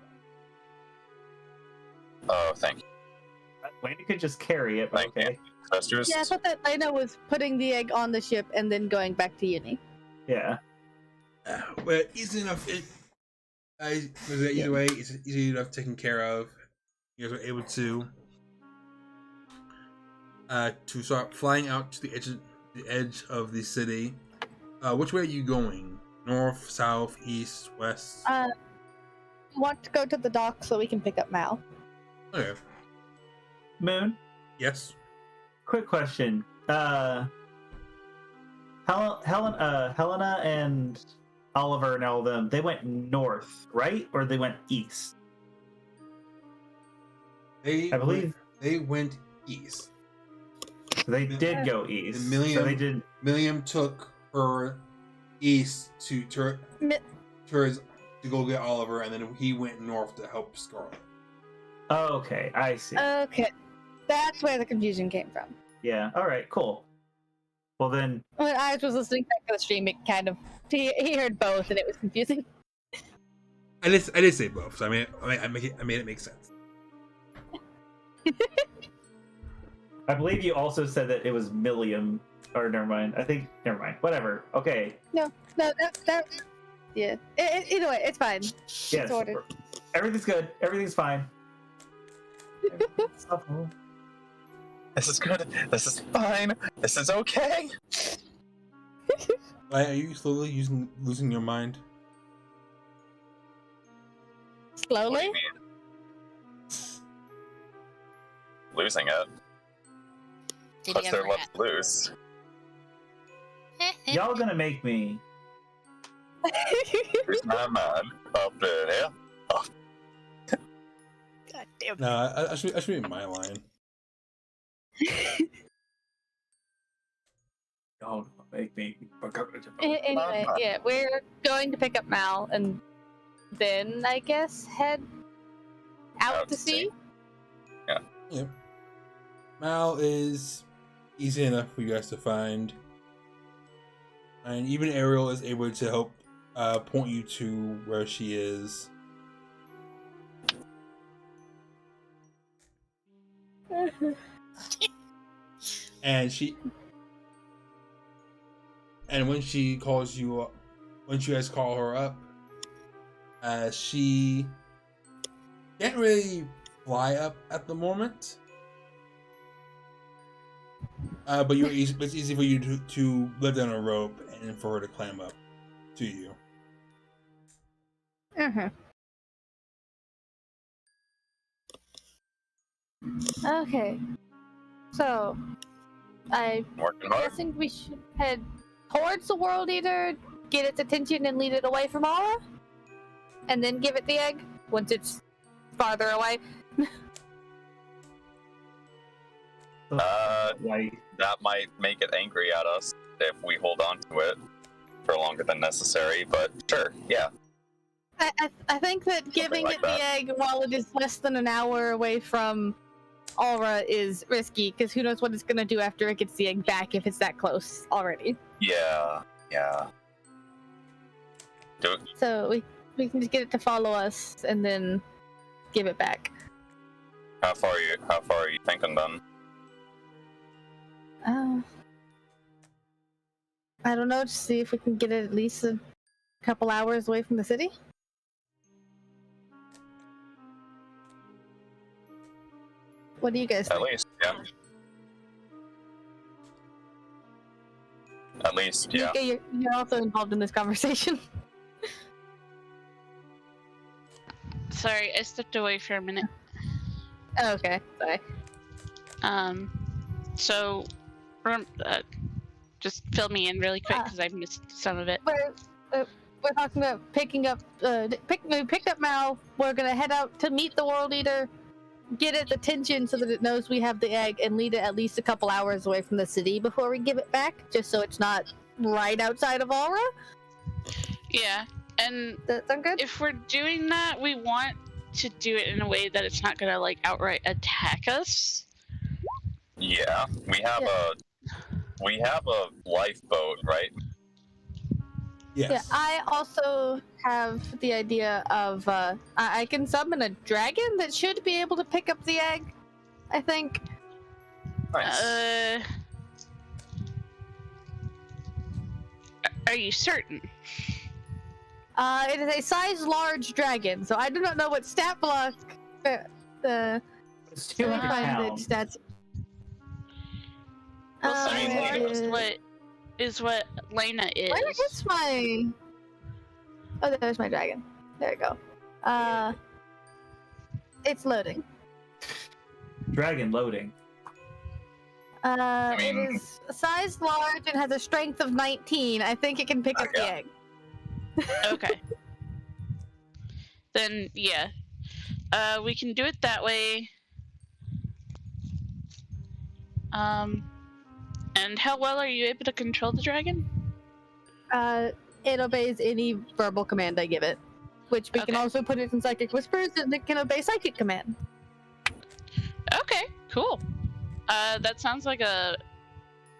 Oh, thank you. Lena could just carry it, but Thank you. okay. Investors? Yeah, I thought that Lena was putting the egg on the ship and then going back to Uni. Yeah. Well, easy enough. Either way, it's easy enough taken care of. You guys were able to start flying out to the edge of the city. Which way are you going? North, south, east, west? Want to go to the dock so we can pick up Mal. Okay. Moon, Yes. quick question. Helena and Oliver and all of them, they went north, right? Or they went east? I believe they went east. they did go east. And Milliam, so they did. Milliam took her east to go get Oliver, and then he went north to help Scarlet. Oh, okay, I see. Okay. That's where the confusion came from. Yeah. All right. Cool. Well then, When I was listening back to the stream, it kind of he heard both, and it was confusing. I did say both, so I made it make sense. I believe you also said that it was Milliam. Or never mind. Never mind. Whatever. Okay. No, that yeah. Either way, it's fine. Yes. It's ordered. Everything's good. Everything's fine. This is good. This is fine. This is okay. Are you slowly losing your mind? What do Slowly. you mean? Losing it. did Plus he they're ever left loose. Y'all gonna make me. Who's my man up in here? God damn. No, I should be in my line. Y'all gonna make me. Anyway, yeah, we're going to pick up Mal and then I guess head out to sea. Yep. Mal is easy enough for you guys to find, and even Ariel is able to help point you to where she is. And when she calls you up, when you guys call her up, she can't really fly up at the moment. But it's easy for you to let down a rope and for her to climb up to you. Okay. So, I'm Working hard. guessing we should head towards the World Eater, get its attention, and lead it away from Alra, and then give it the egg once it's farther away. That might make it angry at us if we hold on to it for longer than necessary, but sure, yeah. I think that giving like it that. the egg while it is less than an hour away from Alra is risky, because who knows what it's gonna do after it gets the egg back if it's that close already. Yeah. Do it. So we can just get it to follow us and then give it back. How far are you thinking then? I don't know, just see if we can get it at least a couple hours away from the city. What do you guys think? At least, yeah. At least, yeah. Mika, you're also involved in this conversation. Sorry, I stepped away for a minute. Oh, okay, sorry. So, just fill me in really quick because I missed some of it. We're talking about picking up. We picked up Mal. We're gonna head out to meet the World Eater, get its attention so that it knows we have the egg, and lead it at least a couple hours away from the city before we give it back, just so it's not right outside of Alra. Yeah, and That sound good? if we're doing that, we want to do it in a way that it's not gonna like outright attack us. Yeah. We have a lifeboat, right? Yes. Yeah, I also have the idea of I can summon a dragon that should be able to pick up the egg, I think. Nice. Are you certain? It is a size large dragon, so I do not know what stat block. It's 200 pounds. Stats. Well, I mean, size large is what Lena is. Where is my? Oh, there's my dragon. There we go. It's loading. Dragon loading. It is size large and has a strength of 19. I think it can pick up the egg. Okay. Then yeah, we can do it that way. And how well are you able to control the dragon? It obeys any verbal command I give it, which we can Okay. also put it in psychic whispers, and it can obey psychic command. Okay, cool. That sounds like a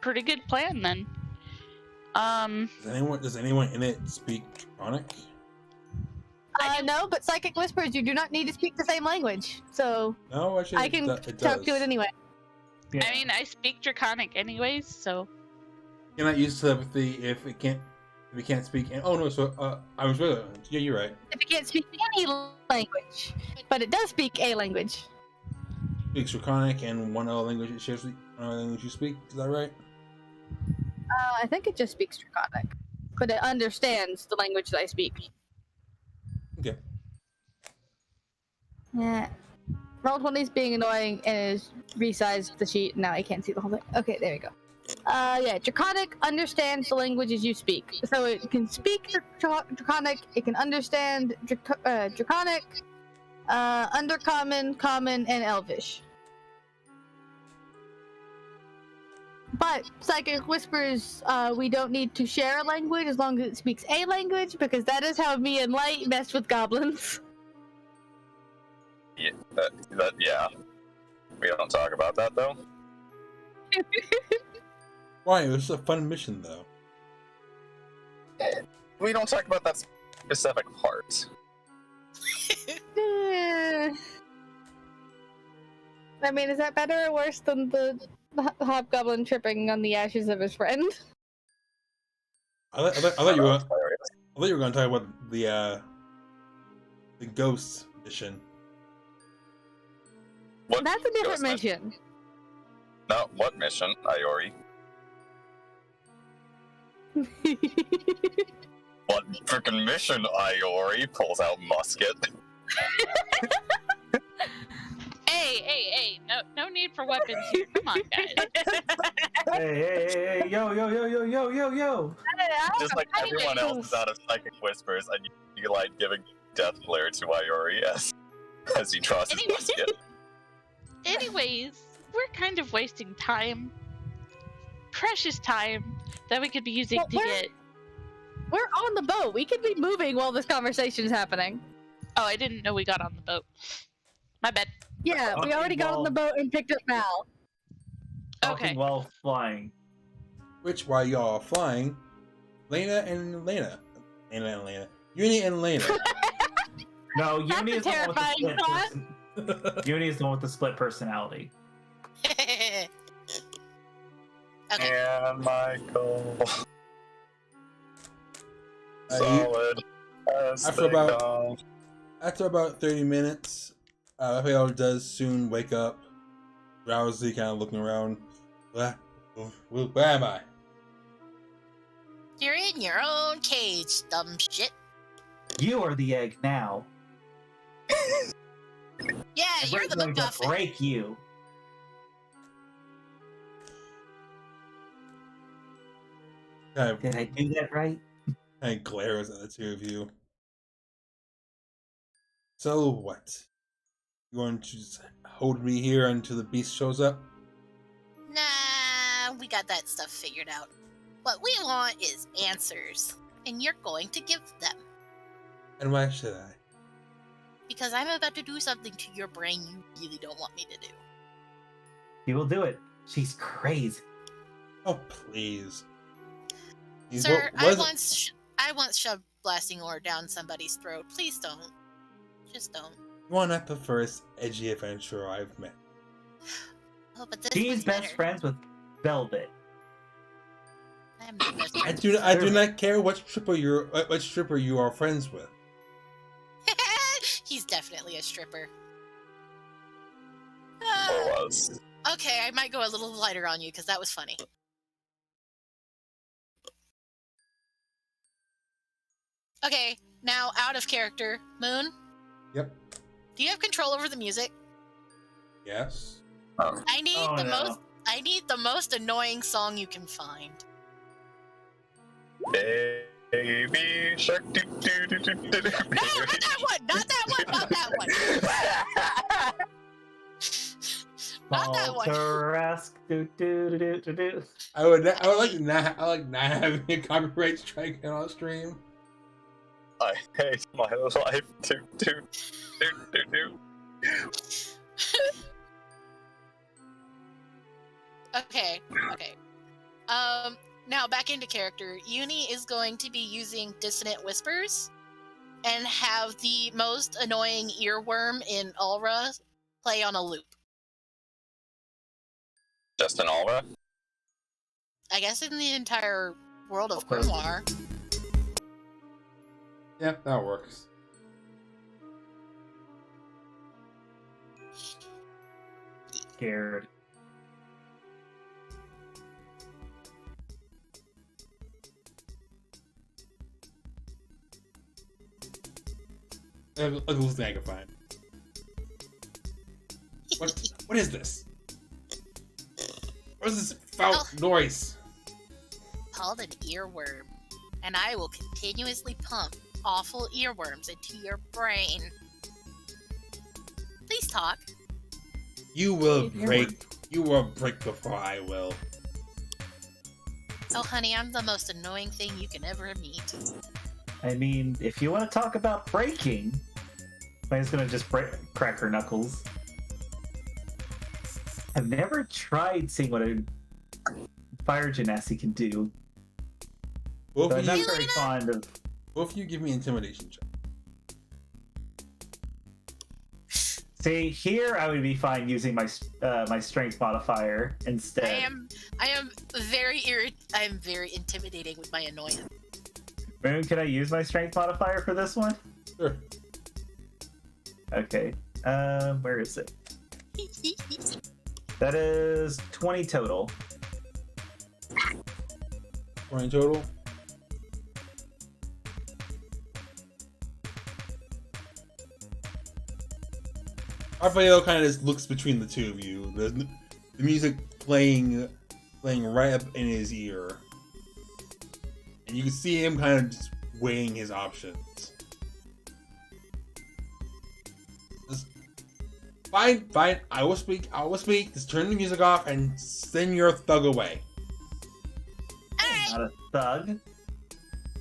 pretty good plan then. Does anyone in it speak Draconic? No, but psychic whispers, you do not need to speak the same language, so No, actually, I can it talk does. to it anyway. Yeah. I mean, I speak Draconic anyways, so. You're not used to telepathy if it can't speak. Oh no, so I was really. Yeah, you're right. If it can't speak any language, but it does speak a language. Speaks Draconic and one other language it shares. One other language you speak. Is that right? I think it just speaks Draconic, but it understands the language that I speak. Okay. Yeah. Roll20's being annoying and has resized the sheet. Now I can't see the whole thing. Okay, there we go. Yeah, Draconic understands the languages you speak. So it can speak Draconic, it can understand Draconic, Undercommon, Common, and Elvish. But Psychic Whispers, we don't need to share a language as long as it speaks a language, because that is how me and Light messed with goblins. Yeah, yeah. We don't talk about that though. Why? It was a fun mission though. We don't talk about that specific part. I mean, is that better or worse than the hobgoblin tripping on the ashes of his friend? I thought you were going to talk about the ghost mission. What That's a different ghost mission. No, what mission, Ayori? What freaking mission, Ayori? Pulls out musket. Hey, no need for weapons here. Come on, guys. Hey, yo. Just like everyone else is out of psychic whispers, and you like giving death glare to Ayori as he draws his musket. Anyways, we're kind of wasting time. Precious time that we could be using Well, to get. We're on the boat. We could be moving while this conversation is happening. Oh, I didn't know we got on the boat. My bad. Yeah, we Okay, already got on the boat and picked up Mal. Talking Okay. while flying. Which, while y'all are flying, Lena and Lena. Uni and Lena. No, Uni is That's the a one with the terrifying split thought. Uni is the one with the split personality. Okay. And Michael. You- As after they about- go. After about 30 minutes, Raphael does soon wake up, drowsy, kind of looking around. Where am I? You're in your own cage, dumb shit. You are the egg now. Yeah, And you're we're the going to MacGuffin. break you. Kind Did I do that right? of glares at the two of you. So what? You want to just hold me here until the beast shows up? Nah, we got that stuff figured out. What we want is answers, and you're going to give them. And why should I? Because I'm about to do something to your brain you really don't want me to do. He will do it. She's crazy. Oh, please. Sir, What is it? I once shoved blasting ore down somebody's throat. Please don't. Just don't. You are not the first edgy adventurer I've met. Oh, but this She's one's best better. friends with Velvet. I'm not best I friends. do not care what stripper you are friends with. He's definitely a stripper. Or was. Okay, I might go a little lighter on you because that was funny. Okay, now out of character. Moon, Yep. do you have control over the music? Yes. I need Oh, the no. most. I need the most annoying song you can find. Baby shark. Do, do, do, do, do, do. No, not that one! Not that one! Not that one! Not that one! Baltarask, do, do, do, do, do, do. I would like not having a copyright strike on our stream. I hate my life. Do, do, do, do, do. Okay. Now back into character. Uni is going to be using dissonant whispers and have the most annoying earworm in Alra play on a loop. Just an Alra? I guess in the entire world of Grimoire. Yeah, that works. Scared. Look who's thing I can find. What is this? What is this foul noise? Called an earworm. And I will continuously pump awful earworms into your brain. Please talk. You will break. You will break before I will. Oh, honey, I'm the most annoying thing you can ever meet. I mean, if you want to talk about breaking, I'm just gonna just crack her knuckles. I've never tried seeing what a fire genasi can do. Both So of I'm you, not very fond of. both of you, give me intimidation check. See, here I would be fine using my my strength modifier instead. I am very intimidating with my annoyance. Moon, can I use my strength modifier for this one? Sure. Okay. Where is it? That is 20 total. 20 total. Raphael kind of just looks between the two of you. The music playing right up in his ear, and you can see him kind of just weighing his options. Just, fine. I will speak. Just turn the music off and send your thug away. Alright, Not a thug.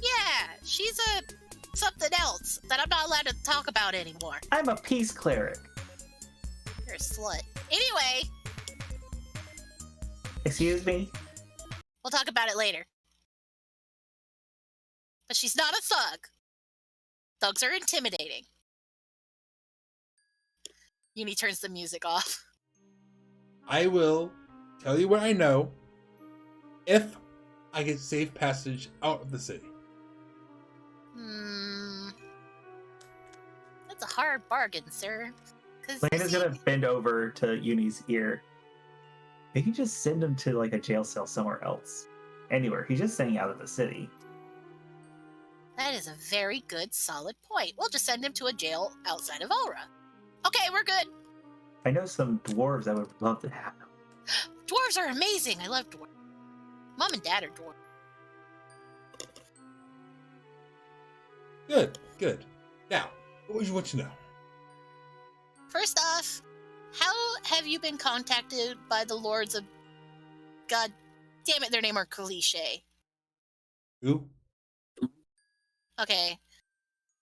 yeah. She's a something else that I'm not allowed to talk about anymore. I'm a peace cleric. You're a slut. Anyway, Excuse me? we'll talk about it later. But she's not a thug. Thugs are intimidating. Uni turns the music off. I will tell you what I know if I get safe passage out of the city. That's a hard bargain, sir. Lena's gonna bend over to Uni's ear. We can just send him to like a jail cell somewhere else. Anywhere. He's just staying out of the city. That is a very good, solid point. We'll just send him to a jail outside of Alra. Okay, we're good. I know some dwarves that would love to have him. Dwarves are amazing. I love dwarves. Mom and Dad are dwarves. Good. Now, what would you want to know? First off, how have you been contacted by the lords of... God damn it, their name are cliche. Who? Okay.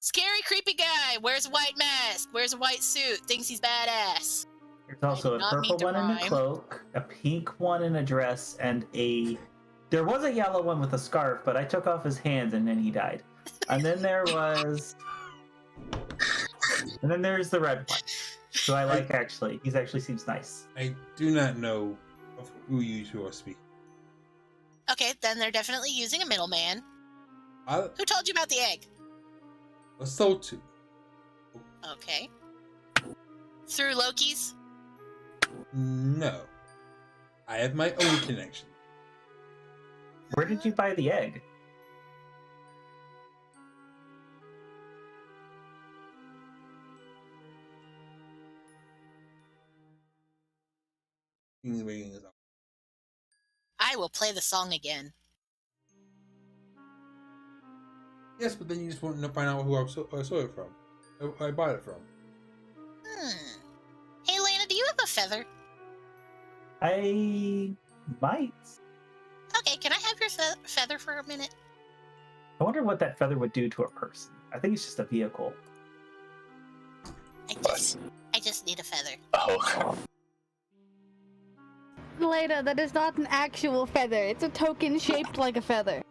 Scary, creepy guy. Wears a white mask. Wears a white suit. Thinks he's badass. There's also a purple one in a cloak, a pink one in a dress, and a... There was a yellow one with a scarf, but I took off his hands and then he died. And then there was... And then there's the red one. So I like, actually. He actually seems nice. I do not know of who you two are speaking. Okay, then they're definitely using a middleman. Who told you about the egg? A soul too. Okay. Through Loki's? No. I have my own connection. Where did you buy the egg? I will play the song again. Yes, but then you just want to find out who I saw it from. Who I bought it from. Hey, Lena, do you have a feather? I might. Okay, can I have your feather for a minute? I wonder what that feather would do to a person. I think it's just a vehicle. I just need a feather. Oh. Lena, that is not an actual feather. It's a token shaped like a feather.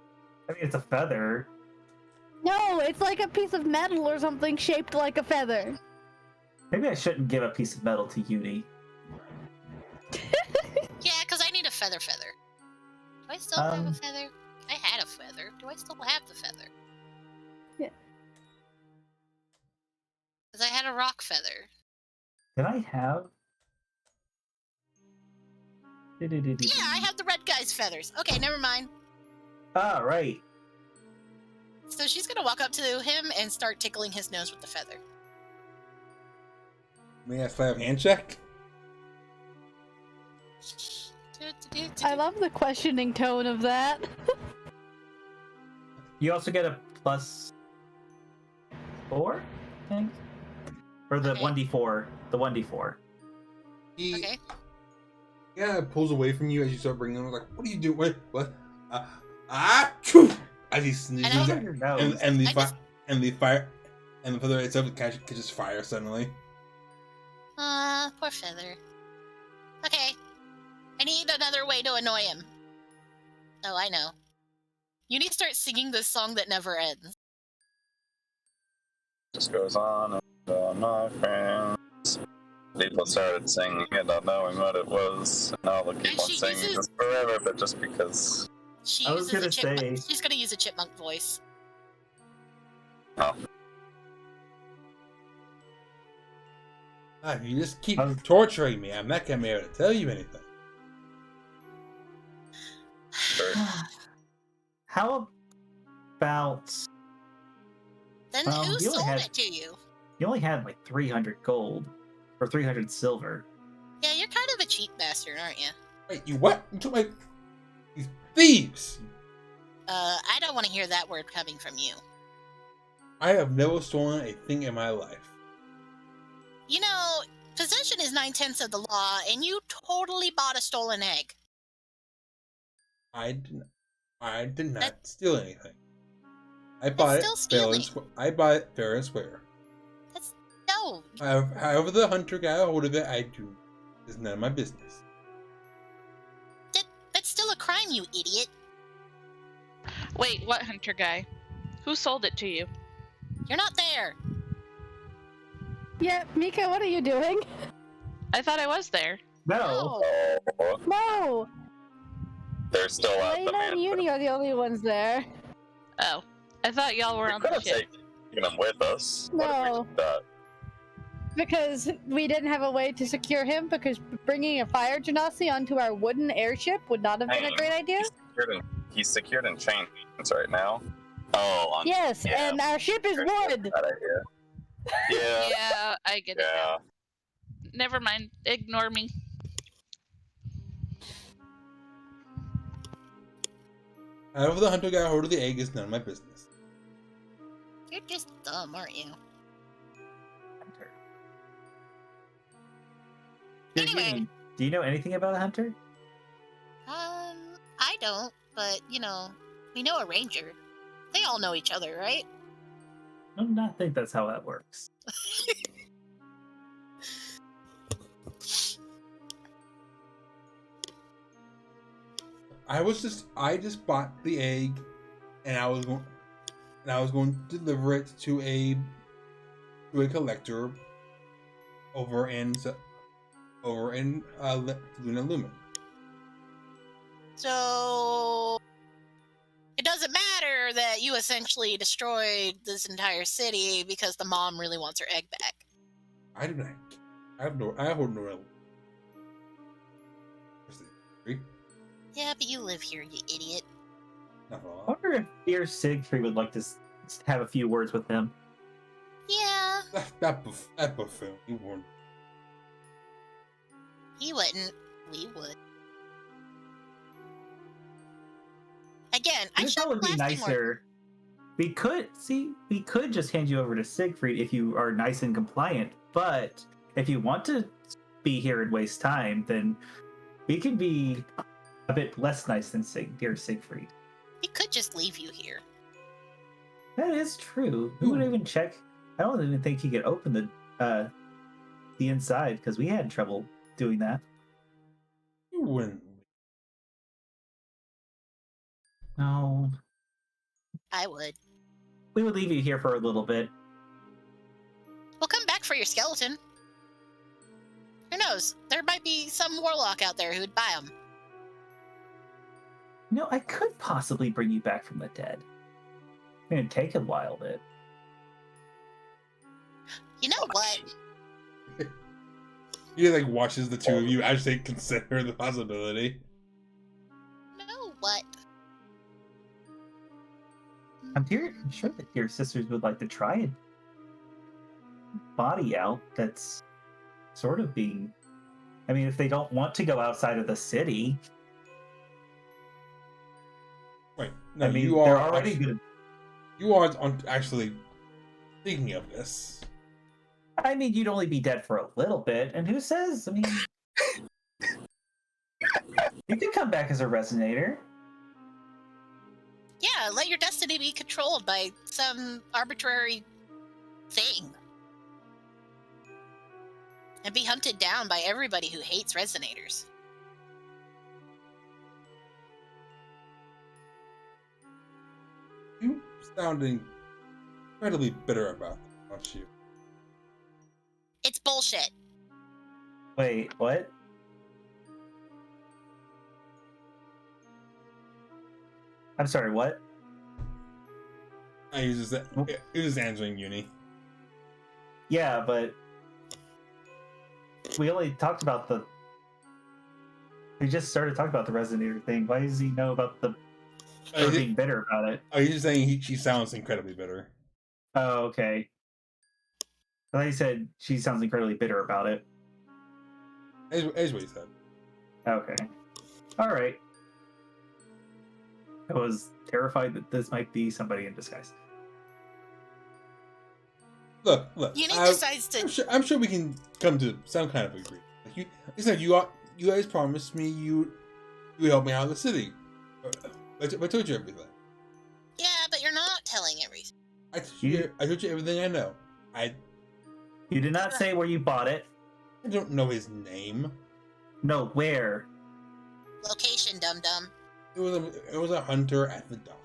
I mean, it's a feather. No, it's like a piece of metal or something shaped like a feather. Maybe I shouldn't give a piece of metal to Uni. Yeah, because I need a feather. Do I still have a feather? I had a feather. Do I still have the feather? Yeah. Because I had a rock feather. Did I have? Yeah, I have the red guy's feathers. Okay, never mind. Ah, right. So she's gonna walk up to him and start tickling his nose with the feather. May I have hand check? I love the questioning tone of that. You also get a +4, I think? Or the 1d4. The 1d4. Okay. Yeah, pulls away from you as you start bringing him. Like, what are you doing? What? As he sneezes, and the feather itself catches fire suddenly. Poor feather. Okay. I need another way to annoy him. Oh, I know. You need to start singing this song that never ends. Just goes on and on, my friends. People started singing it, not knowing what it was, and all the keep on singing this forever, but just because. She's gonna use a chipmunk voice. Oh. You just keep torturing me. I'm not gonna be able to tell you anything. How about... Then who sold it to you? You only had like 300 gold. Or 300 silver. Yeah, you're kind of a cheap bastard, aren't you? Wait, you what? You took my... You thieves! I don't want to hear that word coming from you. I have never stolen a thing in my life. You know, possession is 9/10 of the law, and you totally bought a stolen egg. I did not steal anything. I buy it still fair and stealing. I buy it fair and square. No, However the hunter got a hold of it, I do. It's none of my business. that's still a crime, you idiot. Wait, what hunter guy? Who sold it to you? You're not there. Yeah, Mika, what are you doing? I thought I was there. No. Oh, No! they're still at the Lena and Uni are the only ones there. Oh, I thought y'all were We on could the have ship. taken them with us. What if we No. did that? Because we didn't have a way to secure him, because bringing a fire genasi onto our wooden airship would not have been a great idea. He's secured in chains right now. Oh, Yes, yeah. and our ship is wood! Bad idea. Yeah. Yeah, I get it now. Never mind. Ignore me. However the hunter got a hold of the egg is none of my business. You're just dumb, aren't you? Anyway. Do you know anything about a hunter? I don't, but, we know a ranger. They all know each other, right? I do not think that's how that works. I just bought the egg, and I was going to deliver it to a collector over in Luna Lumen. So it doesn't matter that you essentially destroyed this entire city because the mom really wants her egg back. I do not. I hold no relevance. Yeah, but you live here, you idiot. Not at I all. wonder if dear Sigfried would like to have a few words with him. Yeah, That buffoon. He won't. he wouldn't. We would. Again, I This should would be nicer. We could just hand you over to Sigfried if you are nice and compliant, but if you want to be here and waste time, then we can be a bit less nice than dear Sigfried. We could just leave you here. That is true. Who would even check? I don't even think he could open the inside, because we had trouble doing that. You wouldn't. No. I would. We would leave you here for a little bit. We'll come back for your skeleton. Who knows? There might be some warlock out there who'd buy them. No, I could possibly bring you back from the dead. It'd take a while, but... You know what? He watches the two of you as they consider the possibility. Know what? I'm sure that your sisters would like to try a body out that's sort of being... I mean, if they don't want to go outside of the city... Wait, no, I mean, you are they're already actually, good. You are actually thinking of this. I mean, you'd only be dead for a little bit, and who says? I mean, you could come back as a resonator. Yeah, let your destiny be controlled by some arbitrary thing. And be hunted down by everybody who hates resonators. You sounding incredibly bitter about that, aren't you? It's bullshit. Wait, what? I'm sorry, what? He was just answering Uni. Yeah, but we only talked about the... We just started talking about the resonator thing. Why does he know about the... Or being bitter about it? Oh, he's just saying she sounds incredibly bitter. Oh, okay. I thought he said she sounds incredibly bitter about it. Is what he said. Okay. Alright. I was terrified that this might be somebody in disguise. Look. Uni decides to... I'm sure we can come to some kind of agreement. You guys promised me you help me out of the city. I told you everything. Yeah, but you're not telling everybody. I told you everything I know. You did not say where you bought it. I don't know his name. No, where? Location, dum-dum. It was a hunter at the dock.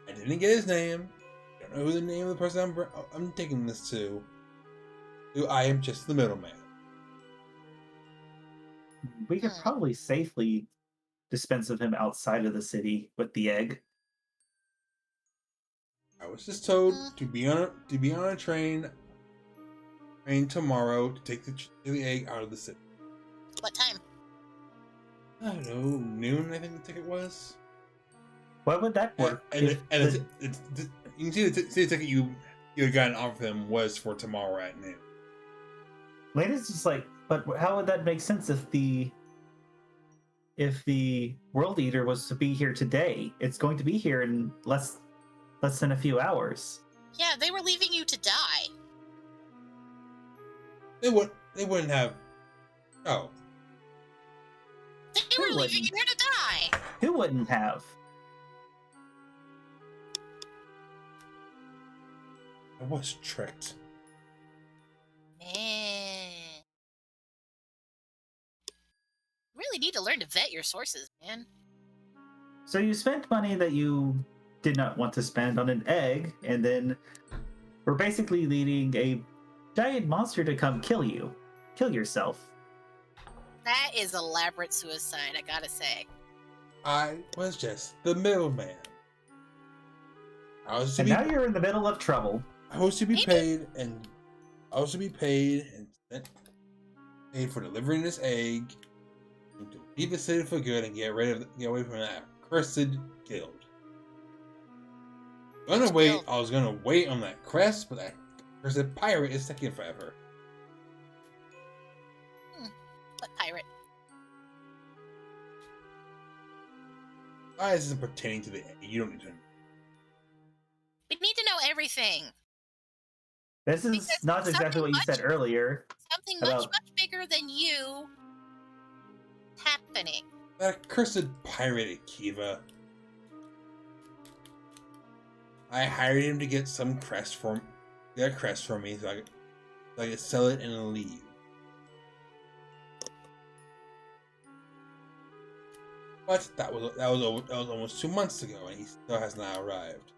I didn't get his name. I don't know who the name of the person I'm taking this to. I am just the middleman. We could probably safely dispense of him outside of the city with the egg. I was just told to be on a train tomorrow to take the egg out of the city. What time? I don't know, noon. I think the ticket was. Why would that work? You can see the ticket you had gotten off of him was for tomorrow at noon. Lena's just like, but how would that make sense if the World Eater was to be here today? It's going to be here in less than a few hours. Yeah, they were leaving you to die. They wouldn't have. Oh. They were leaving you here to die. Who wouldn't have? I was tricked. Man. Really need to learn to vet your sources, man. So you spent money that you did not want to spend on an egg, and then we're basically leading a giant monster to come kill yourself. That is elaborate suicide, I gotta say. I was just the middleman. Now you're in the middle of trouble. I was to be paid and paid for delivering this egg to leave the city for good and get away from that cursed guild. I was gonna wait on that crest, but that cursed pirate is taking forever. What pirate? Why isn't pertaining to the egg? You don't need to know. We need to know everything. This is not exactly what you said earlier. Something much bigger than you happening. That cursed pirate Akiva. I hired him to get some crest for me so I could sell it and leave. But that was almost 2 months ago, and he still has not arrived.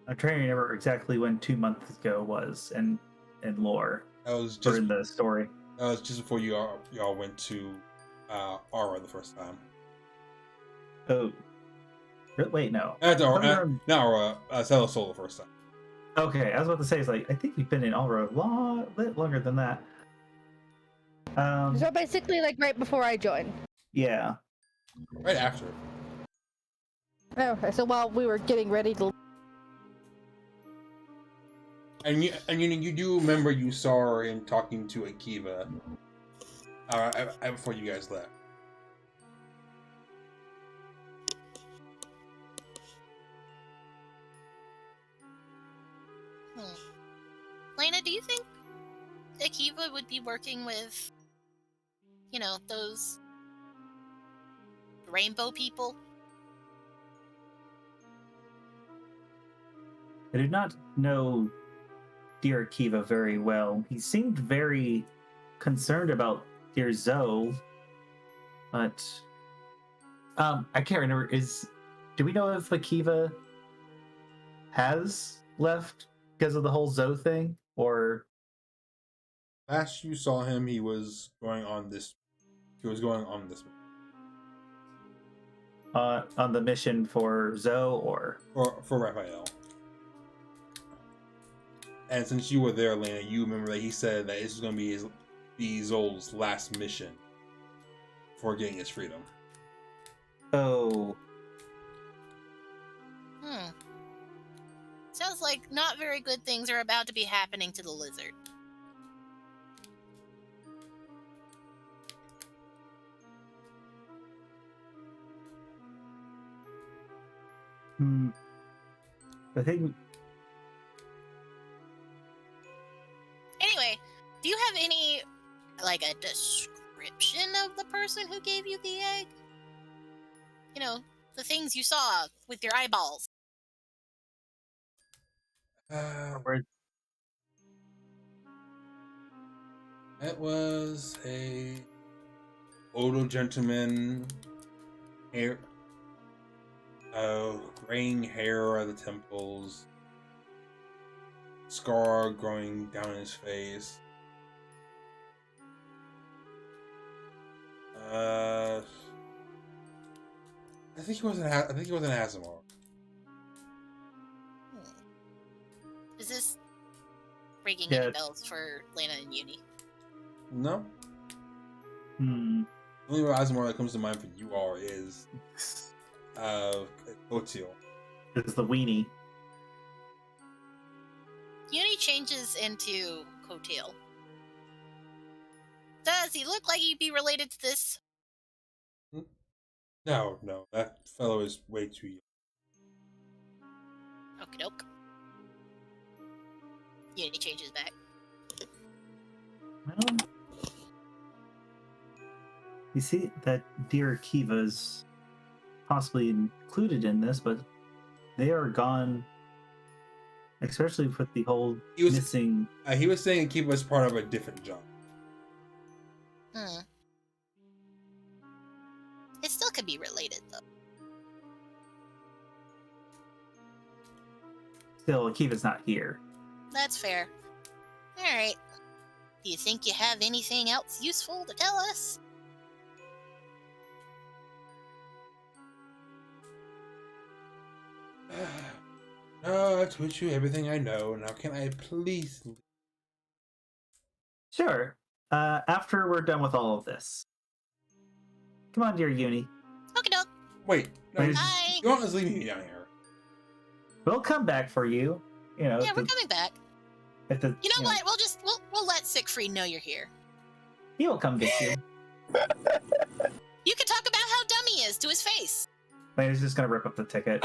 I'm trying to remember exactly when 2 months ago was in lore. That was or in the story. That was just before you all went to Alra the first time. Oh, wait, no. Not Alra, Celestol the first time. Okay, I was about to say, it's like, I think we've been in Alra a bit longer than that. So basically, like right before I joined. Yeah. Right after. Okay, so while we were getting ready to. And you do remember you saw him talking to Akiva before you guys left. Lena, do you think Akiva would be working with, those rainbow people? I do not know dear Akiva very well. He seemed very concerned about dear Zoe, but I can't remember. Do we know if Akiva has left because of the whole Zoe thing, or last you saw him, he was going on this. On the mission for Zoe, or for Raphael. And since you were there, Lena, you remember that he said that this is going to be Zol's last mission before getting his freedom. Oh. Sounds like not very good things are about to be happening to the lizard. I think. Anyway, do you have any, like, a description of the person who gave you the egg? The things you saw with your eyeballs. It was a older gentleman, hair, graying hair at the temples, scar growing down his face. I think he was an Asimov. Is this ringing Yeah. any bells for Lena and Uni? No. Hmm. The only Asimov that comes to mind for you all is Otil. It's the weenie. Uni changes into Coattail. Does he look like he'd be related to this? No, that fellow is way too young. Okie doke. Uni changes back. Well, you see that dear Kiva's possibly included in this, but they are gone. Especially with the whole missing. He was saying Kiva was part of a different job. It still could be related, though. Still, Kiva's not here. That's fair. Alright. Do you think you have anything else useful to tell us? No, I told you everything I know. Now can I please... Sure. After we're done with all of this. Come on, dear Uni. Okie doke. Wait, no, you Bye. don't want us leaving me down here. We'll come back for you. You know. Yeah, we're coming back. You know what? We'll let Sigfried know you're here. He'll come get you. You can talk about how dumb he is to his face. Lena's just gonna rip up the ticket.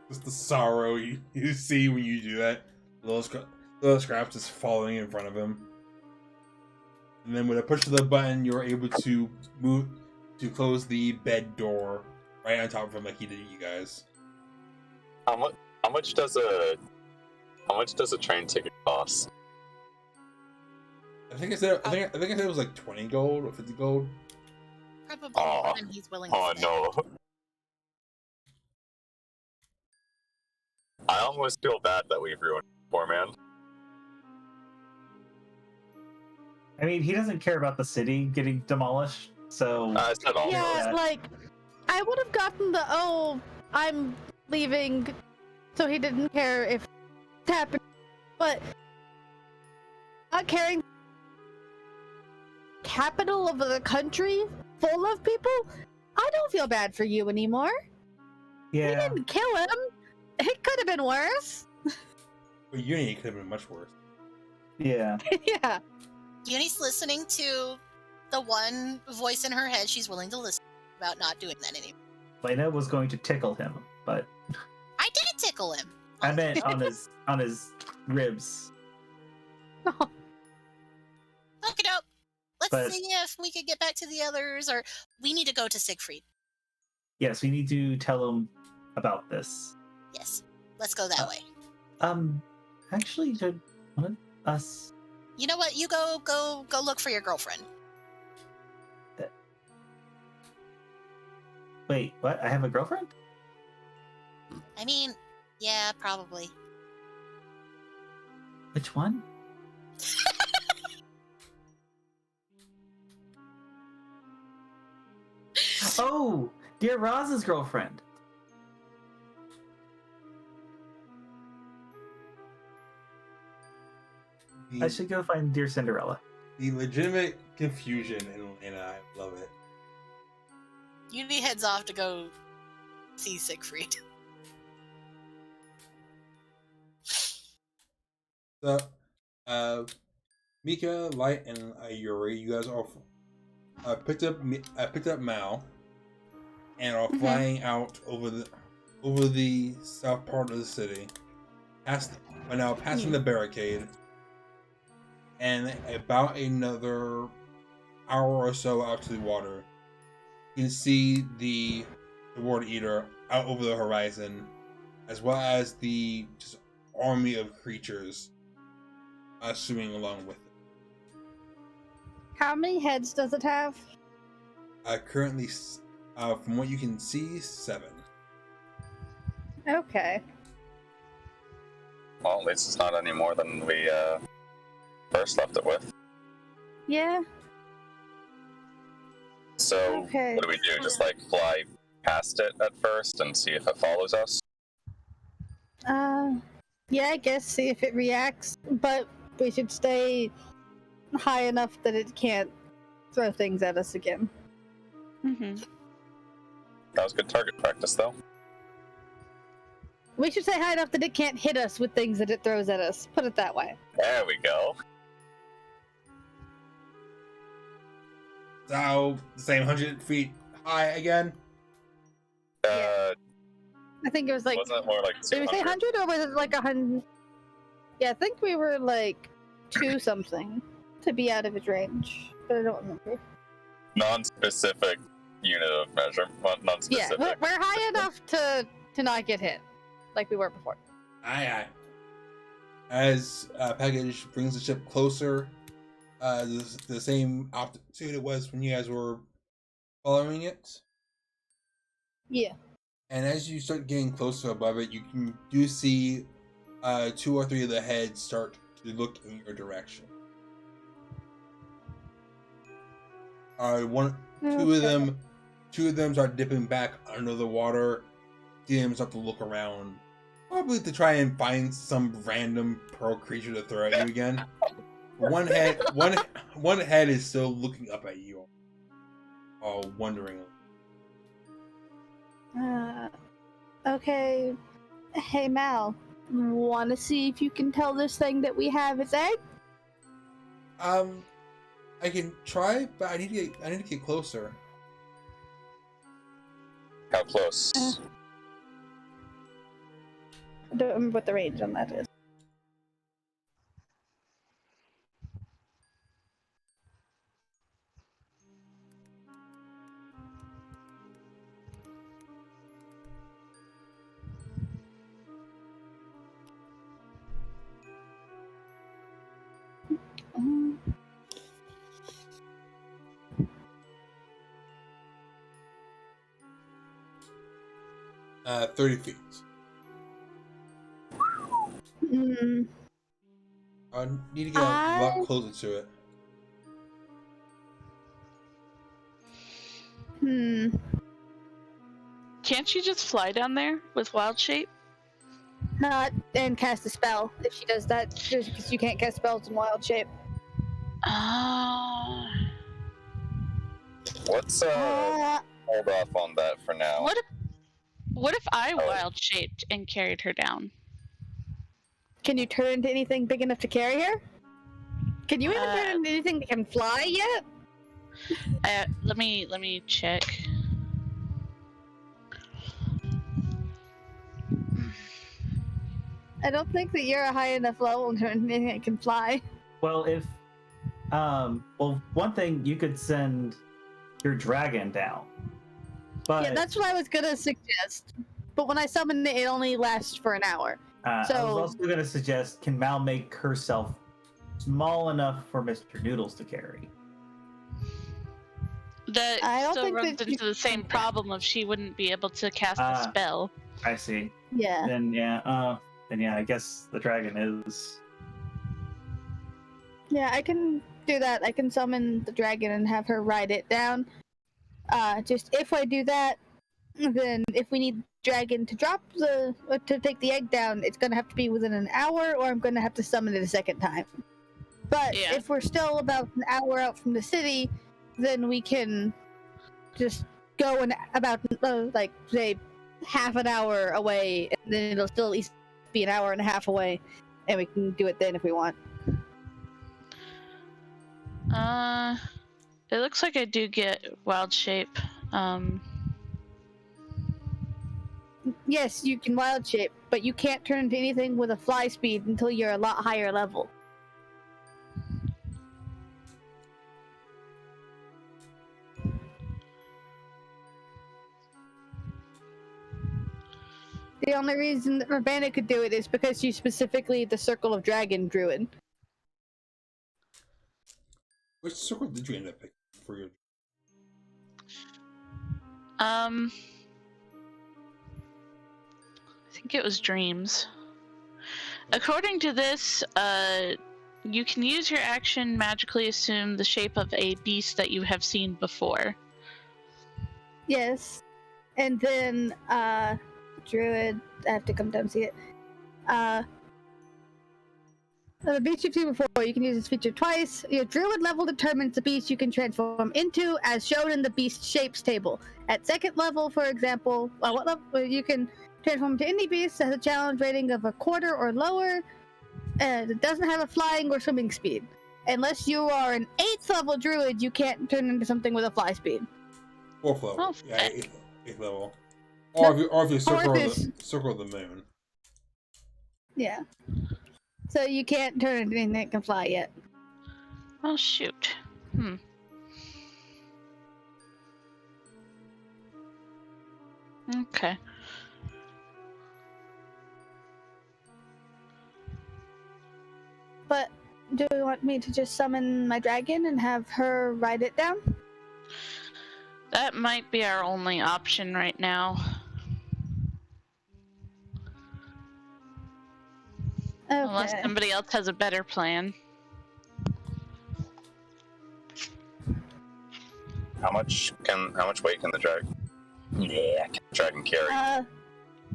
Just the sorrow you see when you do that. Little scraps just falling in front of him. And then with a push of the button, you're able to move to close the bed door right on top of him, like he did you guys. How much does a train ticket cost? I think I said it was like 20 gold or 50 gold. Probably more than he's willing to spend. No. I almost feel bad that we've ruined poor man. I mean, he doesn't care about the city getting demolished, so... Yeah, like, I would have gotten the, oh, I'm leaving, so he didn't care if it happened, but not caring capital of the country full of people, I don't feel bad for you anymore. Yeah. We didn't kill him. It could have been worse. But Uni could have been much worse. Yeah. Yeah. Uni's listening to the one voice in her head she's willing to listen about not doing that anymore. Lena was going to tickle him, but... I did tickle him. I meant on his ribs. Okie doke. Let's see if we could get back to the others, or we need to go to Sigfried. Yes, we need to tell him about this. Yes, let's go that way. Actually, should one of us... You know what? You go look for your girlfriend. Wait, what? I have a girlfriend? I mean, yeah, probably. Which one? Oh, dear Roz's girlfriend. I should go find dear Cinderella. The legitimate confusion in Lena, I love it. Uni heads off to go see Sigfried. So, Mika, Lyte, and Ayori, you guys all picked up Mal and are flying out over the south part of the city. Passing the barricade, and about another hour or so out to the water, You can see the water eater out over the horizon, as well as the just army of creatures swimming along with it. How many heads does it have? Currently, from what you can see, 7. Okay. Well, at least it's not any more than we first left it with. Yeah. So, Okay. what do we do? Just like fly past it at first and see if it follows us? Yeah, I guess see if it reacts, but we should stay high enough that it can't throw things at us again. Mm-hmm. That was good target practice, though. We should stay high enough that it can't hit us with things that it throws at us. Put it that way. There we go. So, the same 100 feet high again? I think it was like... Wasn't it more like Did we say 100 or was it like 100? Yeah, I think we were like 2 something to be out of its range, but I don't remember. Non-specific unit of measure. Well, non-specific. Yeah, we're high enough to not get hit, like we were before. Aye. As Package brings the ship closer, the same altitude it was when you guys were following it. Yeah. And as you start getting closer above it, you do see 2 or 3 of the heads start to look in your direction. Two of them start dipping back under the water. See them start to look around, probably to try and find some random pearl creature to throw at you again. One head is still looking up at you, all wondering. Okay. Hey, Mal. Want to see if you can tell this thing that we have its egg? I can try, but I need to get closer. How close? I don't remember what the range on that is. Um, 30 feet. I need to get a lot closer to it. Can't you just fly down there with wild shape? Not and cast a spell if she does that, just because you can't cast spells in wild shape. Let's hold off on that for now. What if I wild shaped and carried her down? Can you turn into anything big enough to carry her? Can you even turn into anything that can fly yet? Let me check. I don't think that you're a high enough level to turn into anything that can fly. Well, if one thing, you could send your dragon down. But Yeah, that's what I was gonna suggest. But when I summon it, it only lasts for an hour. I was also going to suggest, can Mal make herself small enough for Mr. Noodles to carry? That I don't still think runs that into the same problem of she wouldn't be able to cast the spell. I see. Yeah. Then I guess the dragon is... Yeah, I can do that. I can summon the dragon and have her ride it down. Just if I do that, then if we need dragon to to take the egg down, it's gonna have to be within an hour, or I'm gonna have to summon it a second time. But if we're still about an hour out from the city, then we can just go and about like say half an hour away, and then it'll still at least be an hour and a half away, and we can do it then if we want. It looks like I do get wild shape. Yes, you can wild shape, but you can't turn into anything with a fly speed until you're a lot higher level. The only reason that Urbana could do it is because she's specifically the Circle of Dragon druid. Which circle did you end up picking for your? I think it was dreams. According to this, you can use your action magically assume the shape of a beast that you have seen before. Yes. And then, druid, I have to come down and see it. The beast you've seen before, you can use this feature twice. Your druid level determines the beast you can transform into, as shown in the beast shapes table. At second level, for example, what level you can transform into any beast that has a challenge rating of a quarter or lower, and it doesn't have a flying or swimming speed. Unless you are an 8th level druid, you can't turn into something with a fly speed. 4th level. Oh, Yeah, 8th level. Or if you circle is- the moon. Yeah. So you can't turn into anything that can fly yet. Oh, shoot. Okay. But do you want me to just summon my dragon and have her ride it down? That might be our only option right now. Okay. Unless somebody else has a better plan. How much weight can the dragon? Yeah, can the dragon carry?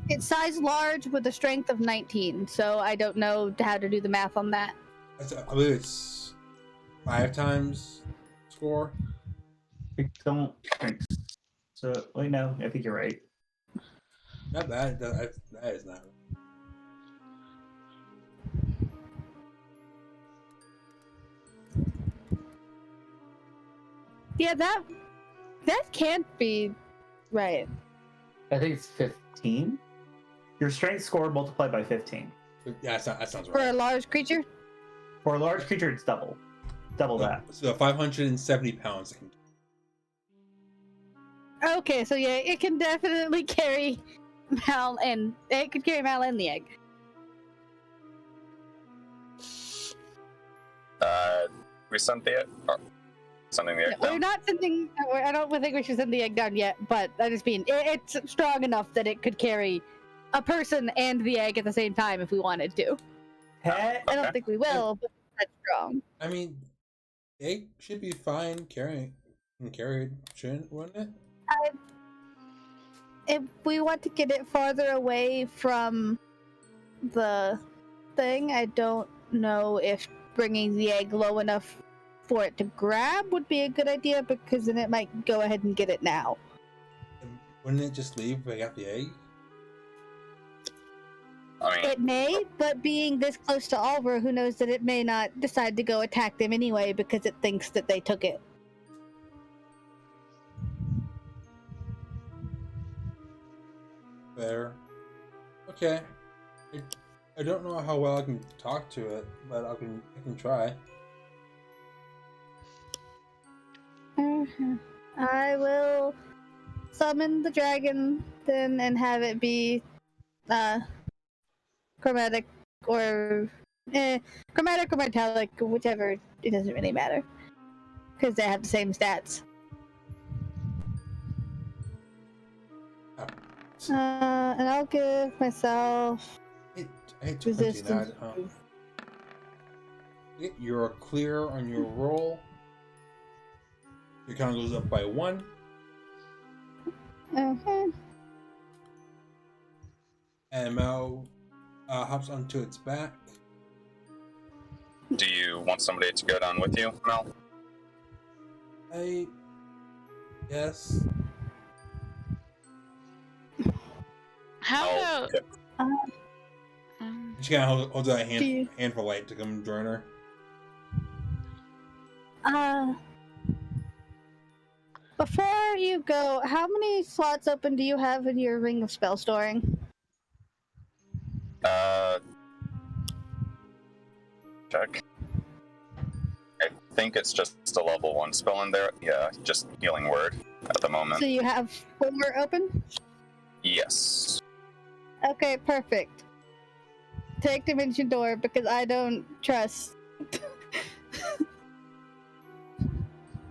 It's size large with a strength of 19, so I don't know how to do the math on that. I believe it's 5 times score. I don't think so. Wait, no, I think you're right. Not that. That is not. Yeah, that can't be right. I think it's 15. Your strength score multiplied by 15. Yeah, that sounds For a right. large creature? For a large creature, it's double. Double that. So 570 pounds. Okay, so yeah, it can definitely carry Mal, and it could carry Mal and the egg. We sent the sending the egg We're down. not sending. I don't think we should send the egg down yet, but I just mean it's strong enough that it could carry a person and the egg at the same time if we wanted to. I don't think we will, but that's strong. I mean, egg should be fine carried, shouldn't, wouldn't it? If we want to get it farther away from the thing, I don't know if bringing the egg low enough for it to grab would be a good idea, because then it might go ahead and get it now. Wouldn't it just leave if I got the egg? I mean, It may, but being this close to Alra, who knows that it may not decide to go attack them anyway because it thinks that they took it. Fair. Okay. I don't know how well I can talk to it, but I can try. I will summon the dragon then and have it be chromatic or chromatic or metallic, whichever. It doesn't really matter because they have the same stats. And I'll give myself I hit 29, resistance. huh? You're clear on your roll. Your count goes up by 1. And Mel hops onto its back. do you want somebody to go down with you, Mel? Yes. How about... She kind of holds out a Do you- hand for Light to come join her. Before you go, how many slots open do you have in your ring of spell storing? Check. I think it's just a level 1 spell in there. Yeah, just healing word at the moment. So you have 4 open? Yes. Okay, perfect. Take dimension door because I don't trust.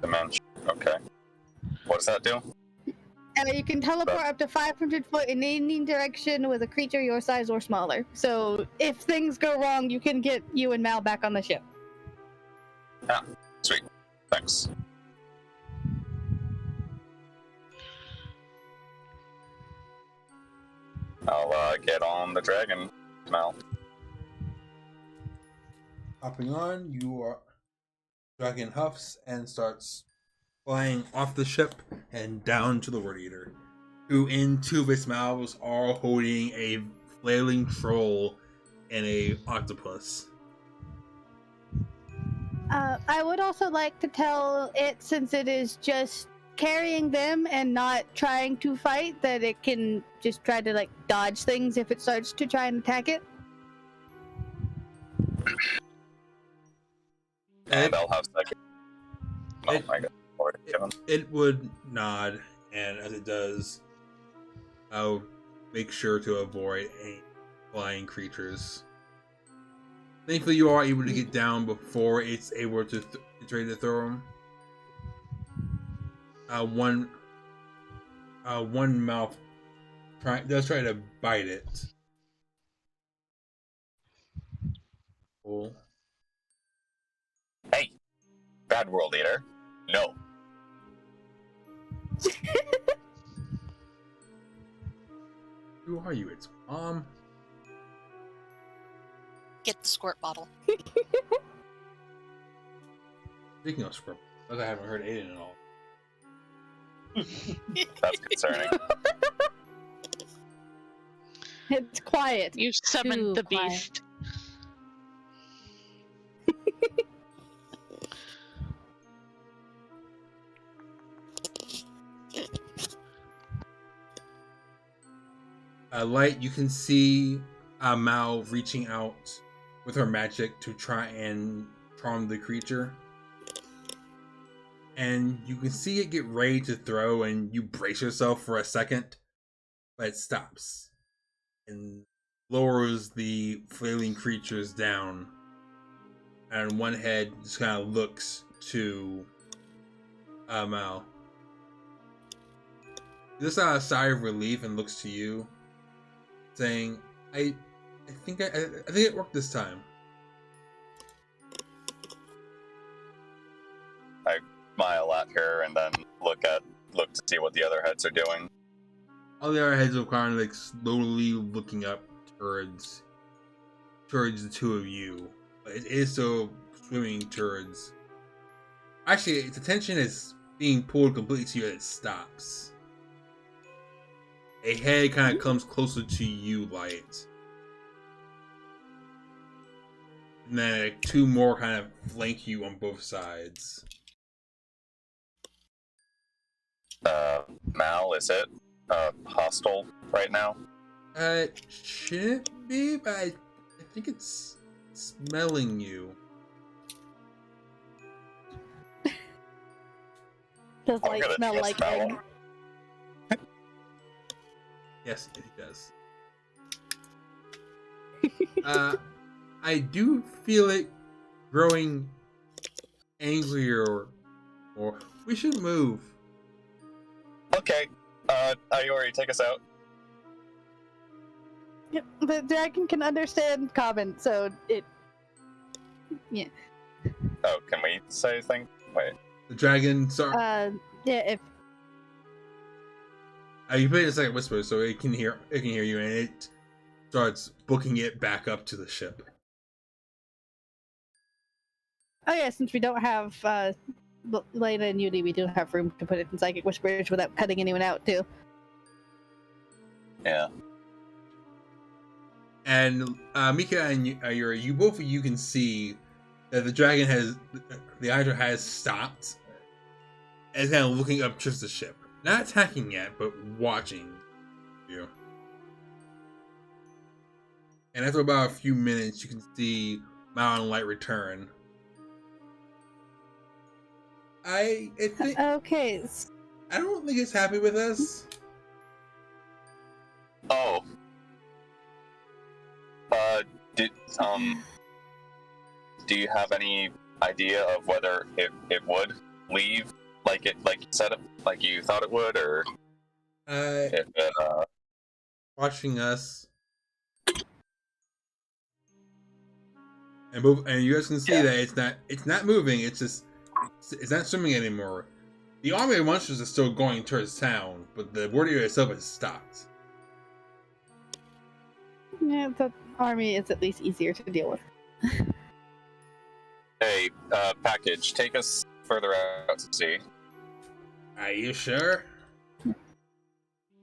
Dimension. Okay. What does that do? You can teleport up to 500 foot in any direction with a creature your size or smaller. So if things go wrong, you can get you and Mal back on the ship. Ah, sweet. Thanks. I'll get on the dragon now. Hopping on, dragon huffs and starts flying off the ship and down to the Word Eater, who in two of its mouths are holding a flailing troll and a octopus. I would also like to tell it, since it is just carrying them and not trying to fight, that it can just try to like dodge things if it starts to try and attack it. And I'll have second. Oh my god. It would nod, and as it does, I'll make sure to avoid any flying creatures. Thankfully, you are able to get down before it's able to try to throw them. One mouth does try to bite it. Cool. Hey, bad world eater. No. Who are you? It's Mom. Get the squirt bottle. Speaking of script, I haven't heard Aiden at all. That's concerning. It's quiet. You summoned the quiet. beast. Light, you can see Mal reaching out with her magic to try and charm the creature. And you can see it get ready to throw, and you brace yourself for a second, but it stops and lowers the flailing creatures down. And one head just kind of looks to Mal. He lets out a sigh of relief and looks to you, saying, I think it worked this time. I smile at her and then look to see what the other heads are doing. All the other heads are kind of like slowly looking up towards the two of you. But it is still swimming towards. Actually, its attention is being pulled completely to you and it stops. A head kind of comes closer to you, Light. And then like, two more kind of flank you on both sides. Mal, is it hostile right now? It shouldn't be, but I think it's smelling you. Does like smell like egg? Yes, it does. I do feel it growing angrier, or we should move. Okay, Ayori, take us out. Yep, the dragon can understand common, so it. Yeah. Oh, can we say anything? Wait. The dragon, sorry. Yeah. If you put it in a second whisper, so it can hear you, and it starts booking it back up to the ship. Oh yeah, since we don't have Lena and Uni, we do have room to put it in psychic whispers without cutting anyone out too. Yeah. And Mika and Ayori, you both of you can see that the hydra has stopped and is kind of looking up just the ship. Not attacking yet, but watching you. And after about a few minutes, you can see Mal and Lyte return. I think. Okay. I don't think it's happy with us. Oh. Do you have any idea of whether it would leave like you said it, like you thought it would, or if it, watching us and move, and you guys can see that it's not moving. It's not swimming anymore. The army of monsters is still going towards town, but the warrior itself has stopped. Yeah, the army is at least easier to deal with. Hey, package, take us further out to sea. Are you sure?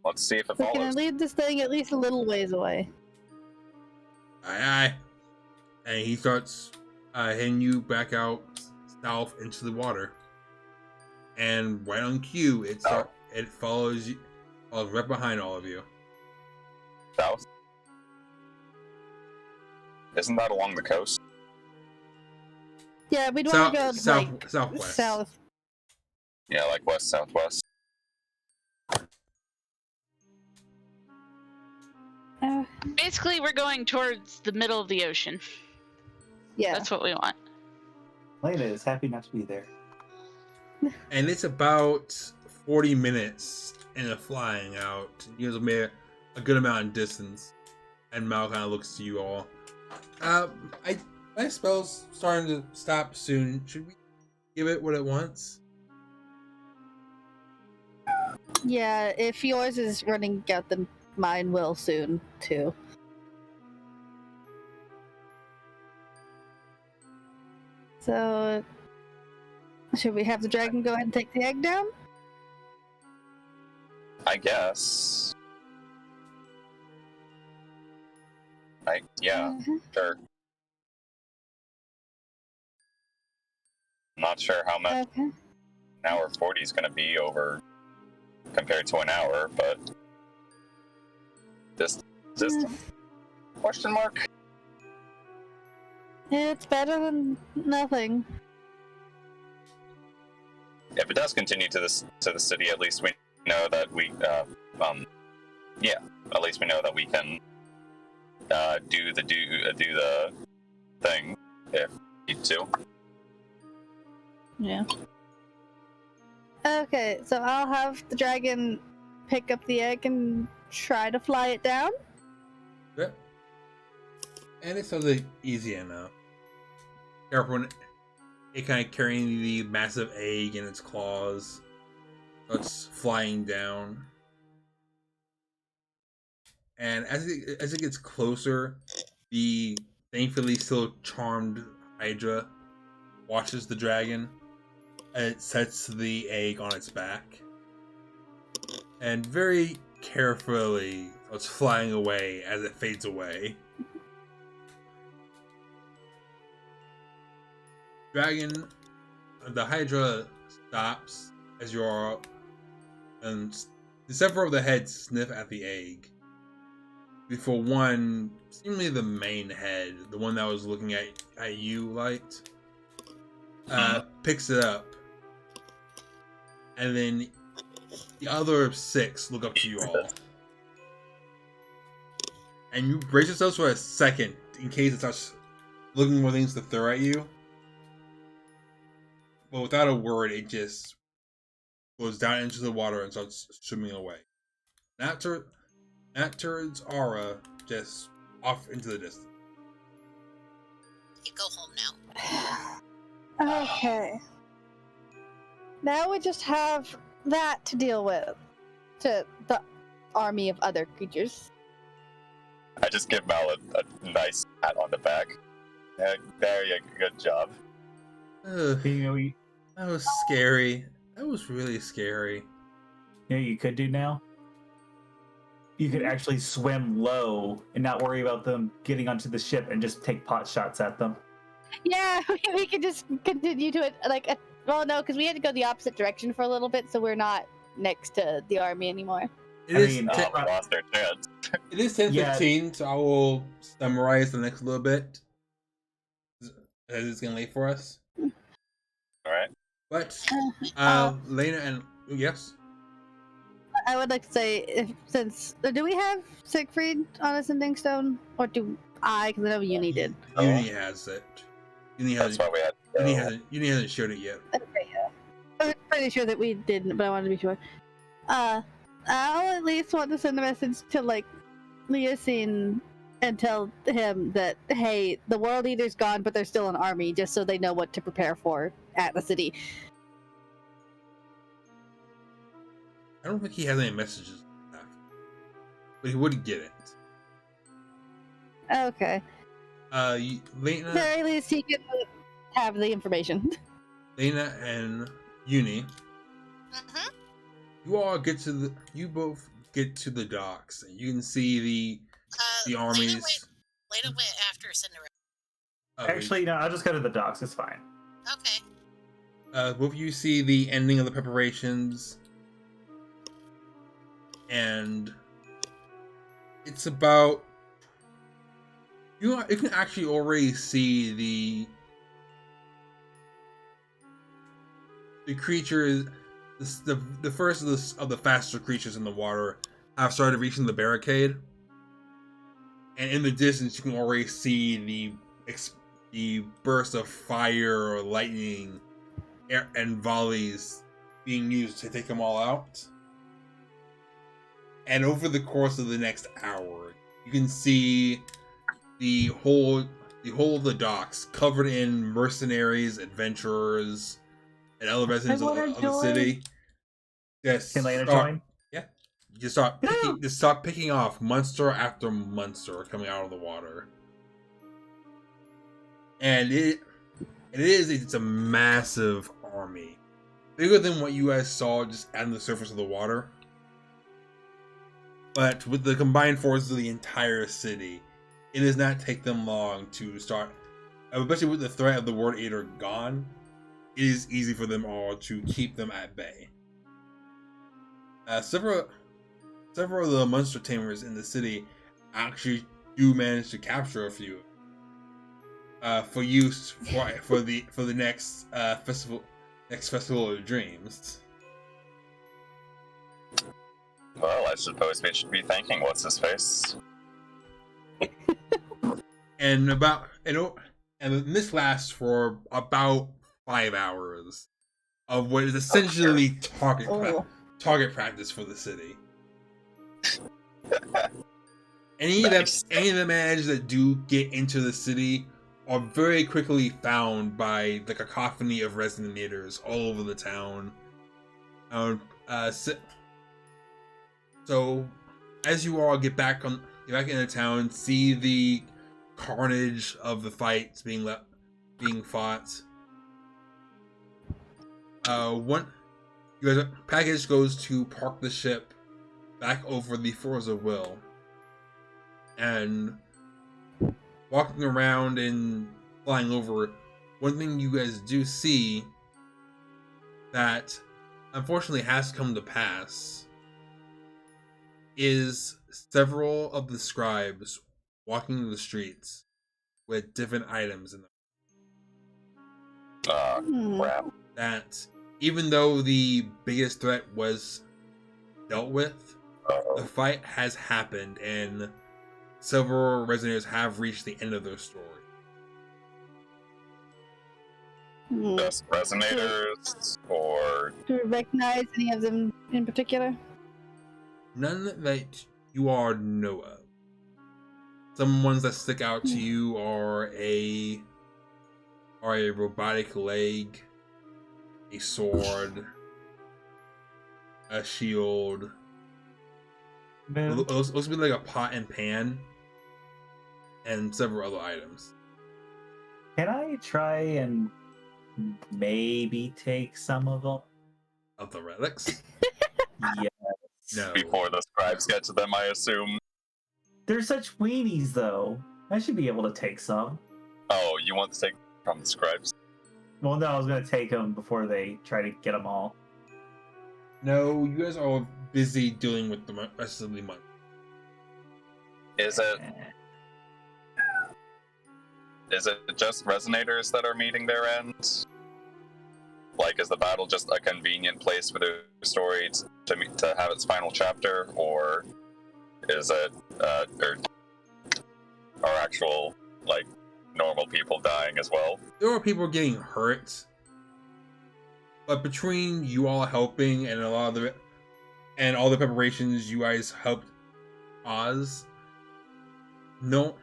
Let's see if it We can follows. lead this thing at least a little ways away. Aye, aye. And he starts heading you back out south into the water. And right on cue, it follows you, right behind all of you. South? Isn't that along the coast? Yeah, we'd want to go southwest. south. Yeah, like west, southwest. Basically, we're going towards the middle of the ocean. Yeah. That's what we want. Lena is happy not to be there. And it's about 40 minutes in a flying out. You guys have made a good amount of distance. And Mal kind of looks to you all. My spell's starting to stop soon. Should we give it what it wants? Yeah, if yours is running out, then mine will soon, too. So, should we have the dragon go ahead and take the egg down? I guess. Yeah, sure. Not sure how much Okay. an hour 40 is going to be over compared to an hour, but just question mark. It's better than nothing. If it does continue to the city, at least we know that we at least we know that we can do the thing if we need to. Yeah. Okay, so I'll have the dragon pick up the egg and try to fly it down. Yep. And it's something easy enough. Careful when it kind of carrying the massive egg in its claws. It's flying down. And as it gets closer, the thankfully still charmed hydra watches the dragon, and it sets the egg on its back. And very carefully, it's flying away as it fades away. Dragon, the hydra stops as you are, and several of the heads sniff at the egg. Before one, seemingly the main head, the one that was looking at you, Lyte, picks it up. And then the other 6 look up to you all. And you brace yourselves for a second in case it starts looking for things to throw at you. But without a word, it just goes down into the water and starts swimming away. That turns Aura just off into the distance. You go home now. Okay. Now we just have that to deal with. To the army of other creatures. I just give Mal a nice pat on the back. There you go, good job. That was scary. That was really scary. You know what you could do now? You could actually swim low and not worry about them getting onto the ship and just take pot shots at them. Yeah, we could just continue to it well, no, because we had to go the opposite direction for a little bit, so we're not next to the army anymore. It is We lost our chance. It is 10:15, so I will summarize the next little bit as it's getting late for us. All right. But Lena and yes, I would like to say, do we have Sigfried on a sending stone, or do because I know Uni did. Uni has it. Uni That's hasn't. why we had. Uni hasn't showed it yet. Okay, yeah. I was pretty sure that we didn't, but I wanted to be sure. I'll at least want to send a message to, like, Leosine and tell him that, hey, the World Eater's gone, but there's still an army, just so they know what to prepare for at the city. I don't think he has any messages left, but he would get it. Okay. Lena, At the very least, he can have the information. Lena and Uni, Mm-hmm. you both get to the docks, and you can see the armies. Lena went after Cinderella. Actually, no, I'll just go to the docks. It's fine. Okay. Both of you see the ending of the preparations, and it's about you can actually already see the creatures, the first of the faster creatures in the water have started reaching the barricade, and in the distance you can already see the burst of fire or lightning and volleys being used to take them all out. And over the course of the next hour, you can see the whole of the docks covered in mercenaries, adventurers, and other residents of the city. Yes. Can Lena join? Yeah. You start picking off monster after monster coming out of the water. And it's a massive army. Bigger than what you guys saw just on the surface of the water. But with the combined forces of the entire city, it does not take them long to start, especially with the threat of the World Eater gone, it is easy for them all to keep them at bay. Several of the monster tamers in the city actually do manage to capture a few for use for the next festival of dreams. Well, I suppose we should be thanking what's his face. And this lasts for about 5 hours of what is essentially target practice for the city. Any of the managers that do get into the city are very quickly found by the cacophony of resonators all over the town. So, as you all get back into town, see the carnage of the fights being fought. Package goes to park the ship back over the Forza Will, and walking around and flying over, one thing you guys do see that unfortunately has come to pass is several of the scribes walking the streets with different items in them. Crap. That even though the biggest threat was dealt with, the fight has happened and several resonators have reached the end of their story. Just resonators, or Do you recognize any of them in particular? None that you all know of. Some ones that stick out to you are a robotic leg, a sword, a shield. Those would be like a pot and pan, and several other items. Can I try and maybe take some of them? Of the relics? Yeah. No. before the scribes get to them, I assume. They're such weenies, though. I should be able to take some. Oh, you want to take from the scribes? Well, no, I was going to take them before they try to get them all. No, you guys are busy dealing with the rest of the month. Is it just resonators that are meeting their end? Like, is the battle just a convenient place for the story to have its final chapter, or is it, or actual, like, normal people dying as well. There were people getting hurt, but between you all helping and all the preparations you guys helped Oz, the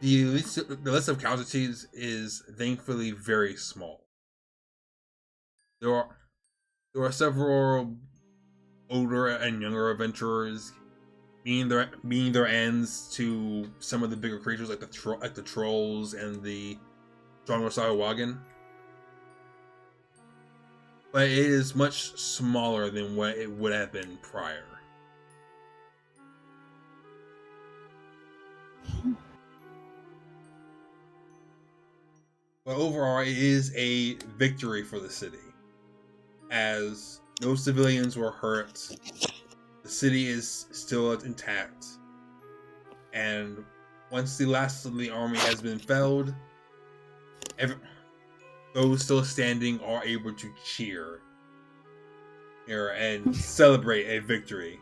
list of casualties is thankfully very small. There are several older and younger adventurers meeting their ends to some of the bigger creatures like the trolls and the stronger Sahuagin. But it is much smaller than what it would have been prior. But overall, it is a victory for the city, as no civilians were hurt. The city is still intact, and once the last of the army has been felled, those still standing are able to cheer here and celebrate a victory,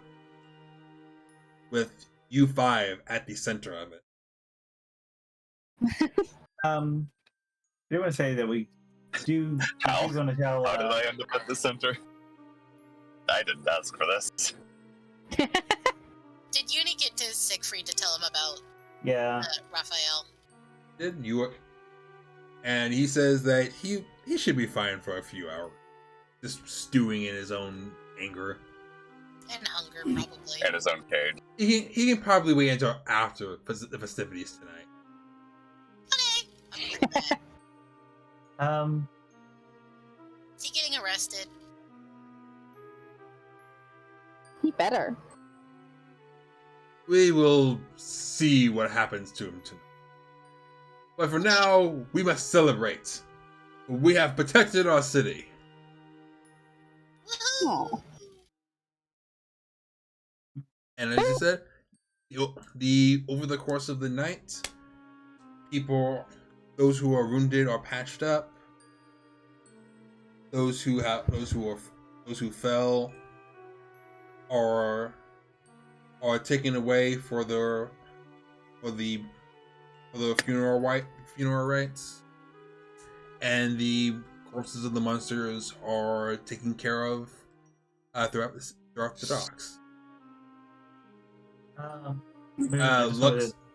with U5 at the center of it. I do want to say that we do want to tell. How did I end up at the center? I didn't ask for this. Did Uni get to Sigfried to tell him about Raphael? Did you? And he says that he should be fine for a few hours, just stewing in his own anger and hunger, probably. And his own cage. He can probably wait until after the festivities tonight. Okay. Is he getting arrested? He better. We will see what happens to him tonight. But for now, we must celebrate. We have protected our city. Aww. And as you said, over the course of the night, those who are wounded are patched up. Those who fell are taken away for the funeral rites, and the corpses of the monsters are taken care of throughout the docks.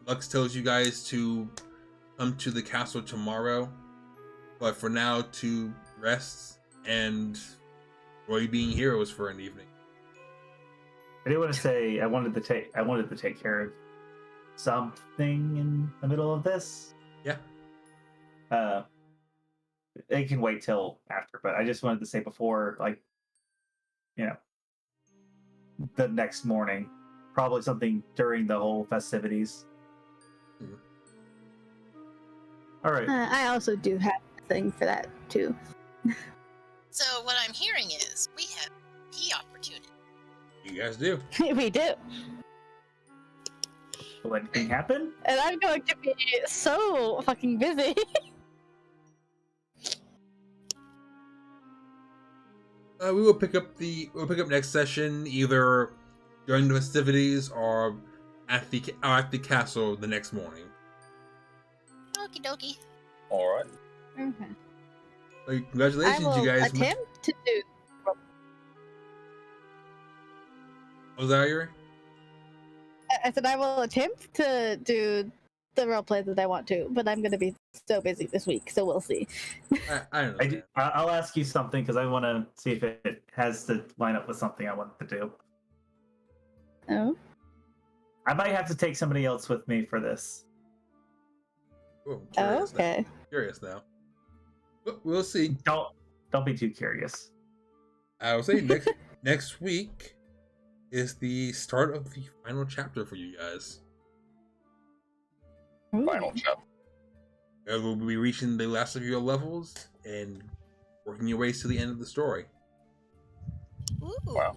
Lux tells you guys to come to the castle tomorrow, but for now to rest and enjoy being heroes for an evening. I do want to say I wanted to take care of something in the middle of this. Yeah. It can wait till after, but I just wanted to say before, the next morning, probably something during the whole festivities. Mm-hmm. All right. I also do have a thing for that too. So what I'm hearing is we have key opportunity. You guys do. We do. Will anything happen? And I'm going to be so fucking busy. We'll pick up next session either during the festivities or at the castle the next morning. Okie dokie. All right. Okay. So congratulations, I will you guys. attempt to do. Was that Ayori? I said I will attempt to do the roleplay that I want to, but I'm going to be so busy this week, so we'll see. I don't know. I'll ask you something because I want to see if it has to line up with something I want to do. Oh? I might have to take somebody else with me for this. Oh, okay. Curious now. We'll see. Don't be too curious. I will say next week is the start of the final chapter for you guys. Final chapter. We'll be reaching the last of your levels and working your ways to the end of the story. Ooh. Wow.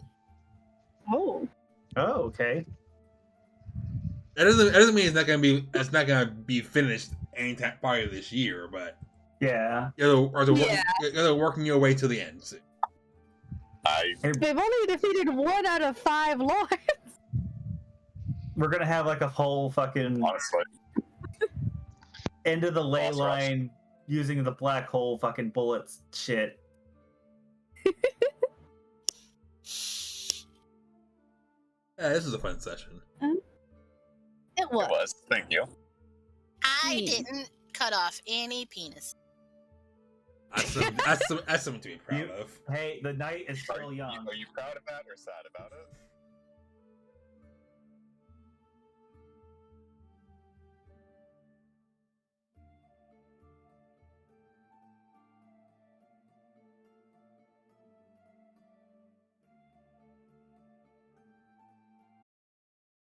Oh. Oh, okay. That doesn't mean it's not gonna be finished anytime part of this year, but yeah, you're working your way to the end. So. They've only defeated 1 out of 5 lords. We're gonna have like a whole fucking honestly. end of the ley Boss rush. line using the black hole fucking bullets shit. Yeah, this is a fun session. It was. It was. Thank you. I didn't cut off any penis. That's something to be proud of. Hey, the night is still young. Are you proud of that or sad about it?